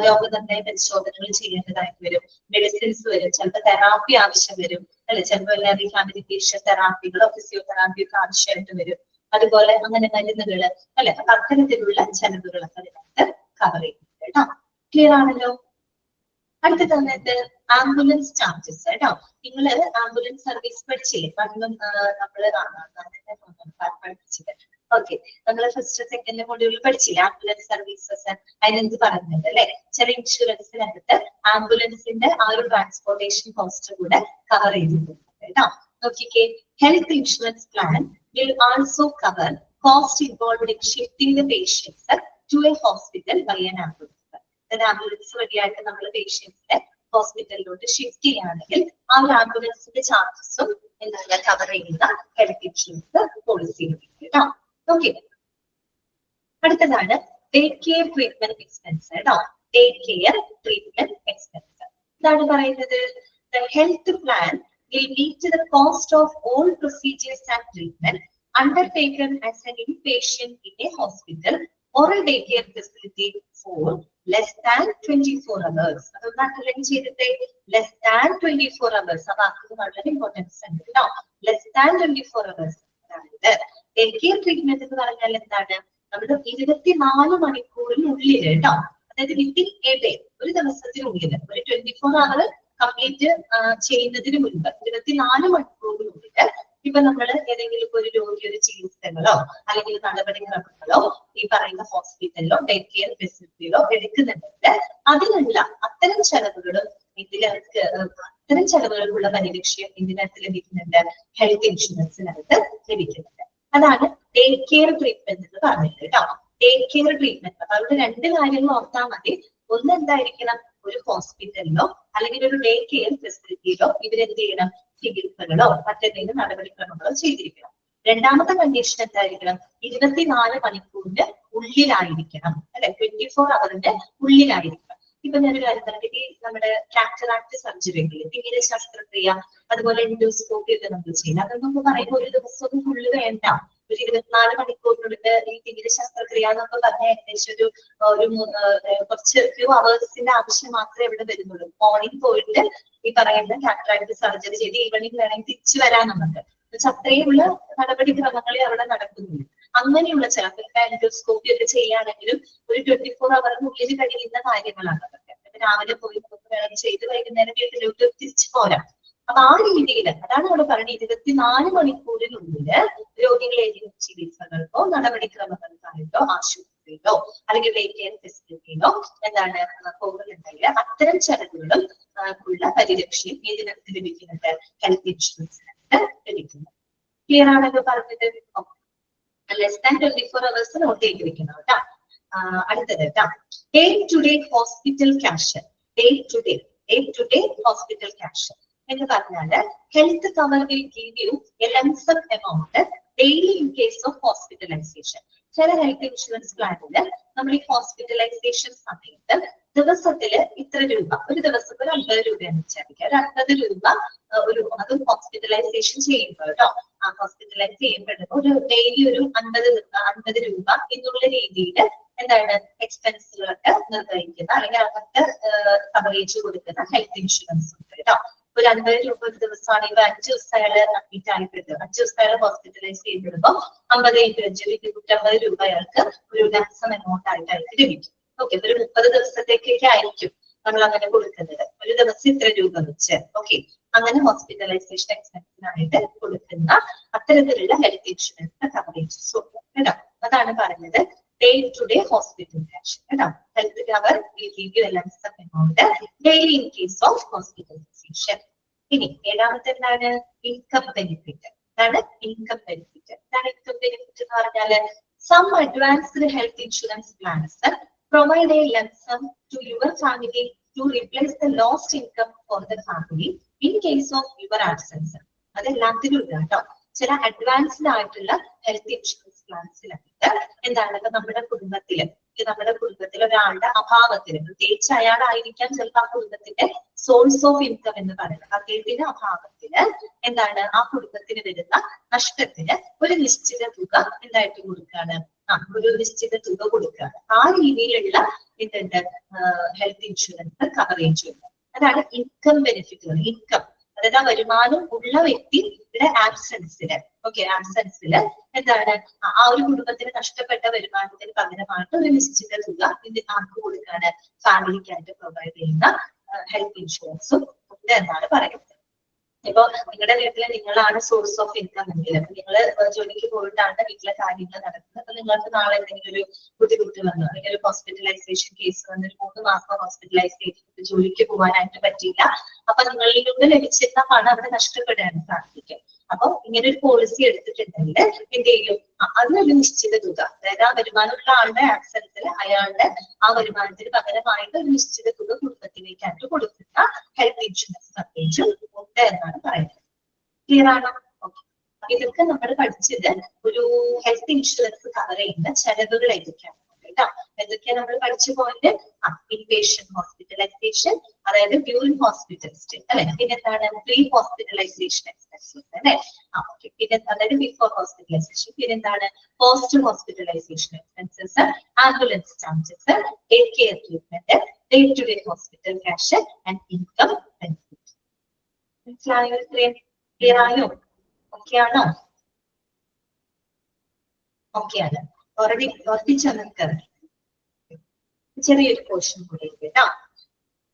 രോഗനിർണയ പരിശോധനകൾ ചെയ്യേണ്ടതായിട്ട് വരും. മെഡിസിൻസ് വരും, ചിലപ്പോൾ തെറാപ്പി ആവശ്യം വരും അല്ലെ, ചിലപ്പോൾ റീഹാബിലിറ്റേഷൻ തെറാപ്പികളോ ഫിസിയോതെറാപ്പിയോ ഒക്കെ ആവശ്യമായിട്ട് വരും. അതുപോലെ അങ്ങനെ മരുന്നുകള് അല്ലെ, അപ്പൊ അത്തരത്തിലുള്ള ചെലവുകളൊക്കെ അതിനകത്ത് കവർ ചെയ്യുന്നുണ്ട് കേട്ടോ. ക്ലിയർ ആണല്ലോ? അടുത്ത സമയത്ത് ആംബുലൻസ് ചാർജസ് കേട്ടോ. നിങ്ങള് ആംബുലൻസ് സർവീസ് പഠിച്ചില്ലേ? പണ്ടും നമ്മള് പഠിച്ചത്. ഓക്കെ, നമ്മള് ഫസ്റ്റ് സെക്കൻഡ് മൊഡ്യൂളിൽ പഠിച്ചില്ലേ ആംബുലൻസ് സർവീസസ്? അതിനെന്ത് പറയുന്നുണ്ട് അല്ലെ? ചെറിയ ഇൻഷുറൻസിനകത്ത് ആംബുലൻസിന്റെ ആ ഒരു ട്രാൻസ്പോർട്ടേഷൻ കോസ്റ്റ് കൂടെ കവർ ചെയ്തിട്ടുണ്ട് കേട്ടോ. നോക്കിക്കേ, health insurance plan will also cover cost involved in shifting the patients to a hospital by an ambulance. Ambulance വഴിയായിട്ട് നമ്മൾ പേഷ്യൻസിനെ ഹോസ്പിറ്റലിലോട്ട് ഷിഫ്റ്റ് ചെയ്യുകയാണെങ്കിൽ ആ ഒരു ആംബുലൻസിന്റെ ചാർജസും എന്താണ് കവർ ചെയ്യുന്ന ഹെൽത്ത് ഇൻഷുറൻസ് പോളിസി കേട്ടോ. ഓക്കെ, അടുത്തതാണ് ഡേ കെയർ ട്രീറ്റ്മെന്റ് എക്സ്പെൻസ് കേട്ടോ. ഡേ കെയർ ട്രീറ്റ്മെന്റ് എക്സ്പെൻസ് ഇതാണ് പറയുന്നത്. The health plan will meet the cost of all procedures and treatment undertaken as an inpatient in a hospital or a daycare facility for less than 24 hours. Less than 24 hours. Very important. Less than 24 hours. Daycare treatment എന്ന് പറഞ്ഞാൽ എന്താണ്? നമ്മുടെ 24 മണിക്കൂറിനുള്ളിൽ കേട്ടോ. അതായത് within A day, ഒരു ദിവസത്തിനുള്ളിൽ ഒരു 24 അവർ കംപ്ലീറ്റ് ചെയ്യുന്നതിന് മുൻപ് 24 മണിക്കൂറിനുള്ളിൽ ഇപ്പൊ നമ്മൾ ഏതെങ്കിലും ഒരു രോഗി ഒരു ചികിത്സകളോ അല്ലെങ്കിൽ നടപടിക്രമങ്ങളോ ഈ പറയുന്ന ഹോസ്പിറ്റലിലോ ഡേ കെയർ ഫെസിലിറ്റിയിലോ എടുക്കുന്നുണ്ടെങ്കിൽ അതിനുള്ള അത്തരം ചെലവുകളും ഇതിനകത്ത് അത്തരം ചെലവുകൾക്കുള്ള പരിരക്ഷയും ഇതിനകത്ത് ലഭിക്കുന്നുണ്ട്, ഹെൽത്ത് ഇൻഷുറൻസിനകത്ത് ലഭിക്കുന്നുണ്ട്. അതാണ് ഡേ കെയർ ട്രീറ്റ്മെന്റ് എന്ന് പറഞ്ഞത് കേട്ടോ. ഡേ കെയർ ട്രീറ്റ്മെന്റ് അപ്പൊ അവിടെ രണ്ട് കാര്യങ്ങൾ ഓർത്താൽ മതി. ഒന്ന് എന്തായിരിക്കണം, ഒരു ഹോസ്പിറ്റലിലോ അല്ലെങ്കിൽ ഒരു ഡേ കെയർ ഫെസിലിറ്റിയിലോ ഇവരെന്ത് ചെയ്യണം, ചികിത്സകളോ മറ്റെന്തെങ്കിലും നടപടിക്രമങ്ങളോ ചെയ്തിരിക്കണം. രണ്ടാമത്തെ കണ്ടീഷൻ എന്തായിരിക്കണം, 24 മണിക്കൂറിന്റെ ഉള്ളിലായിരിക്കണം അല്ലെ, 24 അവറിന്റെ ഉള്ളിലായിരിക്കണം. ഇപ്പൊ ഞാനൊരു കാര്യം പറഞ്ഞിട്ട്, ഈ നമ്മുടെ കാറ്ററാക്ട് സർജറികളിൽ തിമിര ശസ്ത്രക്രിയ അതുപോലെ എൻഡോസ്കോപ്പി ഒക്കെ നമ്മൾ ചെയ്യുന്നത്, അതൊന്നും പറയുമ്പോൾ ഒരു ദിവസം ഫുള്ള് വേണ്ട. ഒരു 24 മണിക്കൂറിനുള്ളിൽ ഈ തിമിര ശസ്ത്രക്രിയ എന്നൊക്കെ പറഞ്ഞാൽ ഏകദേശം ഒരു കുറച്ച് ഫ്യൂ അവേഴ്സിന്റെ ആവശ്യം മാത്രമേ ഇവിടെ വരുന്നുള്ളൂ. മോർണിംഗ് പോയിട്ട് ഈ പറയുന്ന കാറ്ററാക്ട് സർജറി ചെയ്ത് ഈവനിങ് വേണമെങ്കിൽ തിരിച്ചു വരാൻ നമുക്ക്. അത്രയുള്ള നടപടിക്രമങ്ങളെ അവിടെ നടക്കുന്നുള്ളൂ. അങ്ങനെയുള്ള ചിലപ്പോൾ എൻഡോസ്കോപ്പി ഒക്കെ ചെയ്യുകയാണെങ്കിലും ഒരു 24 അവറിനുള്ളിൽ കഴിയുന്ന കാര്യങ്ങളാണ് അതൊക്കെ. രാവിലെ പോയി ചെയ്ത് വൈകുന്നേരം വീട്ടിലോട്ട് തിരിച്ചു പോരാം. അപ്പൊ ആ രീതിയിൽ അതാണ് അവിടെ പറയുന്നത്, 24 മണിക്കൂറിനുള്ളിൽ രോഗികളെ ചികിത്സകൾക്കോ നടപടിക്രമങ്ങൾക്കായിട്ടോ ആശുപത്രിയിലോ അല്ലെങ്കിൽ ഡേ കെയർ ഫെസിലിറ്റിയിലോ എന്താണ് പോകുന്നുണ്ടെങ്കിൽ അത്തരം ചെലവുകളും ഉള്ള പരിരക്ഷയും ഇതിനകത്ത് ലഭിക്കുന്നുണ്ട്, ഹെൽത്ത് ഇൻഷുറൻസിനകത്ത് ലഭിക്കുന്നു. ക്ലിയർ ആണല്ലോ പറഞ്ഞത്? ലെസ് ദാൻ 24 അവേഴ്സ് നോട്ട് ചെയ്തിരിക്കുന്നു കേട്ടോ. അടുത്തത് കേട്ടോ, day to day hospital cash. Day to day hospital cash എന്ന് പറഞ്ഞാല് health cover will give you a lump sum amount daily in case of hospitalisation. ചില ഹെൽത്ത് ഇൻഷുറൻസ് പ്ലാനില് നമ്മൾ ഈ ഹോസ്പിറ്റലൈസേഷൻ സമയത്ത് ദിവസത്തില് ഇത്ര രൂപ, ഒരു ദിവസം ഒരു 50 രൂപയെന്ന് വിചാരിക്കുക, ഒരു 50 രൂപ അതും ഹോസ്പിറ്റലൈസേഷൻ ചെയ്യുമ്പോൾ കേട്ടോ. ആ ഹോസ്പിറ്റലൈസ് ചെയ്യപ്പെടുമ്പോൾ ഒരു ഡെയിലി ഒരു 50 രൂപ എന്നുള്ള രീതിയിൽ എന്താണ് എക്സ്പെൻസുകളൊക്കെ നിർവഹിക്കുന്ന അല്ലെങ്കിൽ അങ്ങനത്തെ കവറേജ് കൊടുക്കുന്ന ഹെൽത്ത് ഇൻഷുറൻസ് ഉണ്ട് കേട്ടോ. ഒരു 50 രൂപ ഒരു ദിവസമാണെങ്കിൽ 5 ദിവസം അയാൾ അഡ്മിറ്റ് ആയിട്ടുണ്ട്, 5 ദിവസം അയാൾ ഹോസ്പിറ്റലൈസ് ചെയ്യപ്പെടുമ്പോൾ 50 × 5 250 രൂപ അയാൾക്ക് ഒരു ലംസം എമൗണ്ട് ആയിട്ട് ലഭിക്കും. ഓക്കെ, ഒരു 30 ദിവസത്തേക്കൊക്കെ ആയിരിക്കും നമ്മൾ അങ്ങനെ കൊടുക്കുന്നത്. ഒരു ദിവസം ഇത്ര രൂപ വെച്ച്. ഓക്കെ, അങ്ങനെ ഹോസ്പിറ്റലൈസേഷൻ എക്സ്പെൻസിനായിട്ട് കൊടുക്കുന്ന അത്തരത്തിലുള്ള ഹെൽത്ത് ഇൻഷുറൻസ് കവറേജസ് ഉണ്ട് കേട്ടോ. അതാണ് പറഞ്ഞത് day to day hospital cash കേട്ടോ. Health cover amount daily in case of hospitalisation. ഇനി ഏഴാമത്തെ എന്താണ്, ഇൻകം ബെനിഫിറ്റ്. അതാണ് ഇൻകം ബെനിഫിറ്റ്. എന്താണ് ഇൻകം ബെനിഫിറ്റ് എന്ന് പറഞ്ഞാല്, some advanced health insurance plans provide a lump sum to your family to replace the lost income for the family in case of your absence. അതെല്ലാത്തിനും ഉണ്ട് കേട്ടോ. ചില advanced ആയിട്ടുള്ള health insurance പ്ലാൻസിലായിട്ട് എന്താണ്, ഇപ്പൊ നമ്മുടെ കുടുംബത്തിൽ ഒരാളുടെ അഭാവത്തിന്, പ്രത്യേകിച്ച് അയാളായിരിക്കാം ചിലപ്പോൾ ആ കുടുംബത്തിന്റെ സോഴ്സ് ഓഫ് ഇൻകം എന്ന് പറയുന്നത്, അദ്ദേഹത്തിന്റെ അഭാവത്തിന് എന്താണ് ആ കുടുംബത്തിന് വരുന്ന നഷ്ടത്തിന് ഒരു നിശ്ചിത തുക എന്തായിട്ട് കൊടുക്കുകയാണ്, ഒരു നിശ്ചിത തുക കൊടുക്കുകയാണ്. ആ രീതിയിലുള്ള എന്തുണ്ട് ഹെൽത്ത് ഇൻഷുറൻസ് കവറേജ് ഉണ്ട്. അതാണ് ഇൻകം ബെനിഫിറ്റുകൾ. ഇൻകം അതായത് ആ വരുമാനം ഉള്ള വ്യക്തിയുടെ ആബ്സെൻസില് ആബ്സെൻസില് എന്താണ് ആ ഒരു കുടുംബത്തിന് നഷ്ടപ്പെട്ട വരുമാനത്തിന് പകരമായിട്ട് ഒരു നിശ്ചിത തുക ആർക്ക് കൊടുക്കാണ്, ഫാമിലിക്കായിട്ട് പ്രൊവൈഡ് ചെയ്യുന്ന ഹെൽത്ത് ഇൻഷുറൻസും ഉണ്ട് എന്നാണ് പറയുന്നത്. ഇപ്പൊ നിങ്ങളുടെ വീട്ടില് നിങ്ങളാണ് സോഴ്സ് ഓഫ് ഇൻകം എങ്കിൽ, നിങ്ങൾ ജോലിക്ക് പോയിട്ടാണ് വീട്ടിലെ കാര്യങ്ങൾ നടക്കുന്നത്. അപ്പൊ നിങ്ങൾക്ക് നാളെ എന്തെങ്കിലും ഒരു ബുദ്ധിമുട്ട് വന്നു, അല്ലെങ്കിൽ ഒരു ഹോസ്പിറ്റലൈസേഷൻ കേസ് വന്ന് ഒരു 3 മാസം ഹോസ്പിറ്റലൈസ് ചെയ്തിട്ട് ജോലിക്ക് പോകാനായിട്ട് പറ്റിയില്ല. അപ്പൊ നിങ്ങളിലൂടെ ലഭിച്ചിരുന്ന പണം അവിടെ നഷ്ടപ്പെടാൻ സാധിക്കും. അപ്പൊ ഇങ്ങനെ ഒരു പോളിസി എടുത്തിട്ടുണ്ടെങ്കിൽ എന്ത് ചെയ്യും, അതിനൊരു നിശ്ചിത തുക, അതായത് ആ വരുമാനമുള്ള ആളുടെ ആബ്സെൻസിൽ അയാളുടെ ആ വരുമാനത്തിന് പകരമായിട്ട് ഒരു നിശ്ചിത തുക കുടുംബത്തിലേക്കായിട്ട് കൊടുക്കുന്ന ഹെൽത്ത് ഇൻഷുറൻസ് പാക്കേജും ഉണ്ട് എന്നാണ് പറയുന്നത്. ക്ലിയർ ആണോ? ഓക്കെ. ഇതൊക്കെ നമ്മൾ പഠിച്ചത് ഒരു ഹെൽത്ത് ഇൻഷുറൻസ് കവർ ചെയ്യുന്ന ചെലവുകൾ ഏതൊക്കെയാണ് കേട്ടോ. എന്തൊക്കെയാണ് നമ്മൾ പഠിച്ചു പോയിട്ട്, ഇൻപേഷ്യന്റ് ഹോസ്പിറ്റലൈസേഷൻ, അതായത് ഡ്യൂറിംഗ് ഹോസ്പിറ്റൽ സ്റ്റേ അല്ലെ, പിന്നെ എന്താണ് പ്രീ ഹോസ്പിറ്റലൈസേഷൻ എക്സ്പെൻസസ് അല്ലെ, ഓക്കെ, പിന്നെ അതായത് ബിഫോർ ഹോസ്പിറ്റലൈസേഷൻ, പിന്നെ എന്താണ് post hospitalisation expenses, ambulance charges, day care treatment, day to day hospital cash and income benefit. മനസ്സിലായോ? ക്ലിയർ ആയോ? ഓക്കെ ആണോ? ഓക്കെ ആണ്. ഉറപ്പിച്ചു ചെറിയൊരു പോർഷൻ കൂടി കേട്ടോ,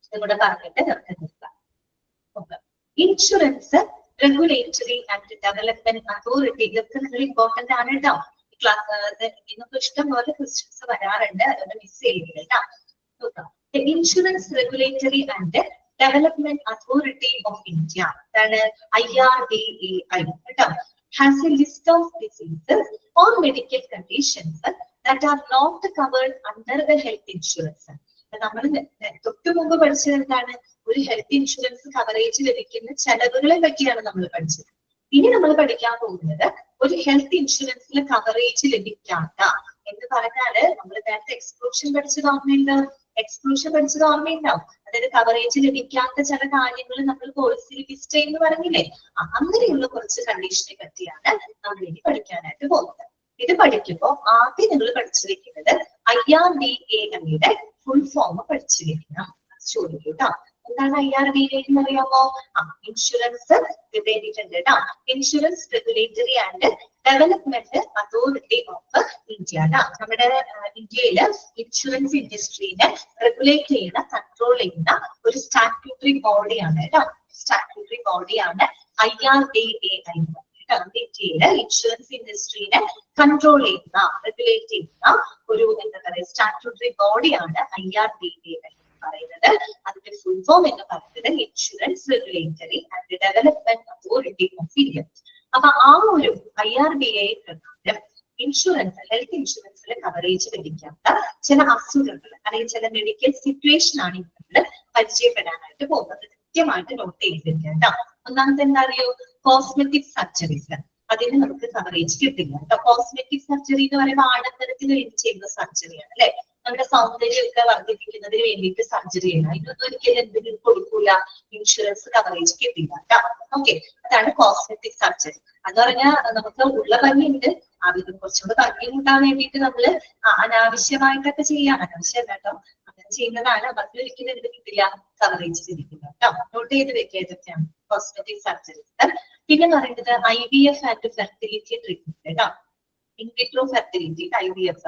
ഇതുകൂടെ പറഞ്ഞിട്ട് നമുക്ക് നിർത്താം. Insurance regulatory and development authority, ഇതൊക്കെ നിങ്ങൾ ഇമ്പോർട്ടന്റ് ആണ് കേട്ടോ. ഇന്നൊക്കെ ഇഷ്ടം പോലെ ക്വസ്റ്റ്യൻസ് വരാറുണ്ട്, അതുകൊണ്ട് മിസ് ചെയ്യില്ല കേട്ടോ. നോക്കാം. Insurance regulatory and development authority of India, അതാണ് IRDAI കേട്ടോ, has a list of diseases or medical conditions that are not covered under the health insurance. നമ്മൾ തൊട്ടു മുമ്പ് പഠിച്ചത് എന്താണ്, ഒരു ഹെൽത്ത് ഇൻഷുറൻസ് കവറേജ് ലഭിക്കുന്ന ചെലവുകളെ പറ്റിയാണ് നമ്മൾ പഠിച്ചത്. ഇനി നമ്മൾ പഠിക്കാൻ പോകുന്നത് ഒരു ഹെൽത്ത് ഇൻഷുറൻസിൽ കവറേജ് ലഭിക്കാത്ത എന്ന് പറഞ്ഞാല്, നമ്മൾ നേരത്തെ എക്സ്ക്ലൂഷൻ പഠിച്ചത് ഓർമ്മയുണ്ടാവും, അതായത് കവറേജ് ലഭിക്കാത്ത ചില കാര്യങ്ങൾ നമ്മൾ പോളിസിയിൽ ലിസ്റ്റ് ചെയ്യുന്നു പറഞ്ഞില്ലേ, അങ്ങനെയുള്ള കുറച്ച് കണ്ടീഷനെ പറ്റിയാണ് നമ്മൾ ഇനി പഠിക്കാനായിട്ട് പോകുന്നത്. ഇത് പഠിക്കുമ്പോൾ ആദ്യം നിങ്ങൾ പഠിച്ചു വെക്കുന്നത് IRDAI ഫുൾ ഫോം പഠിച്ചു വെക്കണം. ചോദിക്കും കേട്ടോ, എന്താണ് IRDAI എന്ന് അറിയാമോ? ഇൻഷുറൻസ് എഴുതിയിട്ടുണ്ട് കേട്ടോ, insurance regulatory and development authority of India. നമ്മുടെ ഇന്ത്യയില് ഇൻഷുറൻസ് ഇൻഡസ്ട്രീനെ റെഗുലേറ്റ് ചെയ്യുന്ന, കൺട്രോൾ ചെയ്യുന്ന ഒരു സ്റ്റാറ്റ്യൂട്ടറി ബോഡിയാണ് കേട്ടോ. സ്റ്റാറ്റ്യൂട്ടറി ബോഡിയാണ് IRDAI. ഇന്ത്യയിലെ ഇൻഷുറൻസ് ഇൻഡസ്ട്രീനെ കൺട്രോൾ ചെയ്യുന്ന, റെഗുലേറ്റ് ചെയ്യുന്ന ഒരു എന്താ പറയുക സ്റ്റാറ്റ്യൂട്ടറി ബോഡിയാണ് IRDAI പറയുന്നത്. അതിന്റെ ഫുൾ ഫോം എന്ന് പറയുന്നത് insurance regulatory and development authority of India. അപ്പൊ ആ ഒരു IRDAI പ്രകാരം ഇൻഷുറൻസ്, ഹെൽത്ത് ഇൻഷുറൻസിലെ കവറേജ് ലഭിക്കാത്ത ചില അസുഖങ്ങൾ അല്ലെങ്കിൽ ചില മെഡിക്കൽ സിറ്റുവേഷൻ ആണ് നമ്മൾ പരിചയപ്പെടാനായിട്ട് പോകുന്നത്. കൃത്യമായിട്ട് നോട്ട് ചെയ്തിരിക്കുക. ഒന്നാമത്തെ എന്താ അറിയോ, കോസ്മെറ്റിക് സർജറീസ്, അതിന് നമുക്ക് കവറേജ് കിട്ടില്ല കേട്ടോ. കോസ്മെറ്റിക് സർജറി എന്ന് പറയുമ്പോൾ ആഡംബരത്തിന് വേണ്ടി ചെയ്യുന്ന സർജറിയാണ് അല്ലെ, നമ്മുടെ സൗന്ദര്യമൊക്കെ വർദ്ധിപ്പിക്കുന്നതിന് വേണ്ടിയിട്ട് സർജറി ചെയ്യണം. ഇതൊന്നും ഒരിക്കലും എന്തെങ്കിലും കൊടുക്കൂല, ഇൻഷുറൻസ് കവറേജ് കിട്ടില്ല കേട്ടോ. ഓക്കെ, അതാണ് കോസ്മെറ്റിക് സർജറി. എന്ന് പറഞ്ഞാൽ നമുക്ക് ഉള്ള ഭംഗിയുണ്ട്, അത് കുറച്ചുകൂടെ ഭംഗി കൂട്ടാൻ വേണ്ടിയിട്ട് നമ്മൾ അനാവശ്യമായിട്ടൊക്കെ ചെയ്യാം, അനാവശ്യം കേട്ടോ, അങ്ങനെ ചെയ്യുന്നതാണ്. ഭംഗി ഒരിക്കലും എന്ത് കിട്ടില്ല, കവറേജ് ലഭിക്കില്ല കേട്ടോ. നോട്ട് ചെയ്ത് വെക്കുക ഇതൊക്കെയാണ് കോസ്മെറ്റിക് സർജറി. പിന്നെ പറയുന്നത് IVF ആൻഡ് ഫെർട്ടിലിറ്റി ട്രീറ്റ്മെന്റ് കേട്ടോ, ഇൻവിട്രോ ഫെർട്ടിലിറ്റി, IVF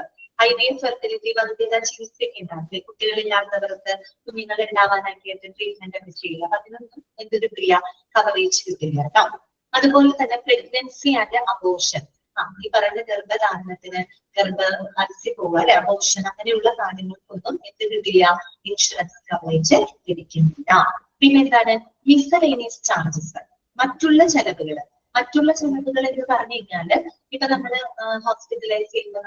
ഫെർട്ടിലിറ്റി വന്ധ്യത ചികിത്സയൊക്കെ ഉണ്ടാകും. കുട്ടികളില്ലാത്തവർക്ക് കുഞ്ഞുങ്ങൾ ഉണ്ടാവാനായിട്ട് ട്രീറ്റ്മെന്റ് ഒക്കെ ചെയ്യുക, അതിനൊന്നും എന്ത് കിട്ടില്ല, കവറേജ് കിട്ടില്ല കേട്ടോ. അതുപോലെ തന്നെ പ്രഗ്നൻസി ആൻഡ് അബോർഷൻ, ഈ പറയുന്ന ഗർഭധാരണത്തിന്, അലസി പോവുക അല്ലെ, അബോർഷൻ, അങ്ങനെയുള്ള കാര്യങ്ങൾക്കൊന്നും എന്ത് കിട്ടില്ല, ഇൻഷുറൻസ് കവറേജ് ലഭിക്കുന്നില്ല. പിന്നെ എന്താണ് മിസലേനിയസ് ചാർജസ്, മറ്റുള്ള ചെലവുകൾ എന്ന് പറഞ്ഞു കഴിഞ്ഞാല്, ഇപ്പൊ നമ്മള് ഹോസ്പിറ്റലൈസ് ചെയ്യുമ്പോൾ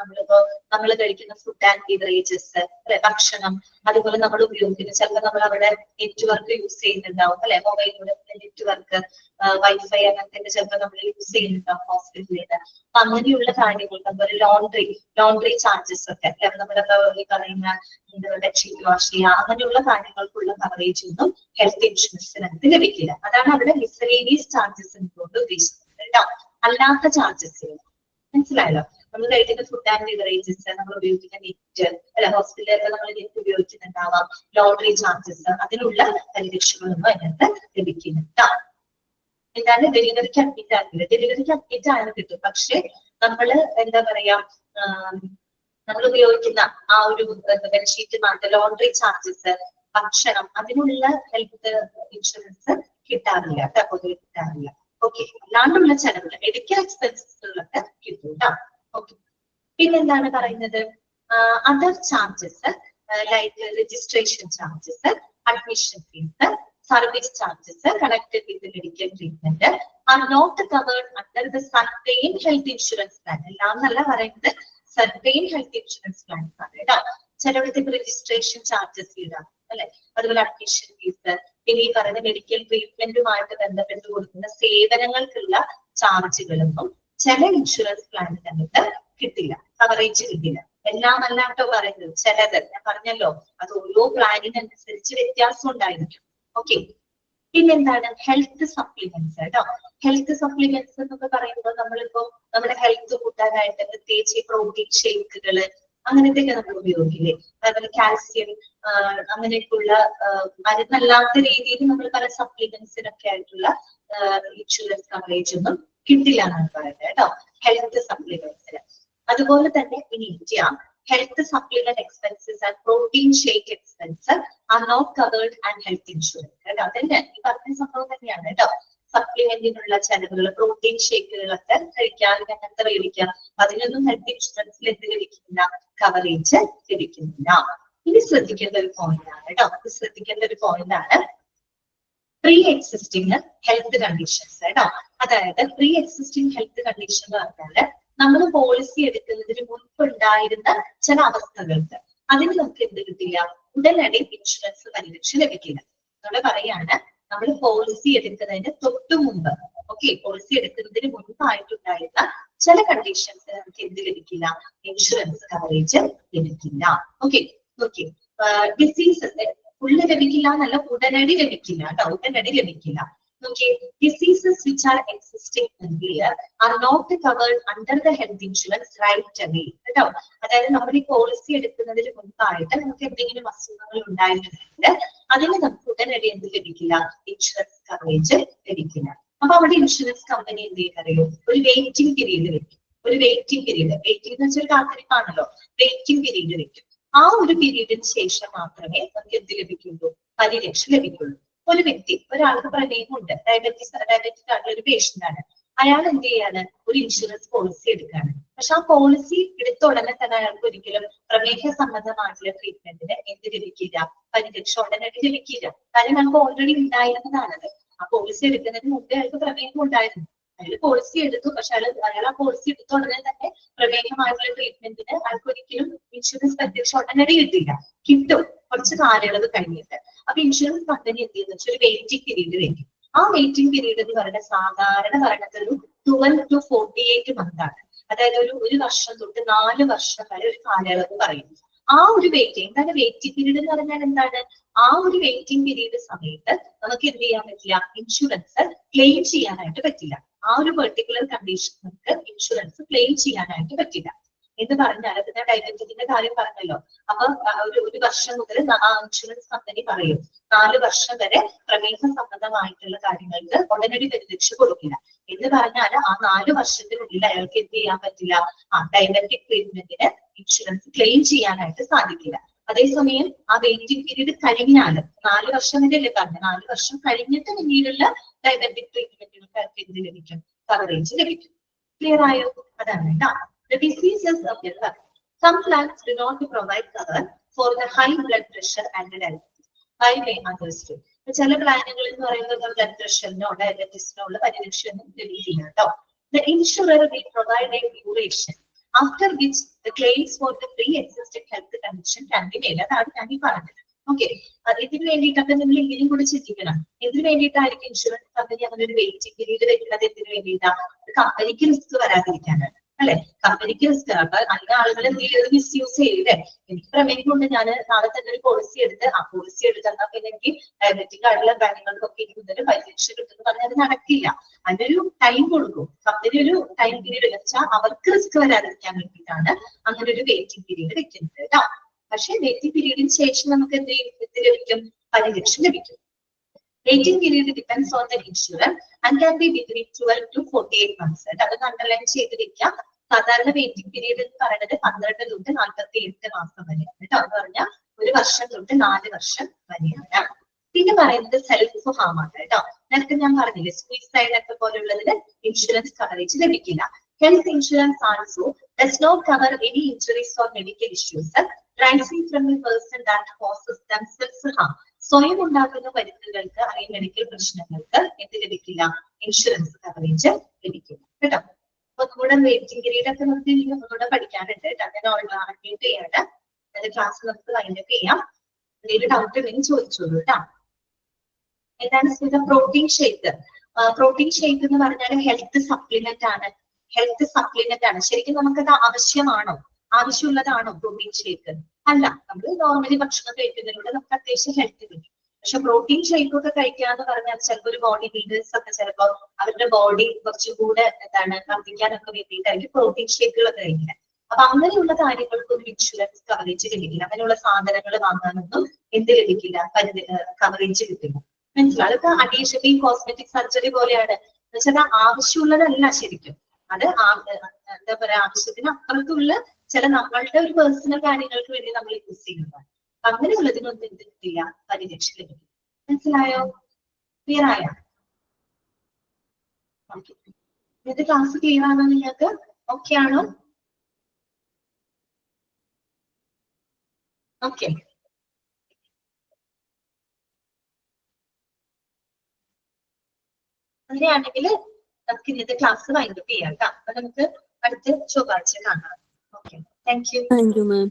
നമ്മൾ കഴിക്കുന്ന ഫുഡ് ആൻഡ് ബീവറേജസ് അല്ലെ, ഭക്ഷണം, അതുപോലെ നമ്മൾ ഉപയോഗിക്കുന്ന, ചിലപ്പോൾ നമ്മൾ അവിടെ നെറ്റ്വർക്ക് യൂസ് ചെയ്യുന്നുണ്ടാവും അല്ലെ, മൊബൈലിലൂടെ നെറ്റ്വർക്ക്, വൈഫൈ അങ്ങനത്തെ ചിലപ്പോൾ നമ്മൾ യൂസ് ചെയ്യുന്നുണ്ടാവും ഹോസ്പിറ്റലിൽ. അപ്പൊ അങ്ങനെയുള്ള കാര്യങ്ങൾ, അതുപോലെ ലോണ്ട്രി ചാർജസ് ഒക്കെ അല്ലെ, നമ്മളൊക്കെ ഈ പറയുന്ന ബെഡ്ഷീറ്റ് വാഷ് ചെയ്യുക, അങ്ങനെയുള്ള കാര്യങ്ങൾക്കുള്ള കവറേജ് ഒന്നും ഹെൽത്ത് ഇൻഷുറൻസിനകത്ത് ലഭിക്കില്ല. അതാണ് അവിടെ മിസലേനിയസ് ചാർജസ് കൊണ്ട് ഉദ്ദേശിക്കുന്നത് കേട്ടോ, അല്ലാത്ത ചാർജസ്. മനസ്സിലായല്ലോ? നമ്മൾ കഴിക്കുന്ന ഫുഡ് ആൻഡ് ബിവറേജസ്, നമ്മൾ ഉപയോഗിക്കുന്ന നെറ്റ് അല്ലെ, ഹോസ്പിറ്റലിലൊക്കെ നമ്മൾ നെറ്റ് ഉപയോഗിക്കുന്നുണ്ടാവാം, ലോണ്ടറി ചാർജസ്, അതിനുള്ള പരിരക്ഷകളൊന്നും അതിനകത്ത് ലഭിക്കുന്നുണ്ട്. എന്താണ് ഡെലിവറിക്ക് അഡ്മിറ്റ് ആകില്ല. ഡെലിവറിക്ക് അഡ്മിറ്റ് ആയാലും കിട്ടും. പക്ഷെ നമ്മള് എന്താ പറയാ നമ്മൾ ഉപയോഗിക്കുന്ന ആ ഒരു ബെഡ്ഷീറ്റ് മാത്രം, ലോണ്ടറി ചാർജസ്, ഭക്ഷണം, അതിനുള്ള ഹെൽത്ത് ഇൻഷുറൻസ് കിട്ടാറില്ല, പൊതുവെ കിട്ടാറില്ല. ഓക്കെ, അല്ലാണ്ടുള്ള ചെലവുകൾ, മെഡിക്കൽ എക്സ്പെൻസസുകളൊക്കെ കിട്ടും കേട്ടോ. ഓക്കെ, പിന്നെന്താണ് പറയുന്നത്, other charges like registration charges, admission fees, service charges connected with medical treatment are not covered under the സർവെയിൻ ഹെൽത്ത് ഇൻഷുറൻസ് പ്ലാൻ. എല്ലാം എന്നല്ല പറയുന്നത്, സർവെയിൻ ഹെൽത്ത് ഇൻഷുറൻസ് പ്ലാൻ ആണ് കേട്ടോ. ചിലവിടത്തെ രജിസ്ട്രേഷൻ ചാർജസ് ഇടാം അല്ലെ, അതുപോലെ അഡ്മിഷൻ ഫീസ്, പിന്നെ ഈ പറയുന്ന മെഡിക്കൽ ട്രീറ്റ്മെന്റുമായിട്ട് ബന്ധപ്പെട്ട് കൊടുക്കുന്ന സേവനങ്ങൾക്കുള്ള ചാർജുകളൊന്നും ചില ഇൻഷുറൻസ് പ്ലാനിൽ നമുക്ക് കിട്ടില്ല, കവറേജ് കിട്ടില്ല. എല്ലാം അല്ലാട്ടോ പറയുന്നത്, ചിലത് ഞാൻ പറഞ്ഞല്ലോ, അത് ഓരോ പ്ലാനിനനുസരിച്ച് വ്യത്യാസം ഉണ്ടായിരിക്കും. ഓക്കെ, പിന്നെന്താണ് ഹെൽത്ത് സപ്ലിമെന്റ്സ് കേട്ടോ. ഹെൽത്ത് സപ്ലിമെന്റ്സ് എന്നൊക്കെ പറയുമ്പോൾ നമ്മളിപ്പോ നമ്മുടെ ഹെൽത്ത് കൂട്ടാനായിട്ട് പ്രത്യേകിച്ച് പ്രോട്ടീൻ ഷേക്കുകള് അങ്ങനത്തെയൊക്കെ നമ്മൾ ഉപയോഗിക്കില്ലേ. അതുപോലെ കാൽസ്യം, അങ്ങനെയൊക്കെയുള്ള മരുന്നല്ലാത്ത രീതിയിൽ നമ്മൾ പല സപ്ലിമെന്റ്സിനൊക്കെ ആയിട്ടുള്ള ഇൻഷുറൻസ് കവറേജ് ഒന്നും കിട്ടില്ല എന്നാണ് പറയുന്നത് കേട്ടോ, ഹെൽത്ത് സപ്ലിമെന്റ്സിന്. അതുപോലെ തന്നെ in India health supplement expenses and protein shake expenses are not covered and health insurance. അതന്നെ ഈ പറഞ്ഞ സംഭവം തന്നെയാണ് കേട്ടോ. സപ്ലിമെന്റിനുള്ള ചെലവുകൾ, പ്രോട്ടീൻ ഷേക്കുകളൊക്കെ കഴിക്കാൻ, അങ്ങനത്തെ മേടിക്കാം, അതിനൊന്നും ഹെൽത്ത് ഇൻഷുറൻസിൽ എന്ത് ലഭിക്കുന്നില്ല, കവറേജ് ലഭിക്കുന്നില്ല. ഇനി ശ്രദ്ധിക്കേണ്ട ഒരു പോയിന്റ് ആണ് കേട്ടോ, ശ്രദ്ധിക്കേണ്ട ഒരു പോയിന്റ് ആണ് പ്രീ എക്സിസ്റ്റിംഗ് ഹെൽത്ത് കണ്ടീഷൻസ് കേട്ടോ. അതായത് പ്രീ എക്സിസ്റ്റിംഗ് ഹെൽത്ത് കണ്ടീഷൻ എന്ന് പറഞ്ഞാല് നമ്മൾ പോളിസി എടുക്കുന്നതിന് മുൻപ് ഉണ്ടായിരുന്ന ചില അവസ്ഥകൾക്ക് അതിന് നമുക്ക് എന്ത് കിട്ടില്ല, ഉടനടി ഇൻഷുറൻസ് പരിരക്ഷ ലഭിക്കില്ല. നമ്മൾ പറയാണ്, നമ്മൾ പോളിസി എടുക്കുന്നതിന് തൊട്ടു മുമ്പ്, ഓക്കെ, പോളിസി എടുക്കുന്നതിന് മുൻപായിട്ടുണ്ടായിരുന്ന ചില കണ്ടീഷൻസ് നമുക്ക് എന്ത് ലഭിക്കില്ല, ഇൻഷുറൻസ് കവറേജ് ലഭിക്കില്ല. ഓക്കെ ഓക്കെ, ഡിസീസസ് ഫുള്ള് ലഭിക്കില്ല എന്നല്ല, ഉടനടി ലഭിക്കില്ല കേട്ടോ, ഉടനടി ലഭിക്കില്ല. Okay, diseases which are existing earlier are not covered under the health insurance right away. കേട്ടോ, അതായത് നമ്മൾ ഈ പോളിസി എടുക്കുന്നതിന് മുൻപായിട്ട് നമുക്ക് എന്തെങ്കിലും അസുഖങ്ങൾ ഉണ്ടായിരുന്നുണ്ടെങ്കിൽ അതിന് നമുക്ക് ഉടനടി എന്ത് ലഭിക്കില്ല, ഇൻഷുറൻസ് കവറേജ് ലഭിക്കില്ല. അപ്പൊ അവിടെ ഇൻഷുറൻസ് കമ്പനി എന്ത് ചെയ്യുന്നറിയോ, ഒരു വെയിറ്റിംഗ് പീരീഡ് വെക്കും. ഒരു വെയിറ്റിംഗ് പീരീഡ് എന്ന് വെച്ചാൽ ഒരു കാത്തിരിപ്പാണല്ലോ, വെയിറ്റിംഗ് പീരീഡ് വെക്കും. ആ ഒരു പീരീഡിന് ശേഷം മാത്രമേ നമുക്ക് എന്ത് ലഭിക്കുള്ളൂ, പരിരക്ഷ ലഭിക്കുള്ളൂ. ഒരു വ്യക്തി, ഒരാൾക്ക് പ്രമേഹമുണ്ട്, ഡയബറ്റിക് ആയിട്ടുള്ള ഒരു പേഷ്യന്റ് ആണ്, അയാൾ എന്ത് ചെയ്യാണ്, ഒരു ഇൻഷുറൻസ് പോളിസി എടുക്കുകയാണ്. പക്ഷെ ആ പോളിസി എടുത്ത ഉടനെ തന്നെ അയാൾക്ക് ഒരിക്കലും പ്രമേഹ സംബന്ധമായിട്ടുള്ള ട്രീറ്റ്മെന്റിന് എന്ത് ലഭിക്കില്ല, പരിരക്ഷ ഉടനടി ലഭിക്കില്ല. കാര്യം നമുക്ക് ഓൾറെഡി ഉണ്ടായിരുന്നതാണത്. ആ പോളിസി എടുക്കുന്നതിന് മുമ്പേ അയാൾക്ക് പ്രമേഹം ഉണ്ടായിരുന്നു, അയാൾ പോളിസി എടുത്തു. പക്ഷെ അയാൾ ആ പോളിസി എടുത്ത ഉടനെ തന്നെ പ്രമേഹമായിട്ടുള്ള ട്രീറ്റ്മെന്റിന് അയാൾക്ക് ഒരിക്കലും ഇൻഷുറൻസ് പരിരക്ഷ ഉടനടി കിട്ടില്ല, കിട്ടും കുറച്ച് കാലയളവ് കഴിഞ്ഞിട്ട്. അപ്പൊ ഇൻഷുറൻസ് കമ്പനി എന്ത് ചെയ്യുന്ന വെച്ചാൽ ഒരു വെയിറ്റിംഗ് പീരീഡ് വെക്കും. ആ വെയിറ്റിംഗ് പീരീഡ് എന്ന് പറയുന്നത് സാധാരണ പറയുന്നത് ഒരു 12 to 48 months ആണ്. അതായത് ഒരു വർഷം തൊട്ട് 4 വർഷം വരെ ഒരു കാലയളവ് പറയും. ആ ഒരു വെയിറ്റിംഗ്, എന്താണ് വെയിറ്റിംഗ് പീരീഡ് എന്ന് പറഞ്ഞാൽ എന്താണ്, ആ ഒരു വെയിറ്റിംഗ് പീരീഡ് സമയത്ത് നമുക്ക് എന്ത് ചെയ്യാൻ പറ്റില്ല, ഇൻഷുറൻസ് ക്ലെയിം ചെയ്യാനായിട്ട് പറ്റില്ല. ആ ഒരു പെർട്ടിക്കുലർ കണ്ടീഷൻ നമുക്ക് ഇൻഷുറൻസ് ക്ലെയിം ചെയ്യാനായിട്ട് പറ്റില്ല. എന്ന് പറഞ്ഞാൽ ഞാൻ ഡയബറ്റിക്കിന്റെ കാര്യം പറഞ്ഞല്ലോ. അപ്പൊ ഒരു വർഷം മുതൽ ആ ഇൻഷുറൻസ് കമ്പനി പറയും 4 വർഷം വരെ പ്രമേഹ സംബന്ധമായിട്ടുള്ള കാര്യങ്ങൾക്ക് ഉടനടി പരിരക്ഷ കൊടുക്കില്ല. എന്ന് പറഞ്ഞാൽ ആ 4 വർഷത്തിനുള്ളിൽ അയാൾക്ക് എന്ത് ചെയ്യാൻ പറ്റില്ല, ആ ഡയബറ്റിക് ട്രീറ്റ്മെന്റിന് ഇൻഷുറൻസ് ക്ലെയിം ചെയ്യാനായിട്ട് സാധിക്കില്ല. അതേസമയം ആ വെയിറ്റിംഗ് പീരീഡ് കഴിഞ്ഞാൽ 4 വർഷം വരെയല്ലേ പറഞ്ഞു, 4 വർഷം കഴിഞ്ഞിട്ട് പിന്നീടുള്ള ഡയബറ്റിക് ട്രീറ്റ്മെന്റിനൊക്കെ എന്ത് ലഭിക്കും, കവറേജ് ലഭിക്കും. ക്ലിയർ ആയോ? അതാണ് കേട്ടോ. The diseases of the lung. Some plans do not provide cover for the high blood pressure and diabetes. By may others do. ചില പ്ലാനുകൾ എന്ന് പറയുന്നത് ബ്ലഡ് പ്രഷറിനോ ഡയബറ്റീസിനോ ഉള്ള പരിരക്ഷയൊന്നും ലഭിക്കില്ല കേട്ടോ. The insurer will provide a duration after which the claims for the pre-existing health condition can be made. അതാണ് ഞാൻ ഈ പറഞ്ഞത്. ഓക്കെ, ഇതിന് വേണ്ടിയിട്ടൊക്കെ നിങ്ങൾ ഇതിനും കൂടി ചിന്തിക്കണം. ഇതിന് വേണ്ടിയിട്ടായിരിക്കും ഇൻഷുറൻസ് കമ്പനി അങ്ങനെ ഒരു വെയിറ്റിംഗ് പീരീഡ് വെക്കുന്നത്. എന്തിനു വേണ്ടിയിട്ടാണ്? കമ്പനിക്ക് റിസ്ക് വരാതിരിക്കാനാണ് അല്ലെ, കമ്പനിക്ക് റിസ്ക്. അപ്പൊ അതിന് ആളുകൾ എന്തെങ്കിലും മിസ്യൂസ് ചെയ്യില്ലേ, എനിക്ക് പ്രമേഹം കൊണ്ട് ഞാൻ നാളെ തന്നെ ഒരു പോളിസി എടുത്ത് ആ പോളിസി എടുത്താൽ പിന്നെ എനിക്ക് ഡയബറ്റിക് ആയിട്ടുള്ള കാര്യങ്ങൾക്കൊക്കെ കൂടുതൽ പരിരക്ഷ കിട്ടുമെന്ന് പറഞ്ഞാൽ അത് നടക്കില്ല. അതിനൊരു ടൈം കൊടുക്കും കമ്പനി, ഒരു ടൈം പീരീഡ് വെച്ചാൽ അവർക്ക് റിസ്ക് വരാതിരിക്കാൻ വേണ്ടിയിട്ടാണ് അങ്ങനെ ഒരു വെയിറ്റിംഗ് പീരീഡ് വെക്കുന്നത് കേട്ടോ. പക്ഷെ വെയിറ്റിംഗ് പീരീഡിന് ശേഷം നമുക്ക് എന്ത് ലഭിക്കും, പരിരക്ഷ ലഭിക്കും. Waiting period depends on the insurer and can be between 12 to 48 months. അത് അണ്ടർലൈൻ ചെയ്തിരിക്കാം. സാധാരണ വെയിറ്റിംഗ് പീരീഡ് എന്ന് പറയുന്നത് 12 തൊട്ട് 48 മാസം വരെയാണ് കേട്ടോ. എന്ന് പറഞ്ഞാൽ 1 വർഷം തൊട്ട് 4 വർഷം വരെയാണ്. പിന്നെ പറയുന്നത് സെൽഫ് ഹാം ആണ് കേട്ടോ. നേരത്തെ ഞാൻ പറഞ്ഞില്ലേ സൂയിസൈഡ് ഒക്കെ പോലുള്ളതിന് ഇൻഷുറൻസ് കവറേജ് ലഭിക്കില്ല. Health insurance also does not cover any injuries or medical issues rising from a person that causes themselves harm. സ്വയം ഉണ്ടാക്കുന്ന മരുന്നുകൾക്ക് അല്ലെങ്കിൽ മെഡിക്കൽ പ്രശ്നങ്ങൾക്ക് എന്ത് ലഭിക്കില്ല? ഇൻഷുറൻസ് കവറേജ് ലഭിക്കില്ല കേട്ടോ. അപ്പൊ നമ്മുടെ വെയിറ്റിംഗ് പീരീഡ് ഒക്കെ നമുക്ക് ഒന്നുകൂടെ പഠിക്കാനുണ്ട് കേട്ടോ. അങ്ങനെ ഓൾറെഡി ചെയ്യാണ്. അതിന്റെ ക്ലാസ് നമുക്ക് വൈൻഡപ്പ് ചെയ്യാം. എന്തെങ്കിലും ഡൗട്ട് ഉണ്ടെങ്കിൽ ചോദിച്ചോളൂ കേട്ടോ. എന്താണ് പ്രോട്ടീൻ ഷേക്ക്? പ്രോട്ടീൻ ഷേക്ക് എന്ന് പറഞ്ഞാൽ ഹെൽത്ത് സപ്ലിമെന്റ് ആണ്. ഹെൽത്ത് സപ്ലിമെന്റ് ആണ്. ശരിക്കും നമുക്കത് ആവശ്യമാണോ? ആവശ്യമുള്ളതാണോ പ്രോട്ടീൻ ഷേക്ക്? അല്ല. നമ്മൾ നോർമലി ഭക്ഷണം കഴിക്കുന്നതിലൂടെ നമുക്ക് അത്യാവശ്യം ഹെൽത്ത് കിട്ടും. പക്ഷെ പ്രോട്ടീൻ ഷേക്ക് ഒക്കെ കഴിക്കാന്ന് പറഞ്ഞാൽ ചിലപ്പോൾ ഒരു ബോഡി ബിൽഡേഴ്സ് ഒക്കെ ചിലപ്പോൾ അവരുടെ ബോഡി കുറച്ചുകൂടെ വർദ്ധിക്കാനൊക്കെ വേണ്ടിയിട്ടായിരിക്കും പ്രോട്ടീൻ ഷേക്കുകളൊക്കെ കഴിക്കുന്നത്. അപ്പൊ അങ്ങനെയുള്ള കാര്യങ്ങൾക്കൊന്നും ഇൻഷുറൻസ് കവറേജ് ലഭിക്കില്ല. അങ്ങനെയുള്ള സാധനങ്ങൾ വാങ്ങാനൊന്നും എന്ത് ലഭിക്കില്ല? കവറേജ് കിട്ടില്ല. മനസ്സിലാവും? അതൊക്കെ അഡീഷണലി കോസ്മെറ്റിക് സർജറി പോലെയാണ്. എന്ന് വെച്ചാൽ ആവശ്യമുള്ളതല്ല ശരിക്കും. അത് എന്താ പറയാ, ആവശ്യത്തിന് അപ്പുറത്തുള്ള ചില നമ്മളുടെ ഒരു പേഴ്സണൽ കാര്യങ്ങൾക്ക് വേണ്ടി നമ്മൾ യൂസ് ചെയ്യുന്നതാണ്. അങ്ങനെയുള്ളതിനൊന്നും എന്ത് കിട്ടില്ല? പരിരക്ഷ ലഭിക്കും. മനസ്സിലായോ? ക്ലിയർ ആയോ? ഓക്കെ. ഇത് ക്ലാസ് ക്ലിയർ ആണോ നിങ്ങൾക്ക്? ഓക്കെ ആണോ? ഓക്കെ. അങ്ങനെയാണെങ്കിൽ നമുക്ക് ഇന്നത്തെ ക്ലാസ് വൈൻഡപ്പ് ചെയ്യാം കേട്ടോ. അപ്പൊ നമുക്ക് അടുത്ത ചൊവ്വാഴ്ച കാണാം. Okay, thank you. Thank you ma'am.